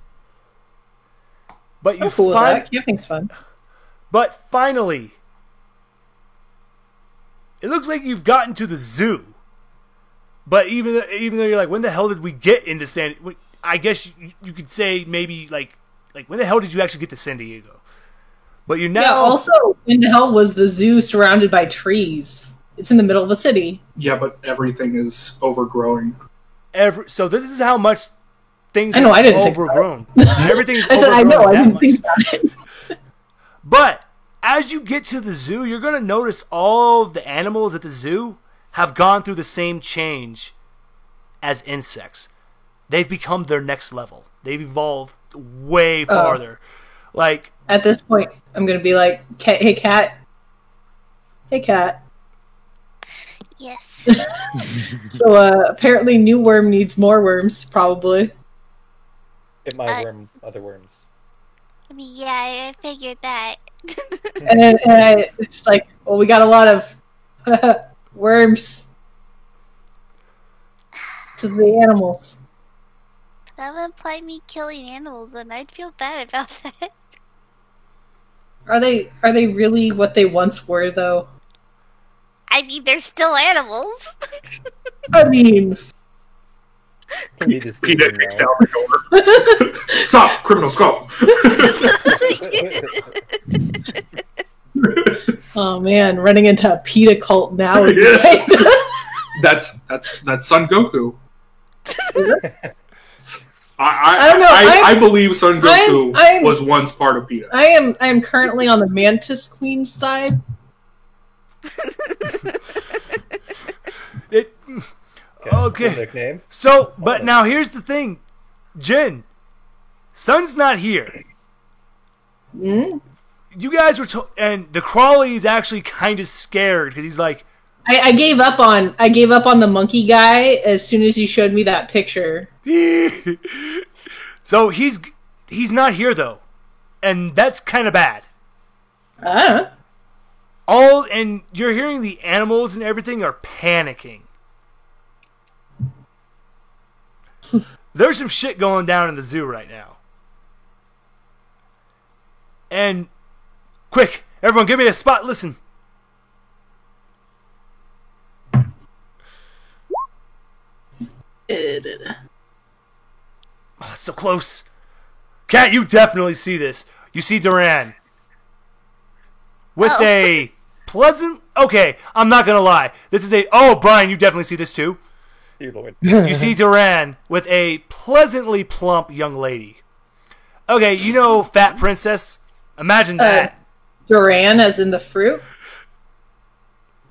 But you I'm cool with that. Camping's fun. But finally, it looks like you've gotten to the zoo. But even though you're like, when the hell did we get into San? I guess you could say maybe like when the hell did you actually get to San Diego? But you're now Yeah. Also, when the hell was the zoo surrounded by trees? It's in the middle of a city. Yeah, but everything is overgrowing. so this is how much things I know, have I didn't think about overgrown. Everything's I said, I know, overgrown I that didn't much. think about it. But as you get to the zoo, you're going to notice all of the animals at the zoo have gone through the same change as insects. They've become their next level. They've evolved way farther. Like, At this point, I'm gonna be like, "Hey, cat. Hey, cat." Yes. So apparently, new worm needs more worms, probably. It might worm other worms. I mean, yeah, I figured that. And it's like, well, we got a lot of worms. Just the animals. That would imply me killing animals, and I'd feel bad about that. Are they really what they once were, though? I mean, they're still animals. I mean, Can be Peter deceiving, kicks though. down the door. Stop, criminal, stop. oh man, running into a PETA cult now. Yeah. That's Son Goku. I don't know, I believe Son Goku I'm- was once part of PETA. I am currently on the Mantis Queen's side. Okay. Nickname. So, but now here's the thing, Jin. Sun's not here. Hmm? You guys were and the Crawley is actually kind of scared because he's like, I gave up on the monkey guy as soon as you showed me that picture. so he's not here though, and that's kind of bad. And you're hearing the animals and everything are panicking. There's some shit going down in the zoo right now. And quick, everyone, give me a spot. Listen. Oh, it's so close. Cat, you definitely see this. You see Duran with a pleasant. Okay, I'm not gonna lie. This is a. Oh, Brian, you definitely see this too. Dear Lord. You see Duran with a pleasantly plump young lady. Okay, you know Fat Princess? Imagine that. Duran, as in the fruit?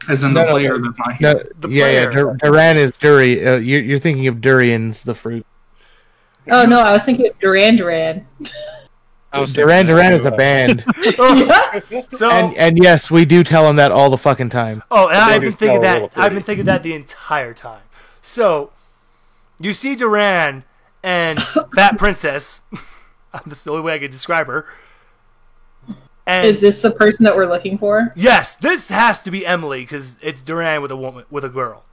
As in the player, the No, The yeah, player. Duran is durian. You're thinking of durians, the fruit. Oh no, I was thinking of Duran Duran. Duran is a band, So, and yes, we do tell him that all the fucking time. oh, and I've been babies thinking smell a little that. I've fruity. been thinking that the entire time. So, you see Duran and Fat Princess. That's the only way I could describe her. And Is this the person that we're looking for? yes, this has to be Emily because it's Duran with a woman with a girl.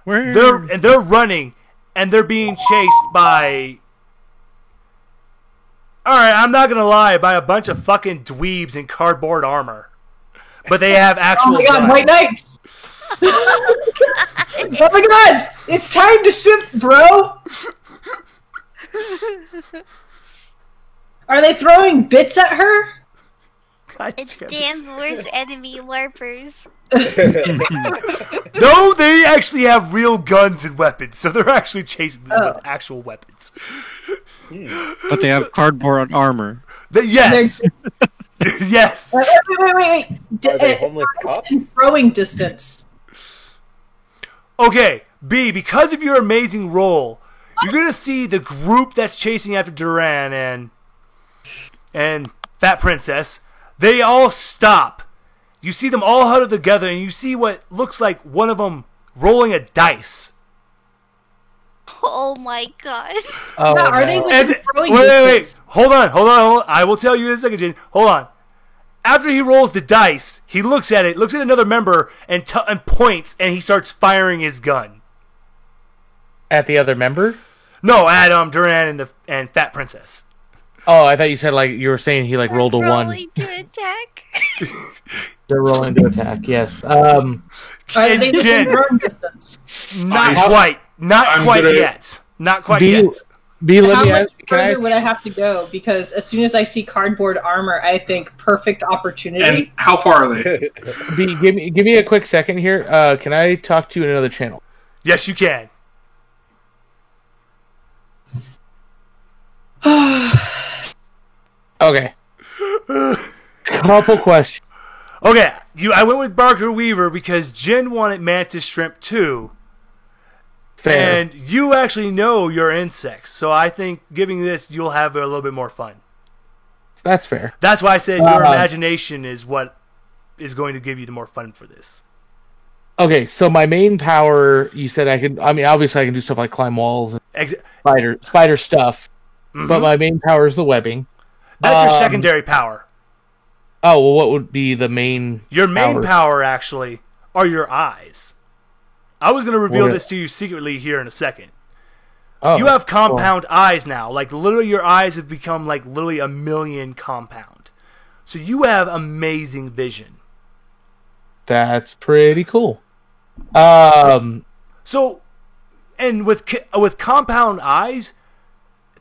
Where? They're running and they're being chased by. All right, I'm not gonna lie, by a bunch of fucking dweebs in cardboard armor, but they have Oh actual. my god, guns. White Knights! Oh my god! It's time to sip, bro! Are they throwing bits at her? God It's damn it. Dan's worst enemy, LARPers. No, they actually have real guns and weapons, so they're actually chasing them Oh. with actual weapons. But they have cardboard armor. Yes, yes. Wait. Are they homeless cops? Throwing distance. Okay, B, because of your amazing role, you're gonna see the group that's chasing after Duran and Fat Princess. They all stop. You see them all huddled together, and you see what looks like one of them rolling a dice. Oh my gosh. Oh, Yeah, are they no. within And throwing wait. distance? Hold on. I will tell you in a second, Jane. Hold on. After he rolls the dice, he looks at it, looks at another member, and points, and he starts firing his gun. At the other member? No, at Duran and Fat Princess. Oh, I thought you said like you were saying he like rolled a one. Rolling to attack. They're rolling to attack. Yes. Are And they within Jen, throwing distance? not I'm quite. Not I'm quite gonna- yet. Not quite Do you- yet. B, let How me much ask, can further I, would I have to go? Because as soon as I see cardboard armor, I think perfect And opportunity. how far are they? B, give me a quick second here. Can I talk to you in another channel? Yes, you can. Okay. Couple questions. Okay, I went with Barker Weaver because Jen wanted Mantis Shrimp too. Fair. And you actually know your insects, so I think giving this, you'll have a little bit more fun. That's fair. That's why I said your Uh, imagination is what is going to give you the more fun for this. Okay, so my main power, you said I could. I mean, obviously I can do stuff like climb walls and Ex- spider stuff. Mhm. But my main power is the webbing. That's your um, secondary power. Oh well, what would be the main? Your main power? power, actually, are your eyes. I was going to reveal What- this to you secretly here in a second. Oh, You have compound eyes now. Like, literally, your eyes have become, like, literally a million compound. So you have amazing vision. That's pretty cool. So, and with compound eyes,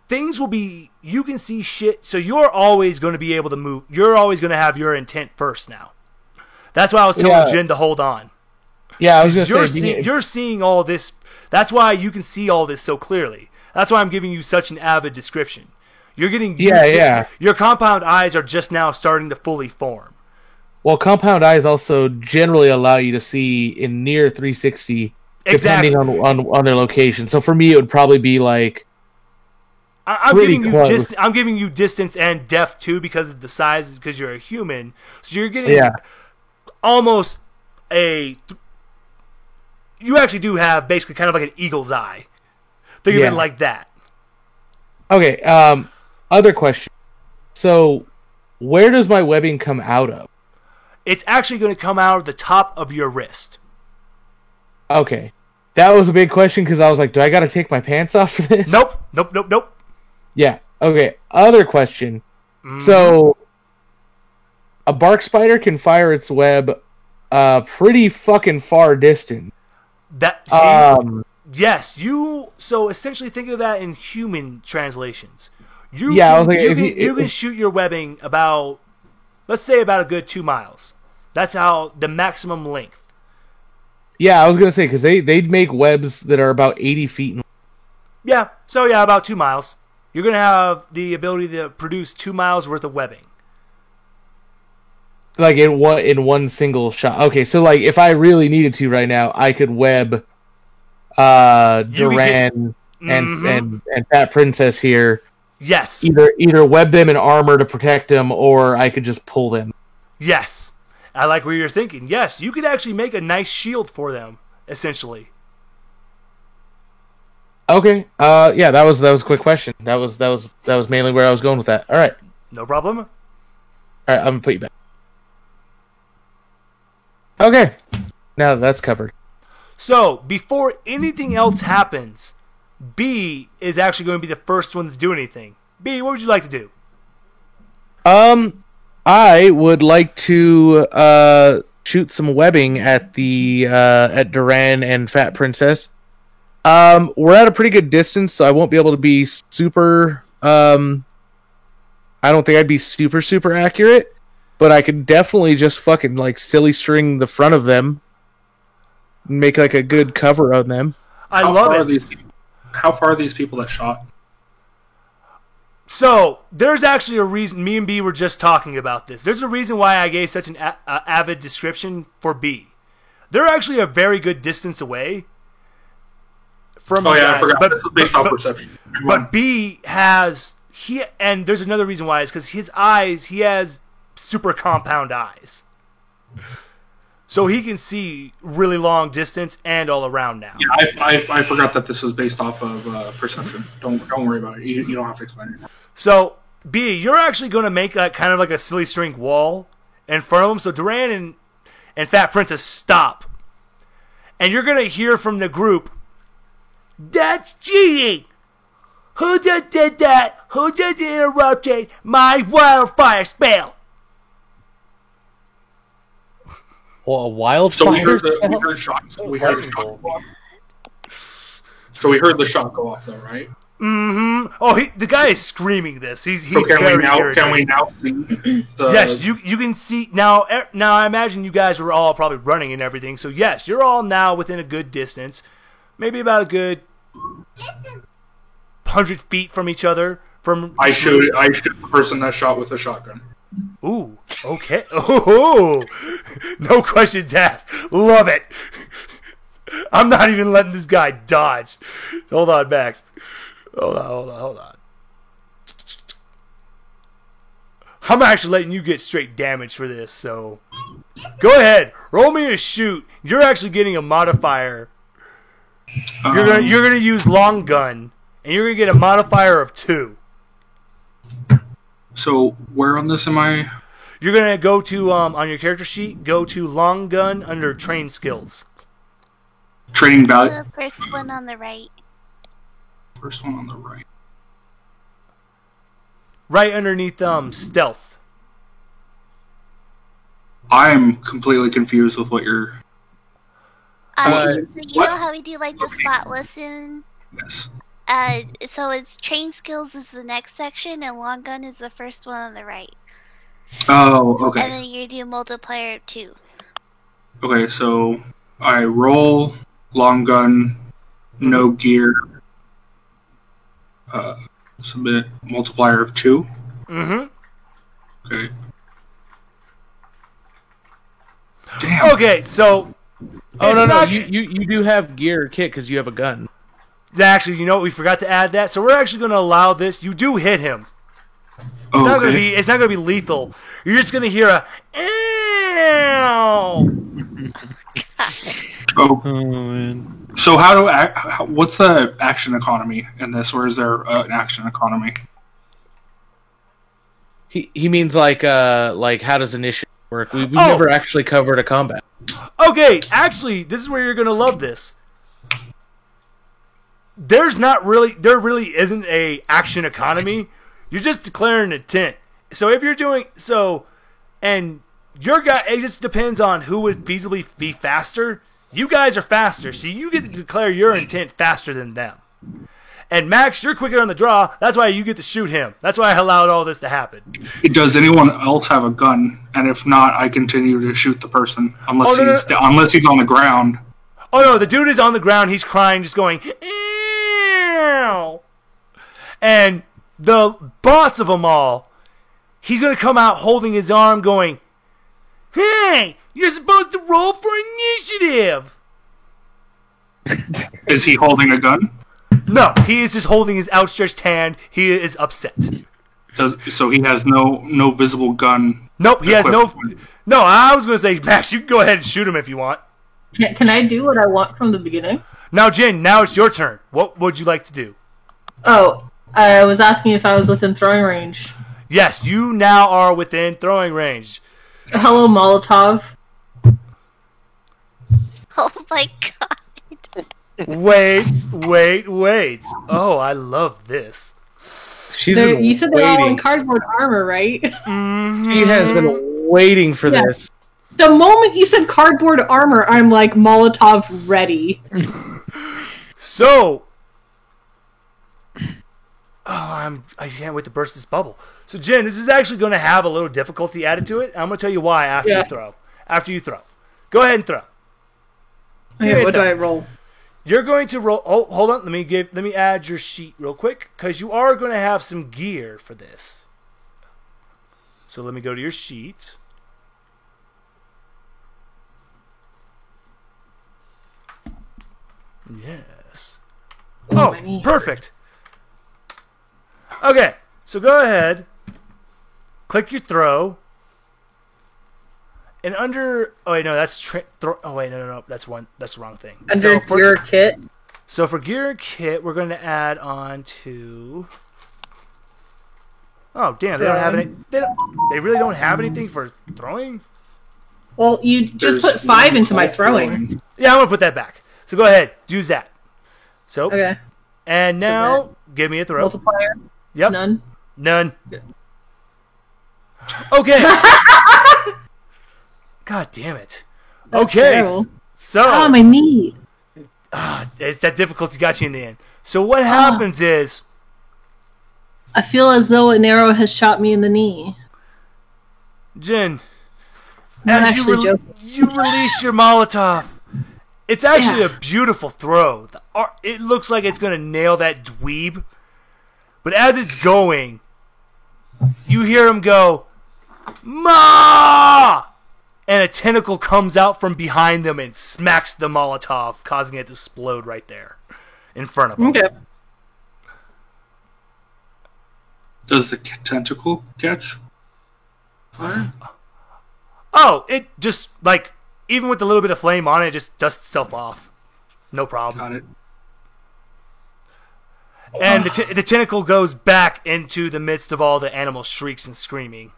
things will be, you can see shit, so you're always going to be able to move. You're always going to have your intent first now. That's why I was telling Yeah. Jen to hold on. Yeah, I was gonna You're, say. you're seeing all this. That's why you can see all this so clearly. That's why I'm giving you such an avid description. You're getting. Yeah. Your compound eyes are just now starting to fully form. Well, compound eyes also generally allow you to see in near 360, Exactly. depending on their location. So for me, it would probably be like I'm Pretty giving you close. I'm giving you distance and depth too because of the size, because you're a human. So you're getting yeah, almost a. You actually do have basically kind of like an eagle's eye. Think of Yeah. it like that. okay. Other question. So, where does my webbing come out of? It's actually going to come out of the top of your wrist. Okay. That was a big question because I was like, do I got to take my pants off for this? Nope. Yeah. Okay. Other question. Mhm. So, a bark spider can fire its web pretty fucking far distance. That yes, so essentially think of that in human translations. I was like, You can shoot your webbing about, let's say, about a good 2 miles. That's how the maximum length. Yeah, I was gonna say because they'd make webs that are about 80 feet. Yeah, so yeah, about 2 miles. You're gonna have the ability to produce 2 miles worth of webbing. Like in one single shot. Okay, so like if I really needed to right now, I could web Duran and Fat Princess here. Yes. Either web them in armor to protect them, or I could just pull them. Yes. I like where you're thinking. Yes, you could actually make a nice shield for them, essentially. Okay. Yeah, that was a quick question. That was mainly where I was going with that. All right. No problem. All right, I'm gonna put you back. Okay. Now that that's covered. So, before anything else happens, B is actually going to be the first one to do anything. B, what would you like to do? I would like to shoot some webbing at the at Duran and Fat Princess. We're at a pretty good distance, so I won't be able to be super. I don't think I'd be super accurate, but I could definitely just fucking like silly string the front of them, and make like a good cover on them. I love it. How far are these people that shot? So, there's actually a reason. Me and B were just talking about this. There's a reason why I gave such an avid description for B. They're actually a very good distance away from you guys. I forgot. This is based on perception. But B has... And there's another reason why is because his eyes, he has super compound eyes. So he can see really long distance and all around now. Yeah, I forgot that this is based off of perception. Don't worry about it. You don't have to explain it. So, B, you're actually going to make kind of like a silly string wall in front of him. So Duran and Fat Princess stop. And you're going to hear from the group, "That's cheating! Who did that? Who did interrupted my wildfire spell?" Well, a wildfire. So we heard the shot. So we heard the shot go off, though, right? Mm-hmm. Oh, the guy is screaming this. He's So very irritated. can we now see the... Yes, you can see now. Now I imagine you guys were all probably running and everything. So yes, you're all now within a good distance, maybe about a good 100 feet from each other. I shoot the person that shot with a shotgun. Ooh, okay. Ooh, no questions asked. Love it. I'm not even letting this guy dodge. Hold on, Max. Hold on. I'm actually letting you get straight damage for this, so go ahead. Roll me a shoot. You're actually getting a modifier. You're gonna use long gun, and you're gonna get a modifier of 2. So where on this am I? You're gonna go to on your character sheet. Go to long gun under train skills. Training value. The first one on the right. First one on the right. Right underneath stealth. I am completely confused with what you're... So you know how we do like the spot listen? Yes. So it's train skills is the next section, and long gun is the first one on the right. Oh, okay. And then you do multiplier of 2. Okay, so I roll, long gun, no gear, submit, multiplier of 2. Mm-hmm. Okay. Damn. Okay, so... Oh, no. You do have gear kit because you have a gun. Actually, you know what? We forgot to add that. So we're actually going to allow this. You do hit him. It's not gonna be lethal. You're just gonna hear a "Ow!" Oh. Man. So what's the action economy in this, or is there an action economy? He means like how does initiative work? We've never actually covered a combat. Okay, actually, this is where you're gonna love this. there really isn't a action economy. You're just declaring intent. So if you're doing so, and your guy, it just depends on who would feasibly be faster. You guys are faster, so you get to declare your intent faster than them. And Max, you're quicker on the draw. That's why you get to shoot him. That's why I allowed all this to happen. Does anyone else have a gun? And if not, I continue to shoot the person unless unless he's on the ground. Oh no, the dude is on the ground. He's crying, just going, "Ew!" And the boss of them all, he's gonna come out holding his arm, going, "Hey, you're supposed to roll for initiative." Is he holding a gun? No, he is just holding his outstretched hand. He is upset. So he has no visible gun. Nope, he has no. No, I was gonna say, Max, you can go ahead and shoot him if you want. Can I do what I want from the beginning? Now, Jin, now it's your turn. What would you like to do? Oh, I was asking if I was within throwing range. Yes, you now are within throwing range. Hello, Molotov. Oh my god. Wait. Oh, I love this. You said they're all in cardboard armor, right? Mm-hmm. She has been waiting for this. The moment you said cardboard armor, I'm like, Molotov ready. So, I can't wait to burst this bubble. So, Jin, this is actually going to have a little difficulty added to it. I'm going to tell you why after you throw. After you throw. Go ahead and throw. Okay, what do I roll? You're going to roll. Oh, hold on. Let me add your sheet real quick because you are going to have some gear for this. So let me go to your sheet. Yes. Oh, perfect. Okay, so go ahead. Click your throw. And under, oh wait, no, that's no, that's the wrong thing. Under gear kit. So for gear and kit, we're going to add on to. Oh damn, they don't have any. They really don't have anything for throwing. Well, you just put 5 into my throwing. Yeah, I'm gonna put that back. So go ahead, use that. So okay. And now give me a throw. Multiplier. Yep. None. Good. Okay. God damn it. Okay. So. Oh, my knee. It's that difficulty got you in the end. So what happens is. I feel as though an arrow has shot me in the knee. Jin, as you release your Molotov, it's actually a beautiful throw. It looks like it's going to nail that dweeb. But as it's going, you hear him go, "Ma!" And a tentacle comes out from behind them and smacks the Molotov, causing it to explode right there in front of him. Okay. Does the tentacle catch fire? Oh, it just, like, even with a little bit of flame on it, it just dusts itself off. No problem. Got it. And the tentacle goes back into the midst of all the animal shrieks and screaming.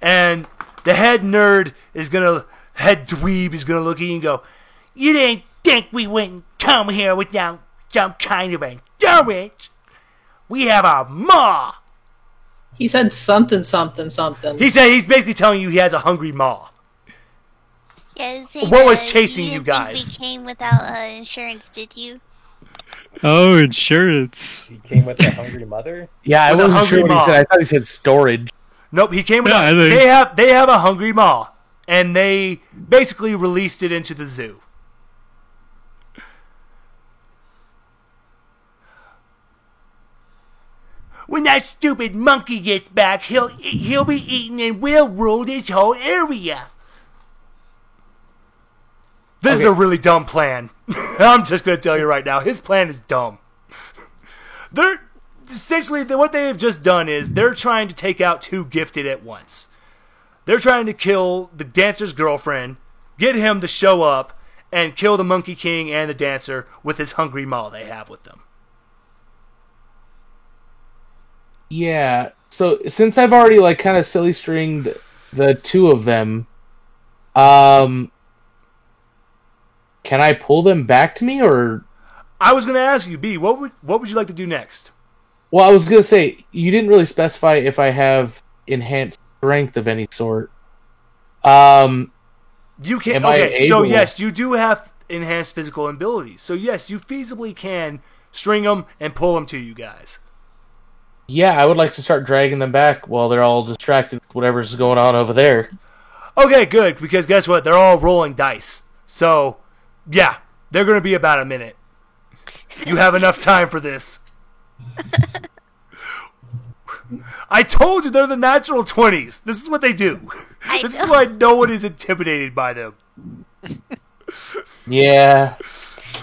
And the head dweeb is gonna look at you and go, "You didn't think we wouldn't come here without some kind of endurance? We have a maw." He said something. He said he's basically telling you he has a hungry maw. Yeah, what was chasing you guys? Think we came without insurance, did you? Oh, insurance. He came with a hungry mother? Yeah, I With a wasn't sure hungry what he said. maw. I thought he said storage. Nope, he came with Yeah, they have a hungry maw, and they basically released it into the zoo. When that stupid monkey gets back, he'll be eaten and we'll rule this whole area. This is a really dumb plan. I'm just going to tell you right now, his plan is dumb. They're essentially what they have just done is they're trying to take out two gifted at once. They're trying to kill the dancer's girlfriend, get him to show up, and kill the Monkey King and the dancer with his hungry maw they have with them. Yeah. So since I've already like kind of silly stringed the two of them, can I pull them back to me, or? I was going to ask you, B, what would you like to do next? Well, I was going to say, you didn't really specify if I have enhanced strength of any sort. You can. Am I Okay, so able- yes, you do have enhanced physical abilities. So yes, you feasibly can string them and pull them to you guys. Yeah, I would like to start dragging them back while they're all distracted with whatever's going on over there. Okay, good, because guess what? They're all rolling dice. So, yeah, they're going to be about a minute. You have enough time for this. I told you they're the natural 20s. This is what they do. This is why no one is intimidated by them. Yeah.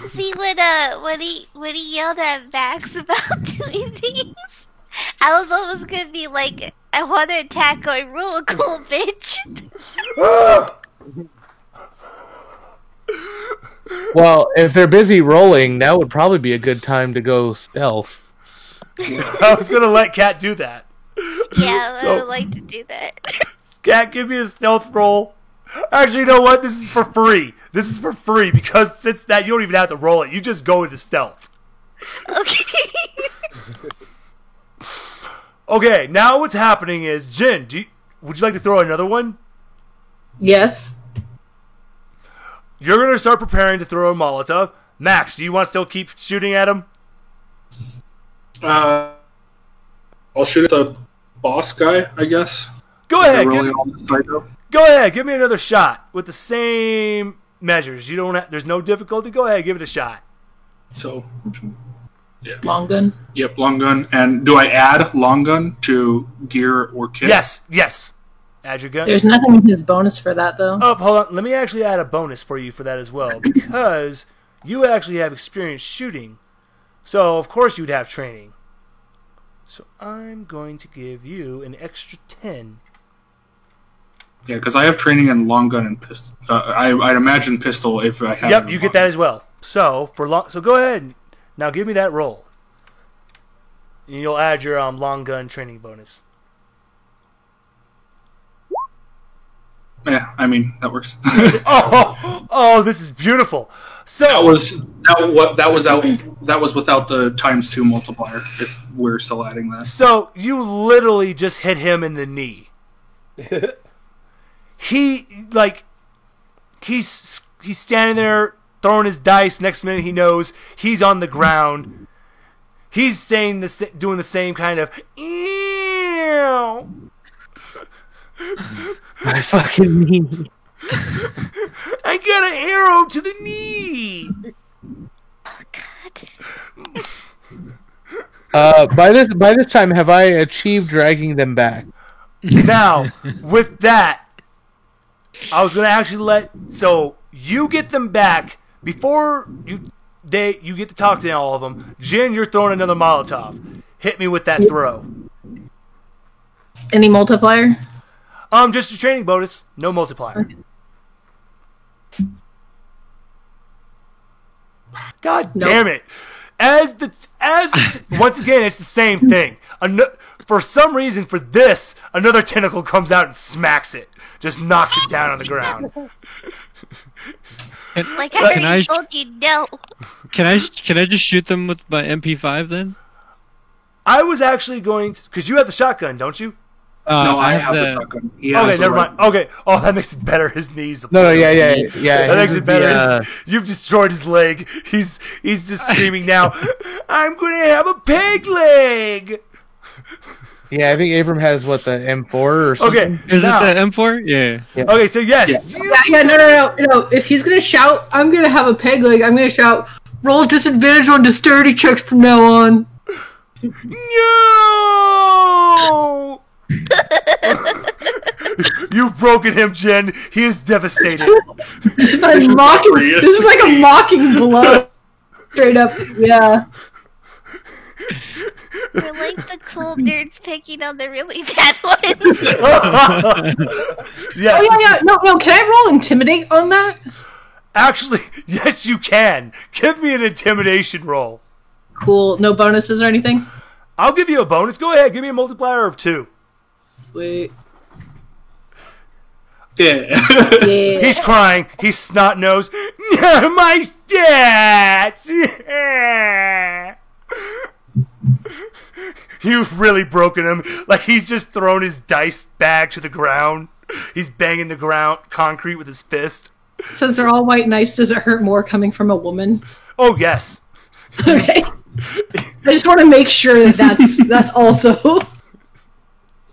See, when he yelled at Max about doing things, I was almost gonna be like, I want to attack going, roll a cool bitch. Well, if they're busy rolling, that would probably be a good time to go stealth. I was going to let Kat do that. Yeah, So- I would like to do that. Kat, give me a stealth roll. Actually, you know what? This is for free. This is for free because since that you don't even have to roll it. You just go into stealth. Okay. Okay, now what's happening is, Jin, would you like to throw another one? Yes. You're going to start preparing to throw a Molotov. Max, do you want to still keep shooting at him? I'll shoot at the boss guy, I guess. Go ahead. Really on the side, though? Go ahead. Give me another shot with the same measures. You don't. There's no difficulty. Go ahead. Give it a shot. So, yeah. Long gun. Yep, long gun. And do I add long gun to gear or kit? Yes. Add your gun. There's nothing in his bonus for that, though. Oh, hold on. Let me actually add a bonus for you for that as well because you actually have experience shooting. So of course you'd have training. So I'm going to give you an extra 10. Yeah, because I have training in long gun and pistol. I'd imagine pistol if I have. Yep, you get that as well. So so go ahead. Now give me that roll. And you'll add your long gun training bonus. Yeah, I mean that works. Oh, this is beautiful. So that was without the ×2 multiplier. If we're still adding that. So you literally just hit him in the knee. He's standing there throwing his dice. Next minute he knows he's on the ground. He's saying doing the same kind of ew. My fucking knee. I got an arrow to the knee. God. By this time, have I achieved dragging them back? Now, with that, I was gonna actually so you get them back before you get to talk to all of them. Jin, you're throwing another Molotov. Hit me with that throw. Any multiplier? Just a training bonus, no multiplier. Okay. God damn it! Once again, it's the same thing. For some reason, for this, another tentacle comes out and smacks it, just knocks it down on the ground. Like I already told you, no. Can I just shoot them with my MP5 then? I was actually going to, because you have the shotgun, don't you? No, I have the shotgun. Okay, never mind. Okay, oh, that makes it better. His knees. No, yeah. That makes it better. You've destroyed his leg. He's just screaming now. I'm gonna have a peg leg. Yeah, I think Abram has what, the M4 or something. Okay, Is now, it the M4? Yeah. Okay, so yes. Yeah, no. If he's gonna shout, I'm gonna have a peg leg. I'm gonna shout, roll disadvantage on dexterity checks from now on. No! You've broken him, Jen. He is devastated. I'm mocking. This is like a mocking blow. Straight up, yeah. We're like the cool nerds picking on the really bad ones. Yes. Oh yeah. No. Can I roll intimidate on that? Actually, yes, you can. Give me an intimidation roll. Cool. No bonuses or anything. I'll give you a bonus. Go ahead. Give me a multiplier of 2. Sweet. Yeah. Yeah. He's crying. He's snot nose. No! My stats! You've really broken him. Like, he's just thrown his dice bag to the ground. He's banging the concrete with his fist. Since they're all white nice, does it hurt more coming from a woman? Oh, yes. Okay. I just want to make sure that that's also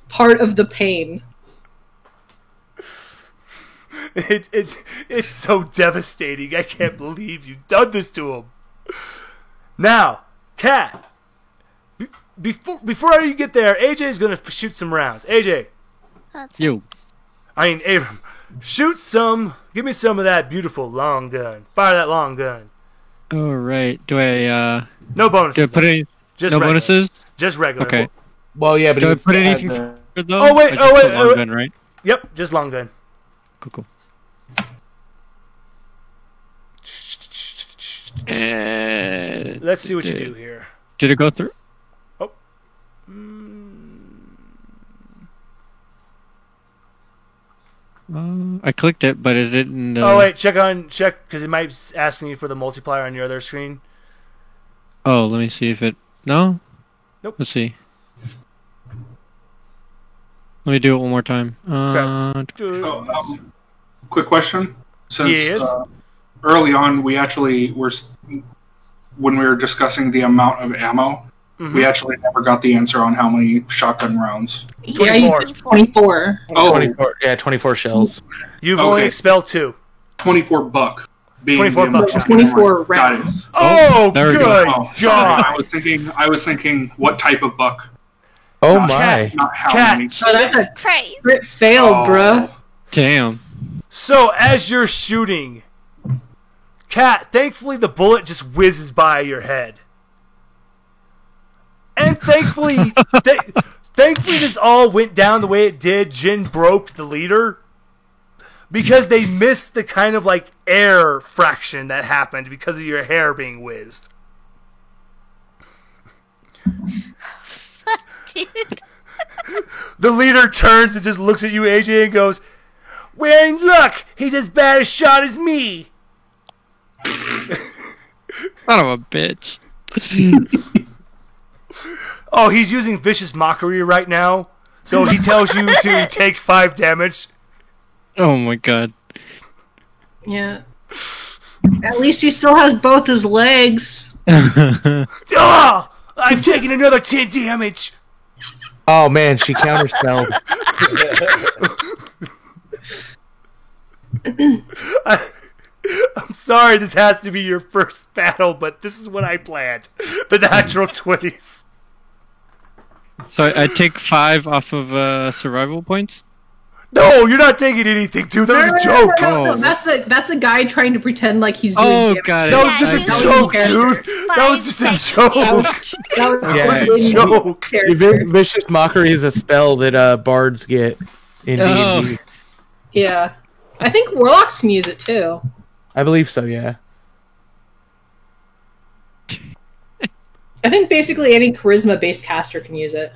part of the pain. It's so devastating. I can't believe you've done this to him. Now, Kat, before you get there, AJ is going to shoot some rounds. AJ. You. Abram. Shoot some. Give me some of that beautiful long gun. Fire that long gun. All right. Do I? No bonuses. Do I put any? Just no regular. bonuses. Just regular. Okay. Well, yeah, but Do I it's put add anything the- for though? Oh, wait, I just oh, wait, put long oh, gun, right? Yep, just long gun. Cool. And Let's see what you do here. Did it go through? Oh. I clicked it, but it didn't. Oh wait, check because it might be asking you for the multiplier on your other screen. Oh, let me see if it. No. Nope. Let's see. Let me do it one more time. Quick question. Since Yes. Early on, we actually were, when we were discussing the amount of ammo, we actually never got the answer on how many shotgun rounds. Yeah, you 24. Oh, 24, yeah, 24 shells. You've only Okay. expelled 2. 24 buck. Being 24 the buck amount. shot. 24 Got it. rounds. Oh, there we good go. Oh, sorry. God. I was thinking what type of buck, Oh Not my. not how Cat. many. Oh, that's a Christ. crit fail, Oh. bruh. Damn. So as you're shooting, Kat, thankfully the bullet just whizzes by your head. And thankfully, thankfully this all went down the way it did. Jin broke the leader because they missed the kind of like air fraction that happened because of your hair being whizzed. Dude. The leader turns and just looks at you, AJ, and goes, "We're in luck. He's as bad a shot as me." Son of a bitch. Oh, he's using vicious mockery right now. So he tells you to take 5 damage. Oh my god. Yeah. At least he still has both his legs. Oh, I've taken another 10 damage. Oh man, she counterspelled. I'm sorry this has to be your first battle, but this is what I planned. The natural 20s. So I take 5 off of survival points? No, you're not taking anything, dude. That was a joke. No, Oh. that's the guy trying to pretend like he's doing Oh, damage. got it. That was just Yeah, a you- joke, dude. That was just a joke. That was Yeah. in the Joke. character. Vicious mockery is a spell that bards get in Oh. D&D. Yeah. I think warlocks can use it too. I believe so. Yeah. I think basically any charisma-based caster can use it.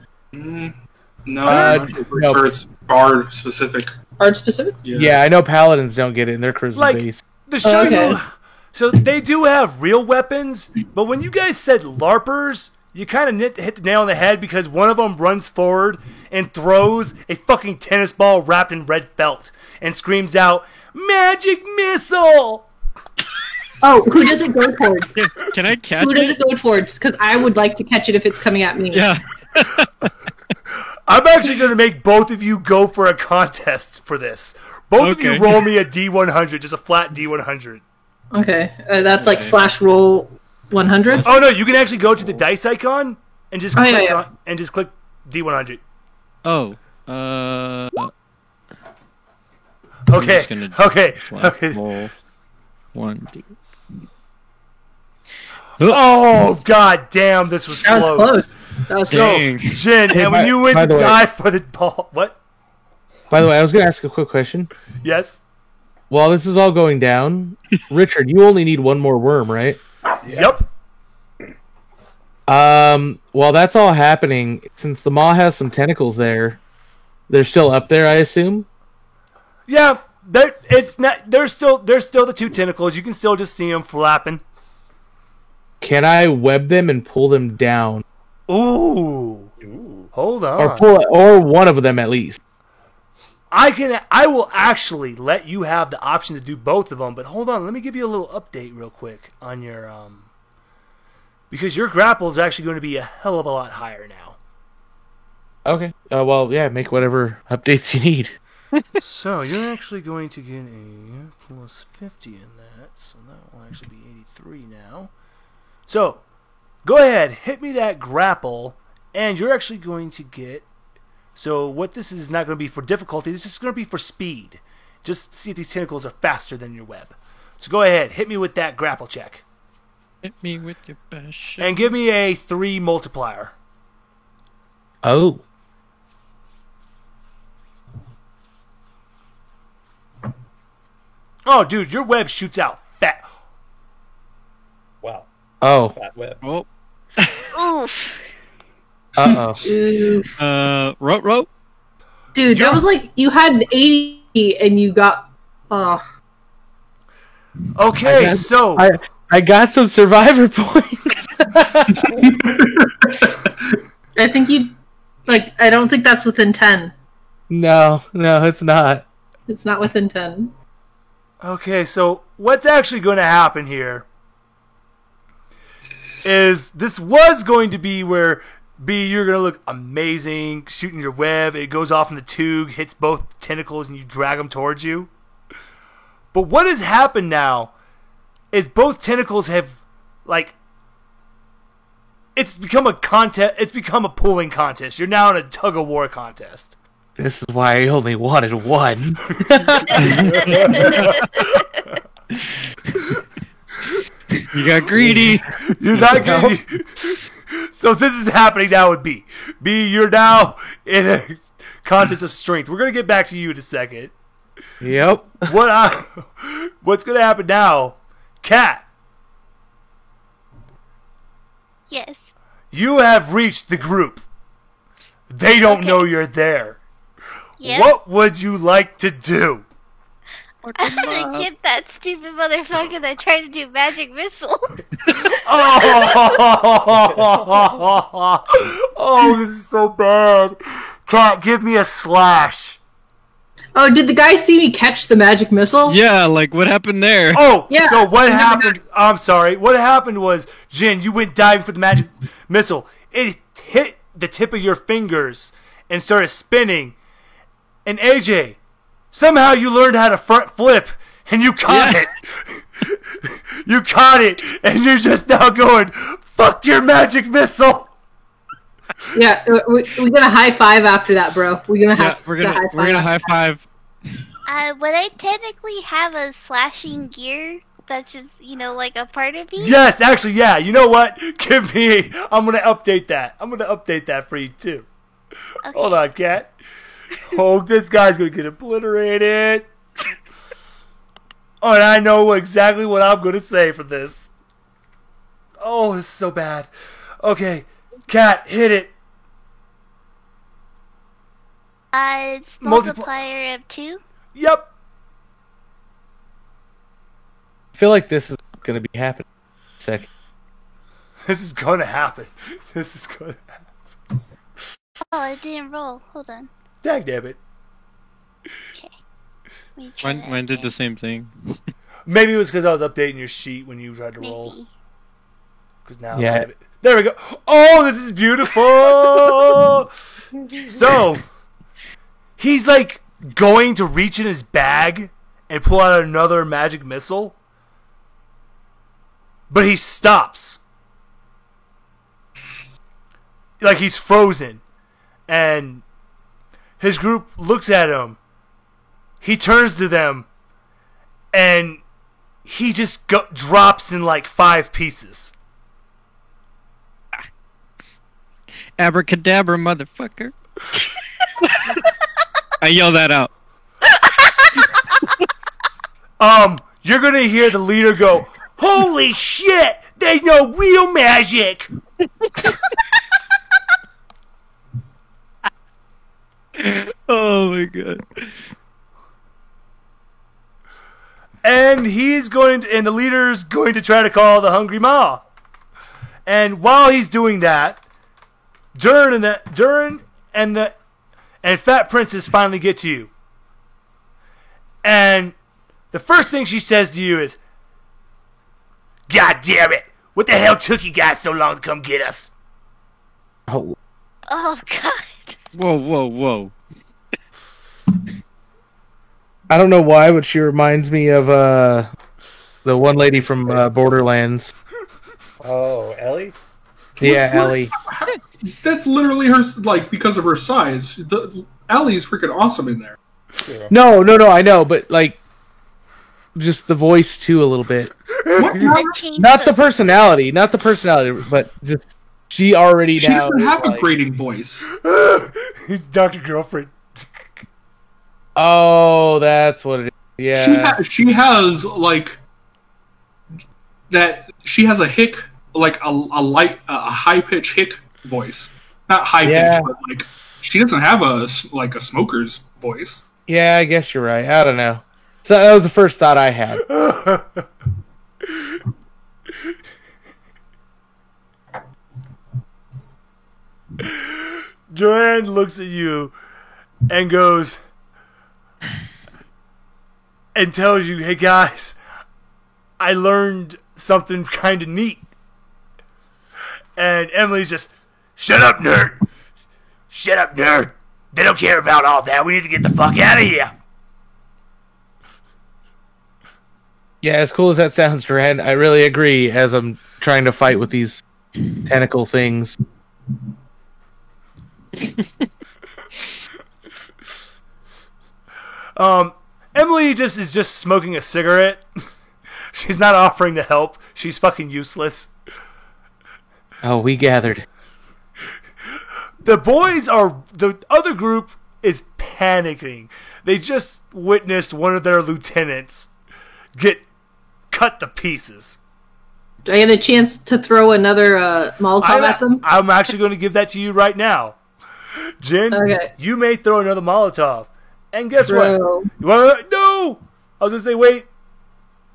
No, Uh, I'm actually pretty no. sure it's bard specific. Art specific? Yeah, I know paladins don't get it in their charisma Like- base. To show okay. you, so they do have real weapons, but when you guys said LARPers, you kind of hit the nail on the head because one of them runs forward and throws a fucking tennis ball wrapped in red felt and screams out, "Magic missile!" Oh, who does it go towards? Can I catch Who does it? it go towards? Because I would like to catch it if it's coming at me. Yeah. I'm actually going to make both of you go for a contest for this. Both of you Okay. roll me a D100, just a flat D100. Okay. That's like Okay. / roll 100. Oh no, you can actually go to the dice icon and just Oh, yeah, click yeah. on and just click D100. Oh. Okay. just gonna Okay. Slash Okay. roll 1D. Oh god damn, this was That was close. close. That was So, Dang. Jin, Hey, and when by- you went by to the way- die for the ball, what? By the way, I was going to ask a quick question. Yes. While this is all going down, Richard, you only need one more worm, right? Yep. While that's all happening, since the maw has some tentacles there, they're still up there, I assume. Yeah, It's not. There's still the two tentacles. You can still just see them flapping. Can I web them and pull them down, Ooh. Hold on. or one of them at least? I will actually let you have the option to do both of them, but hold on, let me give you a little update real quick on your because your grapple is actually going to be a hell of a lot higher now. Okay. Well, yeah. Make whatever updates you need. So you're actually going to get a plus 50 in that, so that will actually be 83 now. So go ahead, hit me that grapple, and you're actually going to get. So what this is not going to be for difficulty, this is going to be for speed. Just see if these tentacles are faster than your web. So go ahead, hit me with that grapple check. Hit me with your best shot. And give me a 3 multiplier. Oh. Oh, dude, your web shoots out fat. Wow. Oh. Fat web. Oh. Oof. Uh-oh. Rope. Dude, that was like you had an 80 and you got. Okay, so I got some survivor points. I think you. I don't think that's within 10. No, it's not. It's not within 10. Okay, so what's actually going to happen here is this was going to be where B, you're going to look amazing shooting your web. It goes off in the tube, hits both tentacles, and you drag them towards you. But what has happened now is both tentacles have, it's become a contest. It's become a pulling contest. You're now in a tug-of-war contest. This is why I only wanted one. You got greedy. You're not greedy. So this is happening now with B. B, you're now in a contest of strength. We're gonna get back to you in a second. Yep. What's gonna happen now, Cat? Yes. You have reached the group. They don't Okay. know you're there. Yep. What would you like to do? I'm gonna get that stupid motherfucker that tried to do magic missile. Oh, this is so bad. Cat, give me a slash. Oh, did the guy see me catch the magic missile? Yeah, what happened there? Oh, Yeah, so what I never happened? I'm sorry. What happened was, Jin, you went diving for the magic missile. It hit the tip of your fingers and started spinning. And AJ, somehow you learned how to front flip and you caught it. You caught it, and you're just now going, fuck your magic missile. Yeah, we're gonna high five after that, bro. We're gonna have we're gonna high five. Would I technically have a slashing gear that's just, like a part of me? Yes, actually, yeah. You know what? Give me. I'm gonna update that. I'm gonna update that for you too. Okay. Hold on, Cat. Oh, this guy's gonna get obliterated. Oh, and I know exactly what I'm gonna say for this. Oh, this is so bad. Okay, Cat, hit it. It's multiplier of 2. Yep. I feel like this is gonna be happening in a second. This is gonna happen. This is gonna happen. Oh, it didn't roll. Hold on. Dagnabbit. Okay. Let me try that Mine did the again. same thing. Maybe it was because I was updating your sheet when you tried to roll. Maybe. Because now, Yeah. I have it. There we go. Oh, this is beautiful. So, he's going to reach in his bag and pull out another magic missile, but he stops. He's frozen, and his group looks at him. He turns to them, and he just drops in 5 pieces. Abracadabra, motherfucker. I yell that out. You're gonna hear the leader go, "Holy shit! They know real magic!" Oh my god. And and the leader's going to try to call the Hungry Ma. And while he's doing that, Durin and Fat Princess finally get to you. And the first thing she says to you is, "God damn it! What the hell took you guys so long to come get us?" Oh, Oh God. Whoa. I don't know why, but she reminds me of the one lady from Borderlands. Oh, Ellie? Yeah, Ellie. That's literally her, like, because of her size. Ellie's freaking awesome in there. No, I know, but like, just the voice too a little bit. Not the personality, but just she already She now. doesn't have a like, grating voice. It's Dr. Girlfriend. Oh, that's what it is. Yeah. She has like that. She has a hick, like a high pitch hick voice. Not high pitch, but like she doesn't have a smoker's voice. Yeah, I guess you're right. I don't know. So that was the first thought I had. Joanne looks at you and goes and tells you, "Hey guys, I learned something kind of neat." And Emily's just, "Shut up, nerd! Shut up, nerd! They don't care about all that. We need to get the fuck out of here." Yeah, as cool as that sounds, Duran, I really agree as I'm trying to fight with these tentacle things. Emily is just smoking a cigarette. She's not offering to help. She's fucking useless. Oh, we gathered. The other group is panicking. They just witnessed one of their lieutenants get cut to pieces. Do I get a chance to throw another Molotov at them? I'm actually going to give that to you right now. Jen, Okay. you may throw another Molotov. And guess Throw. what? No! I was going to say, wait.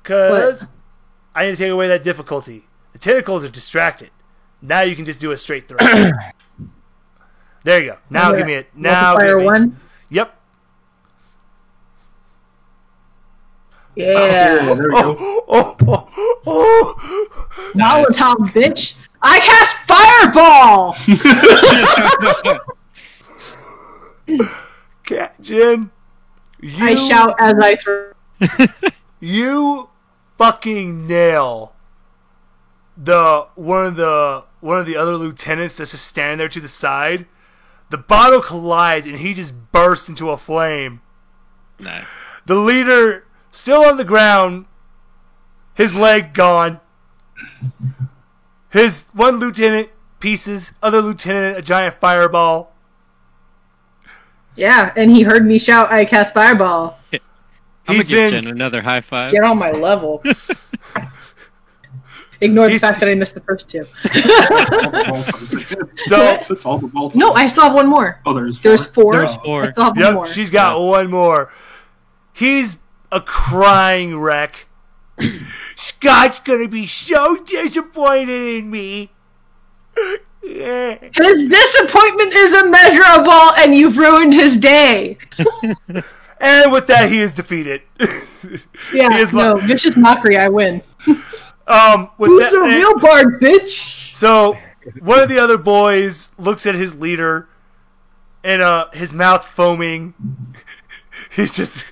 Because I need to take away that difficulty. The tentacles are distracted. Now you can just do a straight throw. There you go. Now give me it. Now Multiplier give me it. 1? Yep. Yeah. There we go. Molotov, bitch. I cast Fireball! Jen, I shout as I throw. you fucking nail one of the other lieutenants that's just standing there to the side. The bottle collides and he just bursts into a flame. No. The leader still on the ground, his leg gone. His one lieutenant pieces, other lieutenant a giant fireball. Yeah, and he heard me shout, I cast Fireball. I'm gonna give Jen another high five. Get on my level. Ignore the fact that I missed the first two. So That's all the Molotov. No, I still have one more. Oh, there's There's four. There's four. I still have one yep, more. she's got one more. He's a crying wreck. Scott's gonna be so disappointed in me. His disappointment is immeasurable, and you've ruined his day. And with that, he is defeated. Yeah, He is no, vicious mockery, I win. With Who's that, the real bard, bitch? So one of the other boys looks at his leader, and his mouth foaming. He's just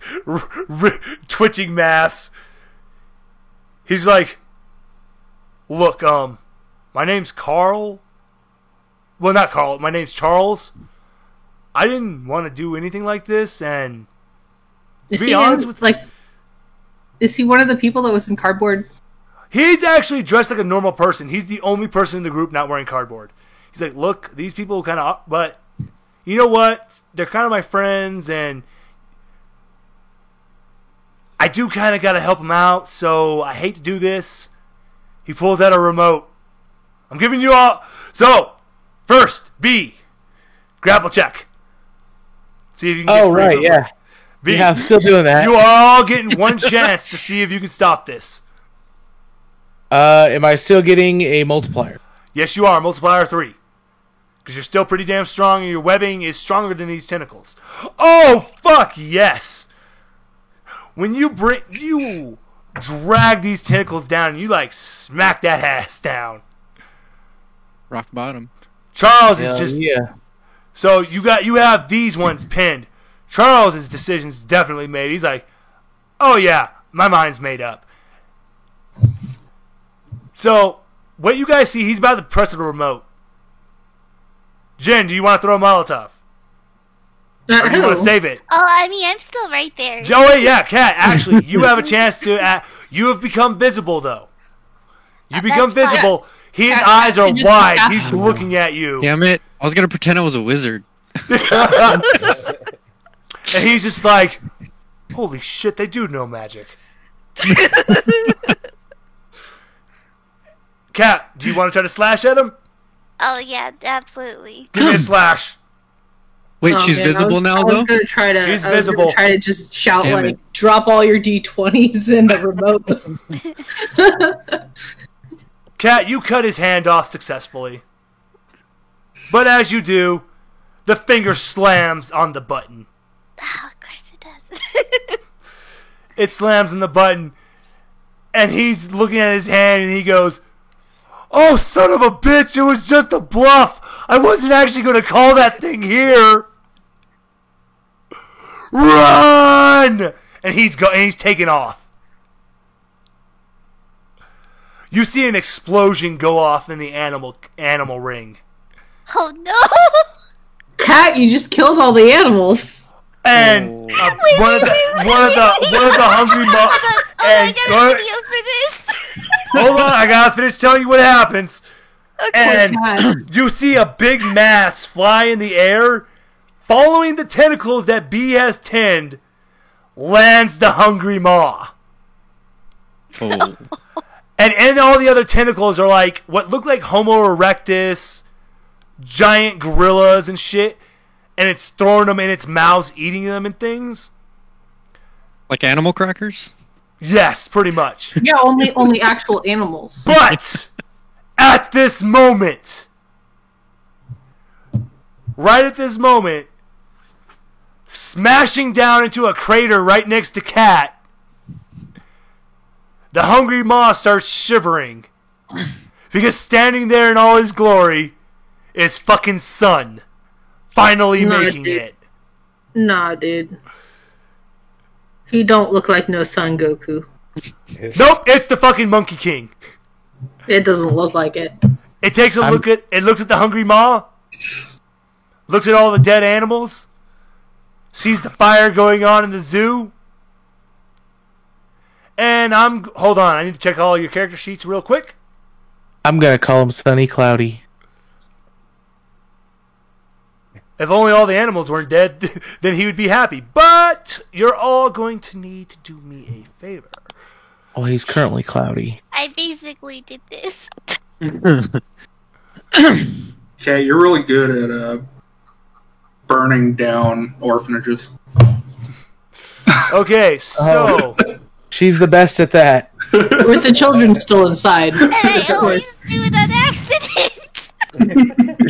twitching mass. He's like, "Look, my name's Carl. Well, not Carl. My name's Charles. I didn't want to do anything like this, and Is be he honest with is he one of the people that was in cardboard? he's actually dressed like a normal person. He's the only person in the group not wearing cardboard. He's like, look, these people kind of, but you know what? They're kind of my friends, and I do kind of got to help them out, so I hate to do this." He pulls out a remote. "I'm giving you all. So, first, B, grapple check. See if you can get free remote. B, Yeah, I'm still doing that. you are all getting one chance to see if you can stop this. Am I still getting a multiplier? Yes, you are. Multiplier 3. Because you're still pretty damn strong and your webbing is stronger than these tentacles. Oh, fuck yes! When you drag these tentacles down and you, like, smack that ass down. Rock bottom. Charles Hell is just... yeah. So you have these ones pinned. Charles' decision's definitely made. He's like, oh yeah, my mind's made up. So, what you guys see, he's about to press the remote. Jen, do you want to throw a Molotov? Or do you want to save it? Oh, I mean, I'm still right there. Oh wait, yeah, Kat, actually, you have a chance to... you have become visible, though. You become That's fine. visible. His Kat, eyes are you just wide. have He's to. looking at you. Damn it! I was gonna pretend I was a wizard. And he's just like, holy shit, they do know magic. Kat, do you want to try to slash at him? Oh yeah, absolutely. Give me a slash. Wait, Oh, she's man, visible now, I was though? gonna try to. She's I was visible. gonna try to just shout Damn like, it. "Drop all your d20s in the remote." Kat, you cut his hand off successfully. But as you do, the finger slams on the button. Oh, of course it does. It slams on the button, and he's looking at his hand, and he goes, oh, son of a bitch, it was just a bluff. I wasn't actually going to call that thing here. Run! And he's taking off. You see an explosion go off in the animal ring. Oh no! Cat, you just killed all the animals. And one of the hungry Oh, I got a video for this. hold on, I gotta finish telling you what happens. And Cat. you see a big mass fly in the air, following the tentacles that B has tend, lands the hungry maw. Oh. And all the other tentacles are like what look like Homo erectus, giant gorillas and shit, and it's throwing them in its mouths, eating them and things. Like animal crackers? Yes, pretty much. Yeah, only actual animals. But at this moment, right at this moment, smashing down into a crater right next to Kat, the hungry maw starts shivering because standing there in all his glory is fucking Sun, finally Nah, making dude. it. Nah, dude. He don't look like no Son Goku. Nope, it's the fucking Monkey King. It doesn't look like it. It takes a look at it, looks at the hungry maw, looks at all the dead animals, sees the fire going on in the zoo, and hold on, I need to check all your character sheets real quick. I'm gonna call him Sunny Cloudy. If only all the animals weren't dead, then he would be happy. But you're all going to need to do me a favor. Oh, he's currently cloudy. I basically did this. Okay, you're really good at burning down orphanages. Okay, so She's the best at that. With the children still inside. And I always do it on accident.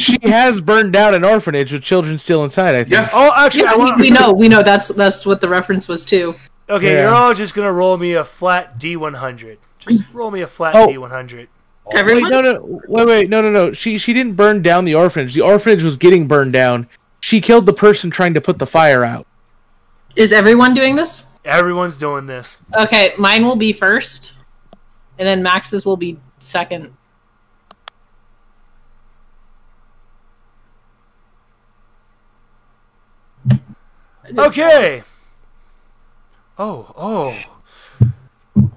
She has burned down an orphanage with children still inside, I think. Yes. oh, actually, Yeah, I want. we know. That's what the reference was too. Okay, Yeah. you're all just gonna roll me a flat D100. Just roll me a flat Oh. D100. Everyone. No. She didn't burn down the orphanage. The orphanage was getting burned down. She killed the person trying to put the fire out. Is everyone doing this? Everyone's doing this. Okay, mine will be first, and then Max's will be second. Okay. Oh.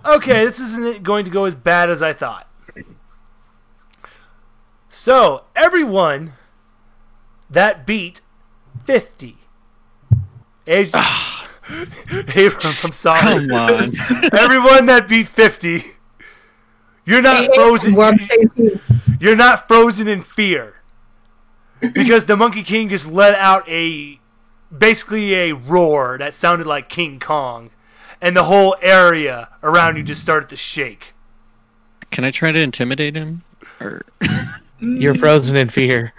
Okay, this isn't going to go as bad as I thought. So, everyone that beat 50. Abram, I'm sorry. Come on. Everyone that beat 50. You're not frozen. We're on the same team. You're not frozen in fear. Because the Monkey King just let out a basically a roar that sounded like King Kong, and the whole area around you just started to shake. Can I try to intimidate him? Or You're frozen in fear.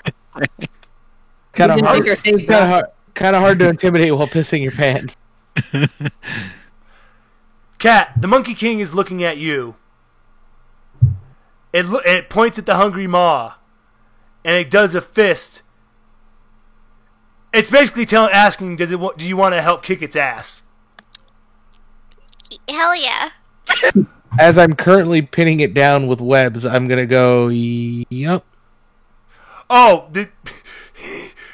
Kind of You hard. didn't take your save Kind of hard to intimidate while pissing your pants. Cat, the Monkey King is looking at you. It points at the Hungry Maw, and it does a fist. It's basically asking, do you want to help kick its ass? Hell yeah. As I'm currently pinning it down with webs, I'm gonna go. Yep. Oh,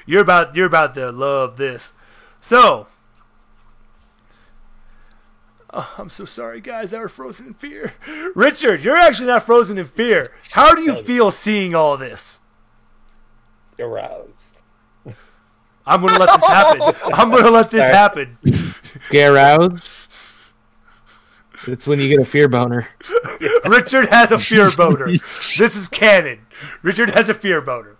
you're about to love this. So, I'm so sorry, guys. I were frozen in fear. Richard, you're actually not frozen in fear. How do you feel seeing all this? Aroused. I'm gonna let this happen. I'm gonna let this happen. Get aroused. It's when you get a fear boner. Richard has a fear boner. This is canon. Richard has a fear boner.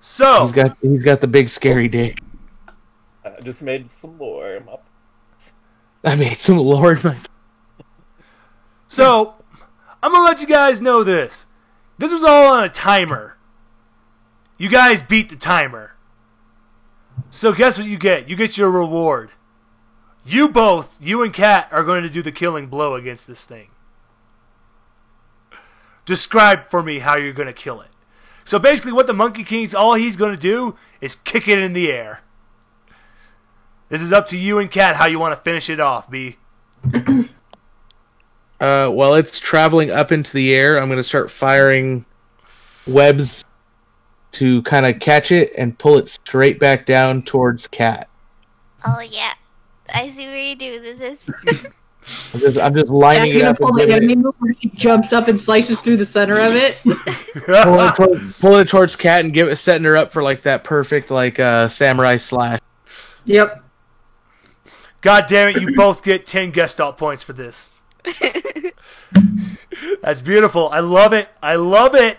So He's got the big scary dick. I just made some more. I made some Lord. So I'm gonna let you guys know this. This was all on a timer. You guys beat the timer. So guess what you get? You get your reward. You and Kat, are going to do the killing blow against this thing. Describe for me how you're going to kill it. So basically what the Monkey King's, all he's going to do is kick it in the air. This is up to you and Kat how you want to finish it off, B. While it's traveling up into the air, I'm going to start firing webs to kind of catch it and pull it straight back down towards Kat. Oh yeah. I see where you're doing this. I'm just lining it up. Pull the enemy move where she jumps up and slices through the center of it. pulling it towards Kat and setting her up for like that perfect samurai slash. Yep. God damn it, you both get 10 Gestalt points for this. That's beautiful. I love it. I love it.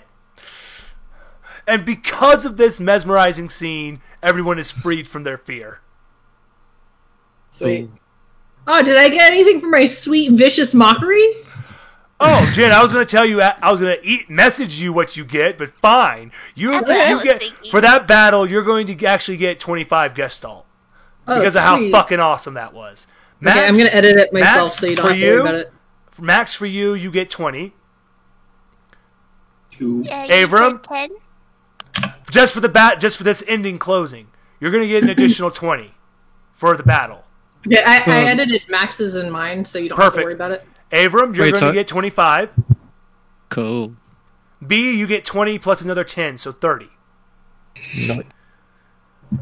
And because of this mesmerizing scene, everyone is freed from their fear. Sweet. Oh, did I get anything for my sweet vicious mockery? Oh, Jen, I was going to tell you, I was going to message you what you get, but fine. That's what I was get thinking. for that battle, you're going to actually get 25 Gestalt. Oh, Because of how sweet. fucking awesome that was. Max, Okay, I'm gonna edit it myself Max, so you don't for have to worry about it. Max, for you get 20. Yeah, you Avram? said 10? Just for this ending closing. You're going to get an additional 20 for the battle. Okay, I edited Max's and mine so you don't have to worry Perfect. about it. Avram, you're Wait, going so- to get 25. cool. B, you get 20 plus another 10, so 30.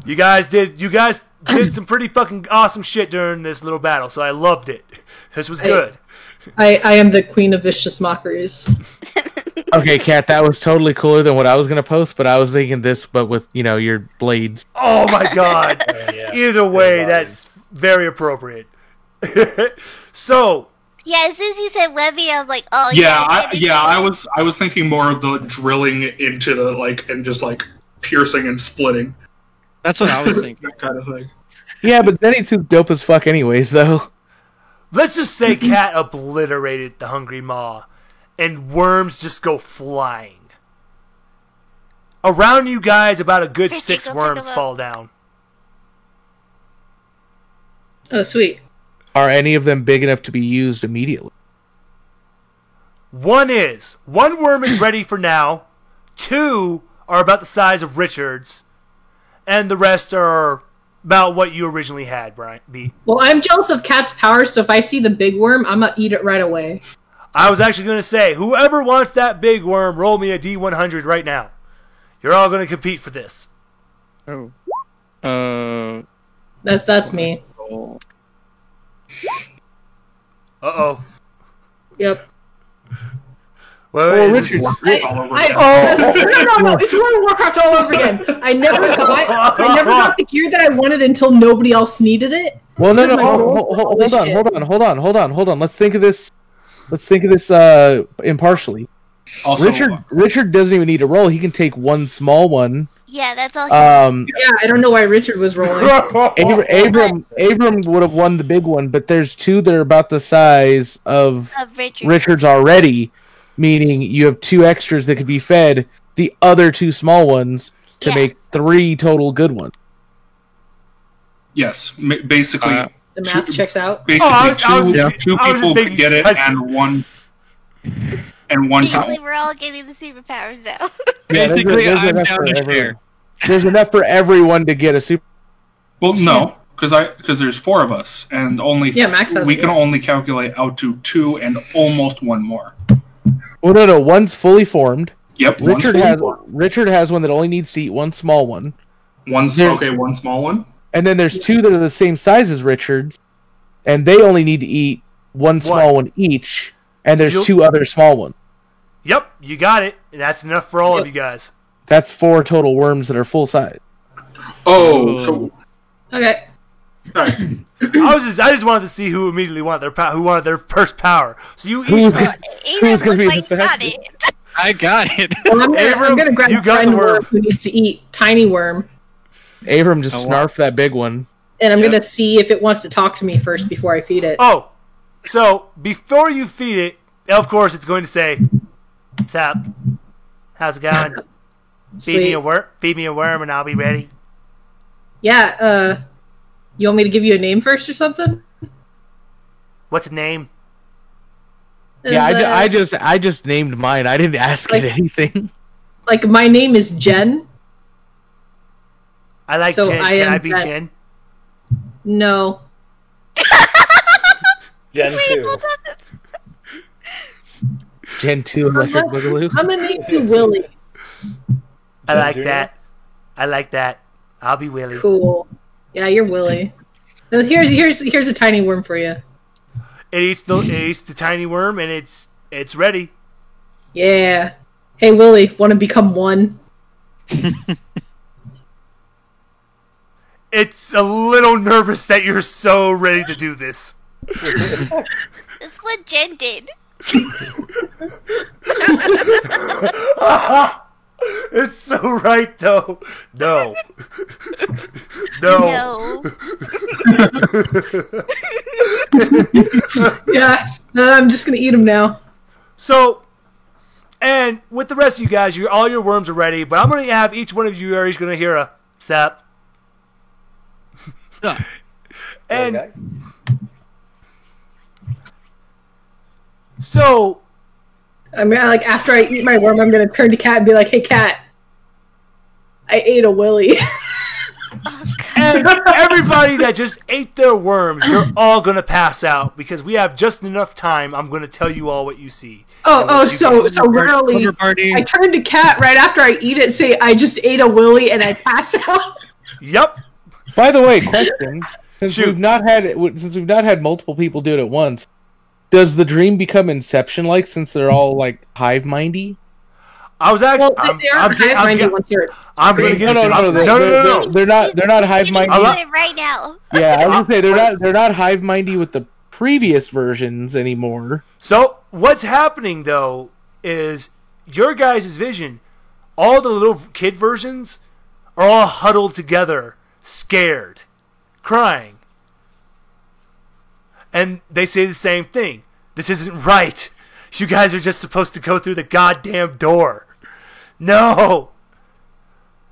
You guys did some pretty fucking awesome shit during this little battle, so I loved it. This was good. I am the queen of vicious mockeries. Okay, Kat, that was totally cooler than what I was gonna post, but I was thinking this, but with your blades. Oh my god. Yeah. Either way, that's very appropriate. So, Yeah, as soon as you said Webby, I was like, oh Yeah, yeah. I was thinking more of the drilling into the and just piercing and splitting, That's what I was thinking. that kind of thing. Yeah, but Zenitsu's dope as fuck anyways, though. let's just say Cat obliterated the Hungry Maw, and worms just go flying. Around you guys, about a good Christy, 6 go pick worms them up. fall down. Oh, sweet. Are any of them big enough to be used immediately? One worm is ready for now. 2 are about the size of Richard's, and the rest are about what you originally had, Brian B. Well, I'm jealous of Cat's power, so if I see the big worm, I'm gonna eat it right away. I was actually going to say, whoever wants that big worm, roll me a D100 right now. You're all going to compete for this. Oh. That's me. Uh-oh. Yep. Well, Richard, No, it's World of Warcraft all over again. I never got the gear that I wanted until nobody else needed it. Well, no. Here's my roll. Hold on. Let's think of this impartially. Also, Richard doesn't even need to roll. He can take one small one Yeah, that's all. Yeah, I don't know why Richard was rolling. Abram would have won the big one, but there's two that are about the size of Richard. Richard's already, meaning you have two extras that could be fed the other two small ones to make 3 total good ones. Yes, basically. The math checks out. Basically, two people could get it, and one. Basically, we're all getting the superpowers now. Basically, I'm down to share. There's enough for everyone to get a super. Well, no, because there's 4 of us, and only Max has we can only calculate out to 2 and almost 1 more. Well, no, one's fully formed. Yep, Richard has one that only needs to eat 1 small one. One small one. And then there's 2 that are the same size as Richard's, and they only need to eat 1 small one each. And there's 2 other small ones. Yep, you got it. And that's enough for all of you guys. That's 4 total worms that are full size. Oh, so okay. All right. I just wanted to see who immediately wanted their first power. So you each. Abram looked like got it. I got it. Well, I'm gonna grab you got friend the worm. who needs to eat tiny worm, Abram just snarfed that big one. and I'm gonna see if it wants to talk to me first before I feed it. Oh, so before you feed it, of course it's going to say, "What's up? How's it going? Feed me a worm, and I'll be ready." Yeah. You want me to give you a name first or something? What's a name? Yeah, I just named mine. I didn't ask it anything. Like, my name is Jen. I like So Jen. Can I be Jen? No. Gen 2. Gen 2 Electric Boogaloo. I'm gonna name you Willie. I like that. I like that. I'll be Willie. Cool. Yeah, you're Willie. Now, here's a tiny worm for you. It eats the tiny worm, and it's ready. Yeah. Hey, Willie, want to become one? It's a little nervous that you're so ready to do this. That's what Jen did. It's so right, though. No. No. Yeah. I'm just gonna eat him now. So, and with the rest of you guys, all your worms are ready, but I'm going to have each one of you are each going to hear a sap. And Okay. so, I'm gonna, like, after I eat my worm, I'm gonna turn to Cat and be like, "Hey, Cat, I ate a Willy." and everybody that just ate their worms, you're all going to pass out because we have just enough time. I'm going to tell you all what you see. So really, I turn to Cat right after I eat it, say, "I just ate a Willy," and I pass out. Yep. By the way, question: since Shoot. we've not had multiple people do it at once, does the dream become Inception-like since they're all like hive-mindy? I was actually. Well, they are hive-minded once they're. I'm going to get No. They're not hive-mindy. I'm eating it right now. Yeah, I was gonna say they're not hive-mindy with the previous versions anymore. So what's happening though is your guys' vision. All the little kid versions are all huddled together, scared, crying, and they say the same thing. This isn't right. You guys are just supposed to go through the goddamn door. No.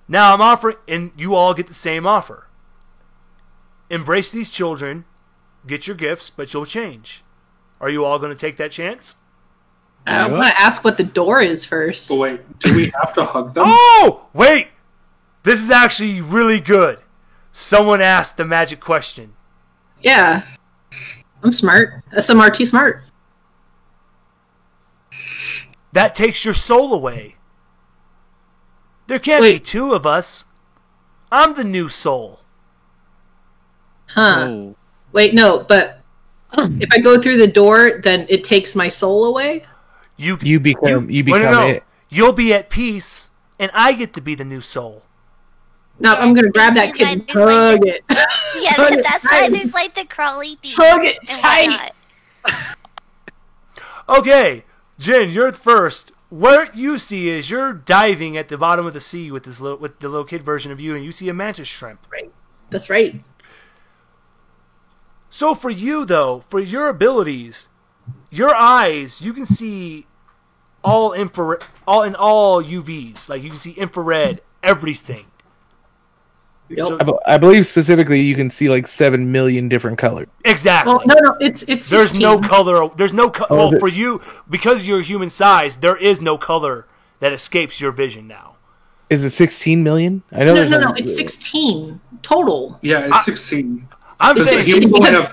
Now I'm offering, and you all get the same offer. Embrace these children, get your gifts, but you'll change. Are you all going to take that chance? I want to ask what the door is first. But wait, do we have to hug them? Oh, wait! This is actually really good. Someone asked the magic question. Yeah. I'm smart. SMRT smart. That takes your soul away. There can't be 2 of us. I'm the new soul. Huh. Oh. Wait, no, but if I go through the door, then it takes my soul away? You become no. it. You'll be at peace, and I get to be the new soul. No, I'm gonna grab that kid and hug it. Yeah, that's why there's like the crawly feet. Hug it and tight. whatnot. Okay, Jin, you're first. what you see is you're diving at the bottom of the sea with with the little kid version of you, and you see a mantis shrimp. Right. That's right. So for you, though, for your abilities, your eyes, you can see all infrared, all UVs. Like you can see infrared, everything. Yep. So, I believe specifically you can see like 7 million different colors. exactly. Well, no, it's 16. There's no color. There's no Oh, well, for you, because you're human size, there is no color that escapes your vision now. Is it 16 million? I know. No, it's 16 total. Yeah, it's 16. I'm It's saying 16 only because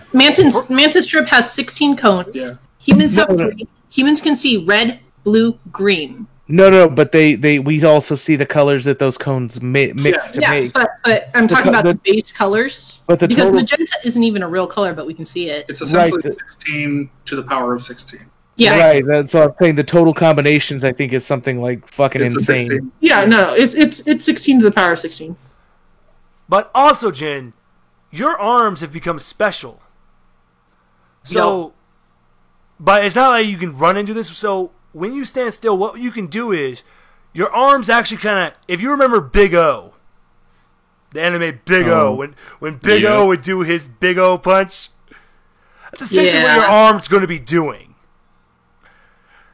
have- Mantis Strip has 16 cones. Yeah. Humans have No. 3. Humans can see red, blue, green. No, but we also see the colors that those cones mix to Yeah, make. but I'm talking about the base colors. But the because total- magenta isn't even a real color, but we can see it. It's essentially Right. 16 to the power of 16. Yeah, Right, that's what I'm saying. The total combinations, I think, is something like fucking It's a insane. 16. yeah, no, it's 16 to the power of 16. But also, Jin, your arms have become special. So, but it's not like you can run into this. So when you stand still, what you can do is your arms actually kind of. If you remember Big O, the anime Big O, when Big O would do his Big O punch, that's essentially what your arm's going to be doing.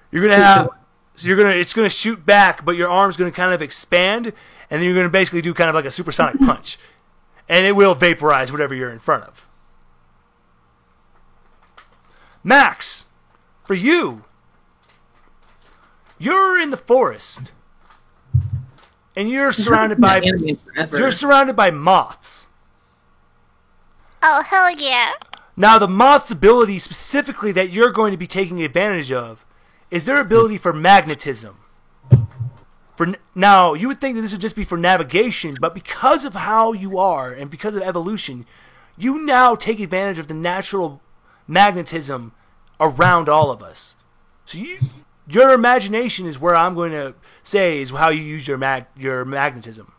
You're gonna have. So it's gonna shoot back, but your arm's gonna kind of expand, and then you're gonna basically do kind of like a supersonic punch, and it will vaporize whatever you're in front of. Max, for you, you're in the forest, and you're surrounded by moths. Oh, hell yeah. Now, the moth's ability specifically that you're going to be taking advantage of is their ability for magnetism. Now, you would think that this would just be for navigation, but because of how you are and because of evolution, you now take advantage of the natural magnetism around all of us. So your imagination is where I'm going to say is how you use your magnetism.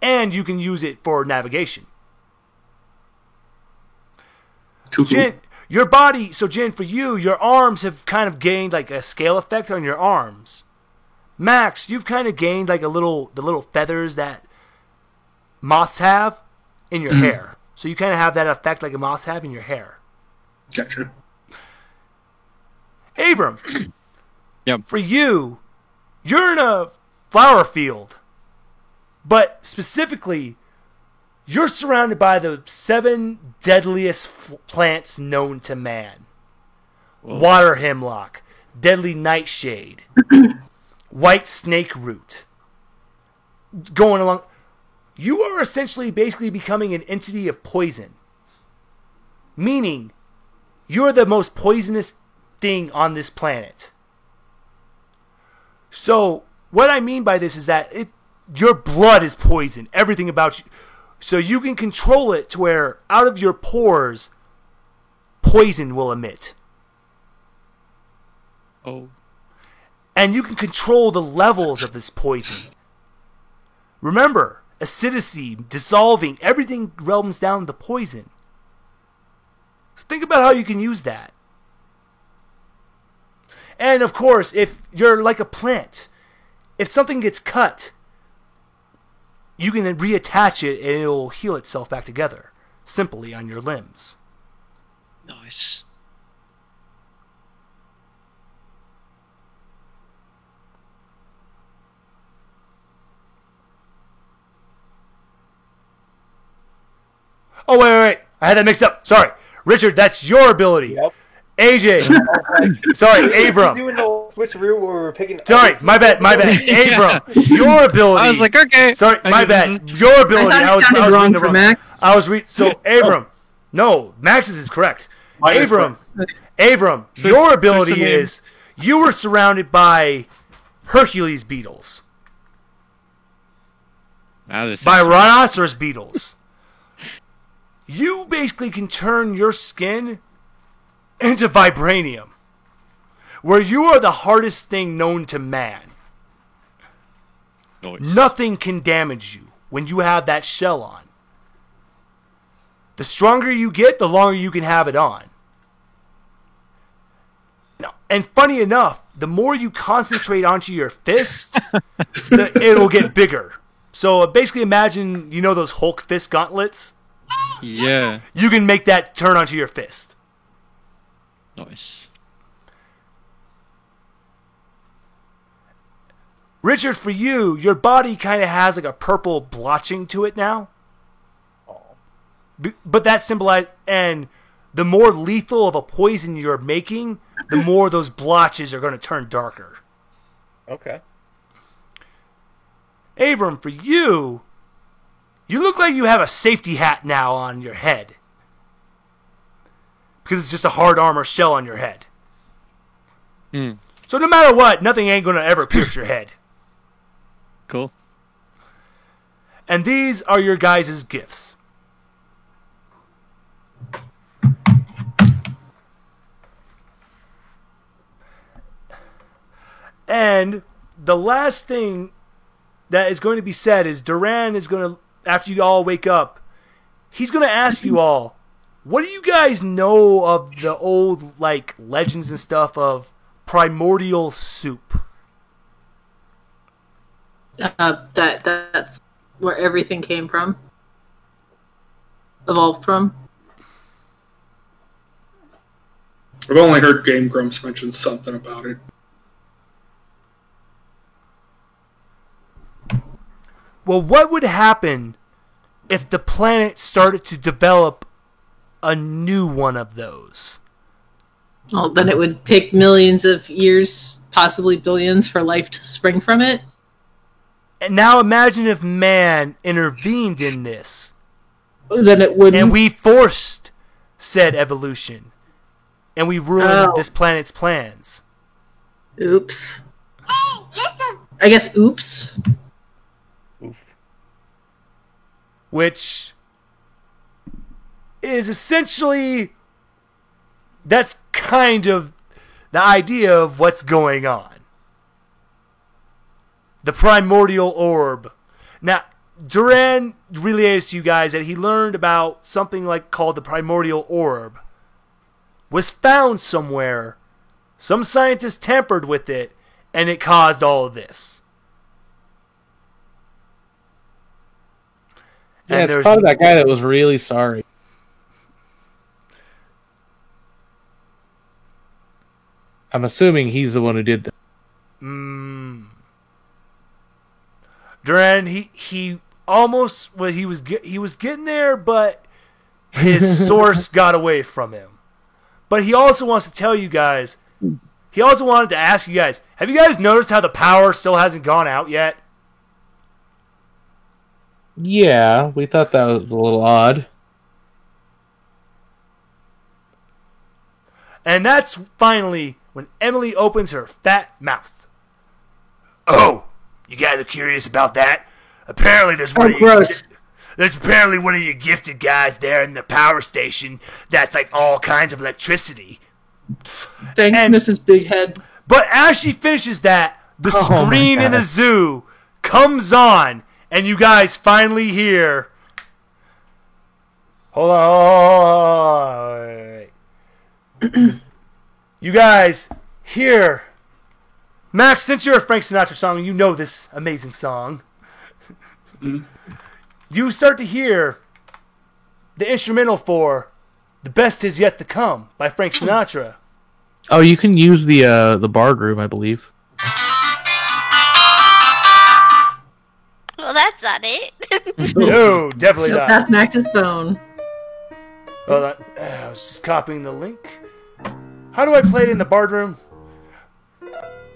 And you can use it for navigation. Jin, your body, so Jin, for you, your arms have kind of gained like a scale effect on your arms. Max, you've kind of gained like the little feathers that moths have in your hair. So you kind of have that effect like moths have in your hair. Gotcha. Abram, Yep. for you, you're in a flower field, but specifically, you're surrounded by the 7 deadliest plants known to man. Water hemlock, deadly nightshade, white snake root. Going along, you are essentially basically becoming an entity of poison. Meaning, you're the most poisonous thing on this planet. So, what I mean by this is that your blood is poison. Everything about you. So you can control it to where out of your pores, poison will emit. Oh. And you can control the levels of this poison. Remember, acidity, dissolving, everything realms down to poison. So think about how you can use that. And of course, if you're like a plant, if something gets cut, you can reattach it and it'll heal itself back together, simply on your limbs. Nice. Oh, wait. I had that mixed up. Sorry. Richard, that's your ability. Yep. AJ. Sorry, Abram. Doing the switcheroo where we're picking. Sorry, my bad. Abram, your ability. I was like, okay. Sorry, I my get bad. this. Your ability. I thought it sounded wrong for Max. So, Abram. No, Max's is correct. Mine is Abram, your ability is you were surrounded by Hercules beetles, Now this by is- rhinoceros beetles. You basically can turn your skin into vibranium, where you are the hardest thing known to man. Nice. Nothing can damage you when you have that shell on. The stronger you get, the longer you can have it on. No, and funny enough, the more you concentrate onto your fist, it'll get bigger. So basically imagine, you know those Hulk fist gauntlets? Yeah. You can make that turn onto your fist. Nice. Richard, for you, your body kind of has like a purple blotching to it now. But that symbolizes, and the more lethal of a poison you're making, the more those blotches are going to turn darker. Okay. Abram, for you, you look like you have a safety hat now on your head. Because it's just a hard armor shell on your head. Mm. So no matter what, nothing ain't going to ever pierce your head. Cool. And these are your guys' gifts. And the last thing that is going to be said is Duran is going to, after you all wake up, he's going to ask you all, what do you guys know of the old, like, legends and stuff of primordial soup? That's where everything came from. Evolved from. I've only heard Game Grumps mention something about it. Well, what would happen if the planet started to develop a new one of those? Well, then it would take millions of years, possibly billions, for life to spring from it. And now imagine if man intervened in this. Then it wouldn't. And we forced said evolution. And we ruined this planet's plans. Oops. I guess oops. Oof. Which is essentially, that's kind of the idea of what's going on. The primordial orb. Now, Duran relays to you guys that he learned about something like called the primordial orb. Was found somewhere. Some scientists tampered with it, and it caused all of this. Yeah, it's probably that guy that was really sorry. I'm assuming he's the one who did that. Duran, he almost, well, he was getting there, but his source got away from him. But he also wants to tell you guys, he also wanted to ask you guys, have you guys noticed how the power still hasn't gone out yet? Yeah, we thought that was a little odd. And that's finally when Emily opens her fat mouth. Oh, you guys are curious about that? Apparently there's one of gross. There's apparently one of you gifted guys there in the power station that's like all kinds of electricity. Thanks, Mrs. Big Head. But as she finishes that, the Oh screen my in the God. zoo comes on, and you guys finally hear. Hold on. Wait. You guys hear. Max, since you're a Frank Sinatra song, you know this amazing song. You start to hear the instrumental for "The Best Is Yet to Come" by Frank Sinatra. Oh, you can use the bard room, I believe. Well, that's not it. No, definitely Nope, not. that's Max's phone. Hold on. I was just copying the link. How do I play it in the bard room?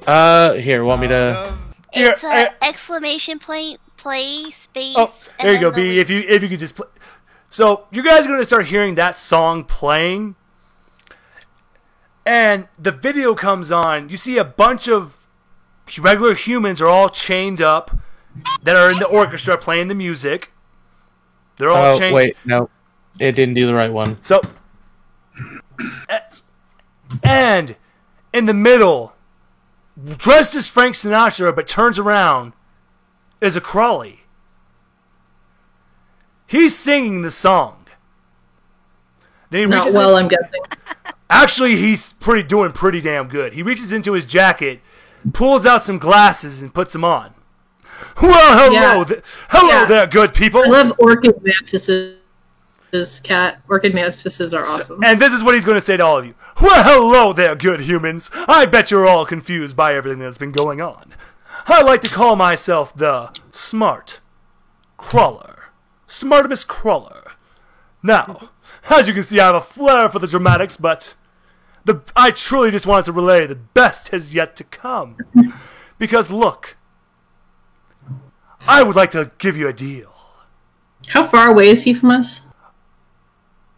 Here, want me to? Here, It's a exclamation point, play, space. Oh, and there you go, then the B. If you could just play. So you guys are going to start hearing that song playing, and the video comes on. You see a bunch of regular humans are all chained up that are in the orchestra playing the music. They're all Oh, chained. wait, no. It didn't do the right one. So, and in the middle, dressed as Frank Sinatra, but turns around, is a Crawley. He's singing the song. Then he Not reaches well, in- I'm guessing. Actually, he's doing pretty damn good. He reaches into his jacket, pulls out some glasses, and puts them on. Well, hello, hello there, good people. I love orchid mantises. Cat orchid mantises are awesome. And this is what he's going to say to all of you. Well, hello there, good humans. I bet you're all confused by everything that's been going on. I like to call myself the Smart Crawler. Smartimus Crawler. Now, as you can see, I have a flair for the dramatics, but I truly just wanted to relay the best has yet to come. Because look, I would like to give you a deal. How far away is he from us?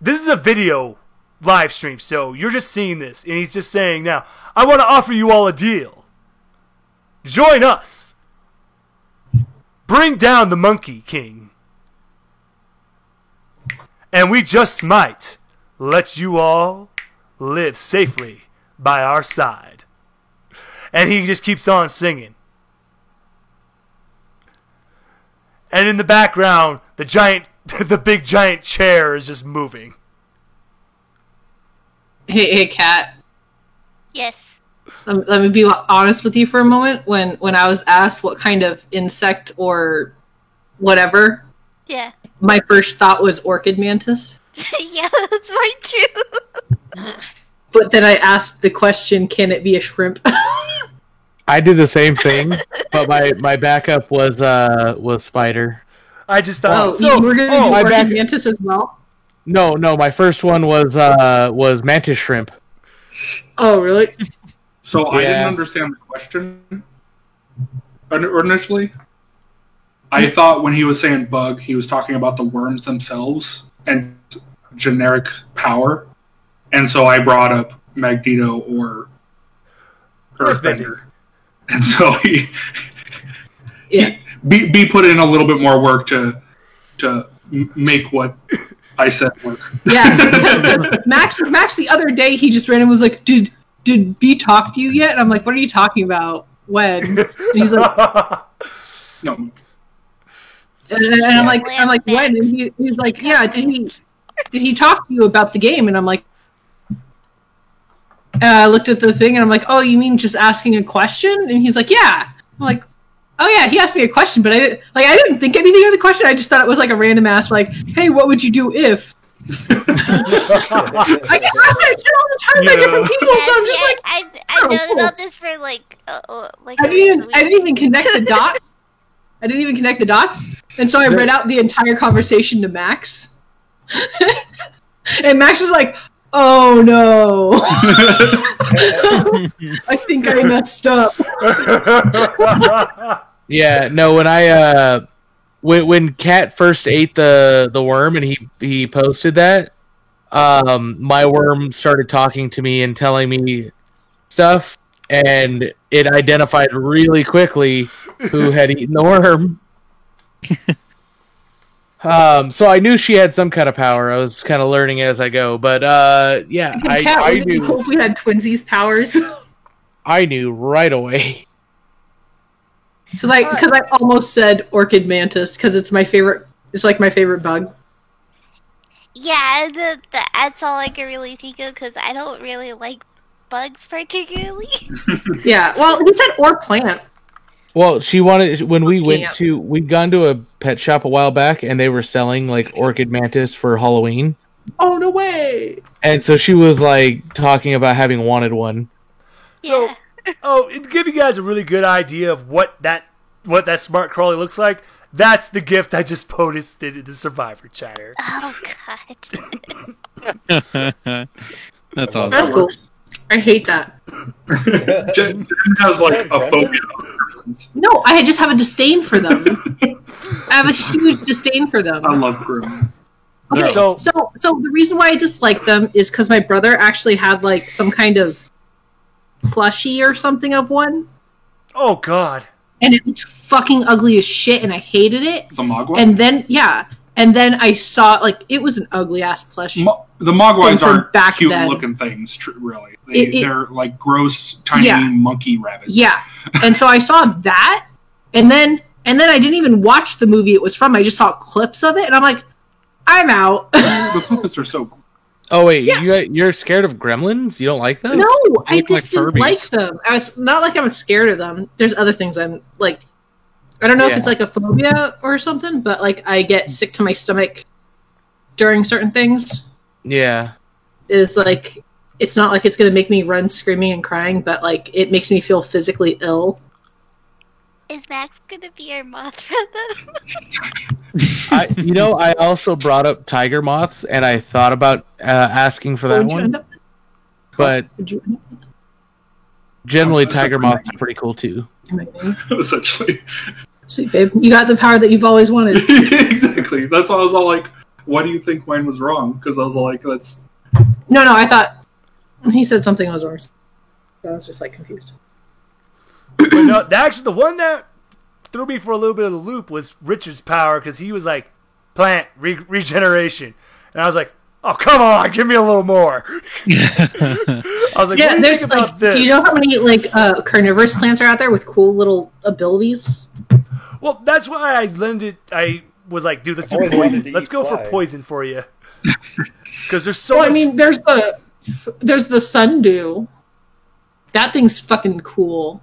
This is a video live stream, so you're just seeing this, and he's just saying, now, I want to offer you all a deal. Join us. Bring down the Monkey King. And we just might let you all live safely by our side. And he just keeps on singing. And in the background, the big giant chair is just moving. Hey, Kat. Yes. Let me be honest with you for a moment. When I was asked what kind of insect or whatever, Yeah. my first thought was orchid mantis. Yeah, that's mine too. But then I asked the question, can it be a shrimp? I did the same thing, but my backup was spider. I just thought. Oh, you were going to do my orchid mantis as well? No, my first one was mantis shrimp. Oh, really? So I Yeah. didn't understand the question initially. I thought when he was saying bug, he was talking about the worms themselves and generic power. And so I brought up Magneto or Earthbender. And so Yeah. B put in a little bit more work to make what I said work. Yeah, because Max the other day, he just randomly was like, did B talk to you yet? And I'm like, what are you talking about? When? And he's like, No. and I'm like, when? And he's like, yeah, did he talk to you about the game? And I'm like, I looked at the thing and I'm like, oh, you mean just asking a question? And he's like, yeah. I'm like, oh yeah, he asked me a question, but I didn't think anything of the question. I just thought it was like a random ask, like, hey, what would you do if? I get asked that shit all the time by different people, so I'm just like, I known cool. about this for like I didn't even connect the dots. I didn't even connect the dots, and so I read out the entire conversation to Max, and Max is like, "Oh no, I think I messed up." Yeah, no. When Cat first ate the worm and he posted that, my worm started talking to me and telling me stuff, and it identified really quickly who had eaten the worm. So I knew she had some kind of power. I was kind of learning as I go, but yeah, I knew. Hope we had twinsies powers. I knew right away. Because I almost said orchid mantis because it's my favorite. It's like my favorite bug. Yeah, that's all I can really think of because I don't really like bugs particularly. Yeah, well, he said or plant. Well, she wanted when we'd gone to a pet shop a while back and they were selling like orchid mantis for Halloween. Oh no way! And so she was like talking about having wanted one. So, Yeah. to give you guys a really good idea of what that smart crawler looks like, that's the gift I just posted in the Survivor chatter. Oh god. That's awesome. That's cool. I hate that. Jen has like a phobia of gremlins. No, I just have a disdain for them. I have a huge disdain for them. I love gremlins. Okay, So- so the reason why I dislike them is because my brother actually had like some kind of plushie or something of one, Oh God. and it looked fucking ugly as shit, and I hated it. The Mogwai? And then I saw like it was an ugly ass plush. The Mogwais from aren't back cute then. looking things, really. It- They're like gross, tiny Yeah. monkey rabbits. Yeah, and so I saw that, and then I didn't even watch the movie it was from. I just saw clips of it, and I'm like, I'm out. The puppets are so Oh wait, Yeah. you're scared of gremlins? You don't like them? No, I look like just didn't Furbies. like them. I was not like I'm scared of them. There's other things I'm like. I don't know if Yeah. it's like a phobia or something, but like I get sick to my stomach during certain things. Yeah. Is like it's not like it's gonna make me run screaming and crying, but like it makes me feel physically ill. Is Max gonna be our Mothra though? I also brought up tiger moths, and I thought about asking for that Would you end one, up- but would you end up generally Oh, tiger something moths like- are pretty cool too. in my name? Essentially. Sweet babe, you got the power that you've always wanted. Exactly. That's why I was all like, why do you think mine was wrong? Because I was all like, that's... No, I thought he said something was worse. So I was just like confused. But no, actually, the one that threw me for a little bit of the loop was Richard's power, because he was like, plant regeneration. And I was like, oh, come on, give me a little more. I was like, Yeah, what do you there's think about like, this? do you know how many like carnivorous plants are out there with cool little abilities? Well, that's why I was like, dude, let's do I always wanted poison. to Let's eat go for flies. poison for you. Because there's so Well, I much... mean, there's the sundew. That thing's fucking cool.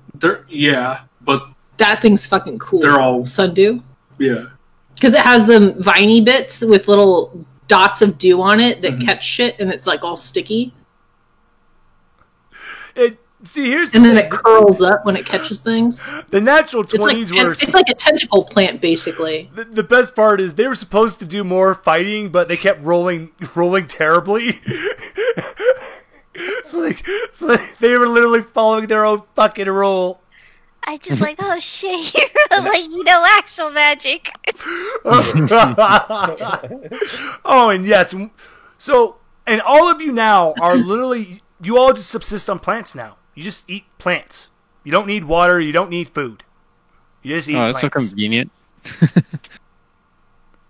Yeah, but That thing's fucking cool. They're all- sundew yeah. because it has them viney bits with little dots of dew on it that Mhm. catch shit, and it's like all sticky, See, here's and the then thing. it curls up when it catches things. The natural It's like 20s were... it's like a tentacle plant, basically. The best part is they were supposed to do more fighting, but they kept rolling terribly. It's like they were literally following their own fucking rule. I just like, oh shit, you're like, actual magic. Oh, and yes, so and all of you now are literally, you all just subsist on plants now. You just eat plants. You don't need water. You don't need food. You just eat Oh, that's so plants. convenient.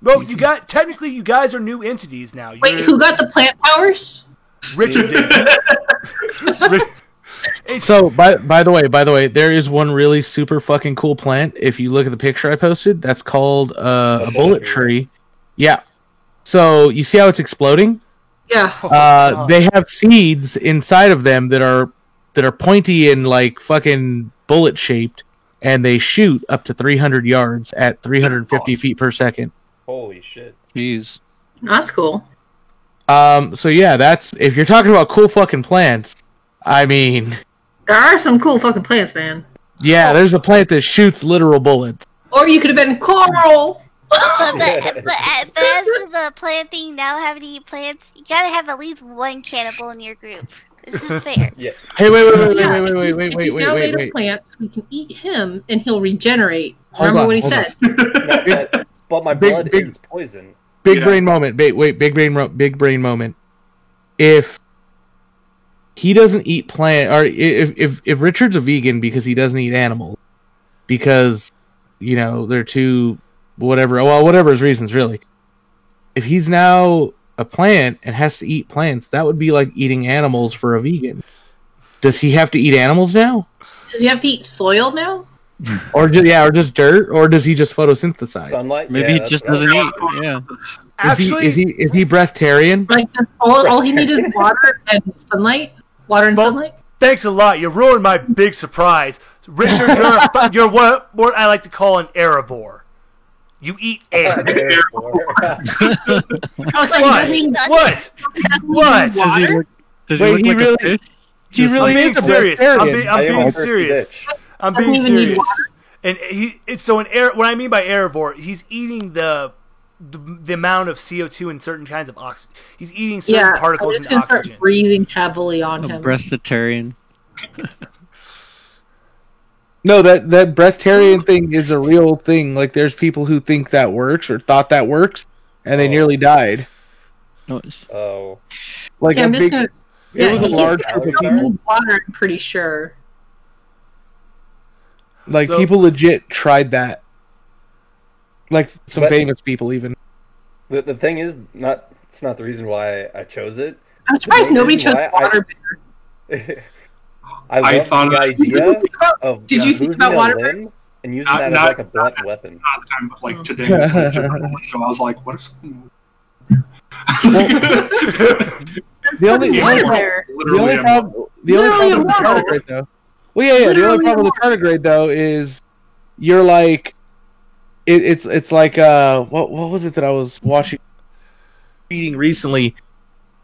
Well, technically you guys are new entities now. Wait, who got the plant powers? Richard did. So, by the way, there is one really super fucking cool plant. If you look at the picture I posted, that's called a bullet tree. Yeah. So you see how it's exploding? Yeah. They have seeds inside of them that are pointy and like fucking bullet shaped, and they shoot up to 300 yards at 350 feet per second. Holy shit. Jeez. That's cool. So yeah, that's, if you're talking about cool fucking plants, I mean, There are some cool fucking plants, man. yeah, there's a plant that shoots literal bullets. Or you could have been coral. But as the plant thing now, having to eat plants, you gotta have at least one cannibal in your group. This is fair. Yeah. Hey, wait, Yeah, if he's now made of plants, we can eat him and he'll regenerate. Remember what he said? No, but my Big- blood big- is poison. Big Yeah. brain moment. Big brain moment. If he doesn't eat plant, or if Richard's a vegan because he doesn't eat animals, because they're too whatever his reasons really. If he's now a plant and has to eat plants, that would be like eating animals for a vegan. Does he have to eat animals now, Does he have to eat soil now? or just dirt, or does he just photosynthesize? Sunlight? Maybe Yeah, he that's just what I doesn't was- eat. Yeah. Actually, is he breatharian? Like all he needs is water and sunlight. Water and Well- sunlight. thanks a lot. You ruined my big surprise. Richard, you're what I like to call an airivore. You eat air. Oh, so he What? doesn't eat What? What? Does he water? look, does he Wait, look he like really- a fish? He Just really I'm being is a serious. breatharian. I'm I am being a thirsty serious. bitch. I'm Doesn't being even need serious. water. And it's so an air. What I mean by airivore, he's eating the amount of CO2 in certain kinds of oxygen. He's eating certain Yeah, particles I'm just in gonna start oxygen. breathing heavily on A him. breatharian. No, that breatharian thing is a real thing. Like, there's people who think that works or thought that works, and they Oh. nearly died. Nice. Oh. Like Yeah, a I'm just big, gonna. it Yeah, was a he's large got group of Alex people. some water. I'm pretty sure. Like, So- people legit tried that. Like some But- famous people, even. The thing is, it's not the reason why I chose it. I'm surprised main nobody reason chose why water. I I love thought the idea of Did you think losing about a water limb and using Not- that not- as like a blunt weapon. Not the time, but like Oh. today. So I was like, what if? The only There. Literally, I'm- problem with the tardigrade though. Well, yeah. The only Literally problem with the tardigrade though is you're like, it's like what was it that I was watching reading recently,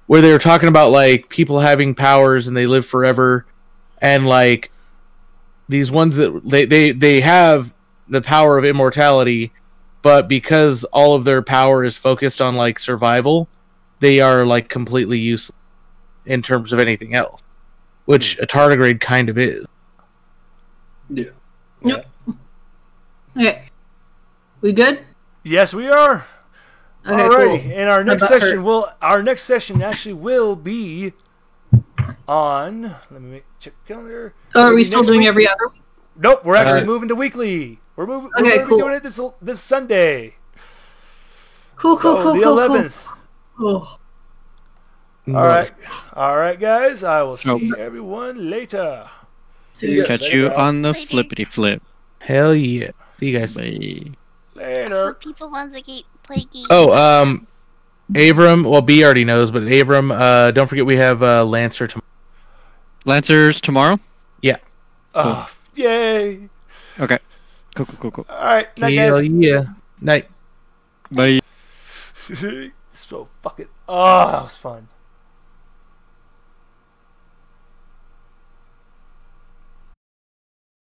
where they were talking about like people having powers and they live forever, and like these ones that they have the power of immortality, but because all of their power is focused on like survival, they are like completely useless in terms of anything else, which a tardigrade kind of is. Yep. Okay. We good? Yes, we are. Okay, Alrighty, cool. and our next butt session actually will be on. Let me check the calendar. Oh, are It'll we be still next doing week. every other week? Nope, we're actually Uh, moving to weekly. We're moving. Okay, we're gonna cool. be doing it this Sunday. Cool, So cool, cool, the cool, 11th. cool. All right, guys. I will see Oh. everyone later. See you. Catch you on the flippity flip. Hell yeah! See you guys. Bye. So Later. people want to play games. Oh, Abram. Well, B already knows, but Abram, don't forget we have Lancer tomorrow. Lancers tomorrow? Oh, yay! Okay. Cool. All right, night, Hell guys. yeah! Night. Bye. So fucking. Oh, that was fun.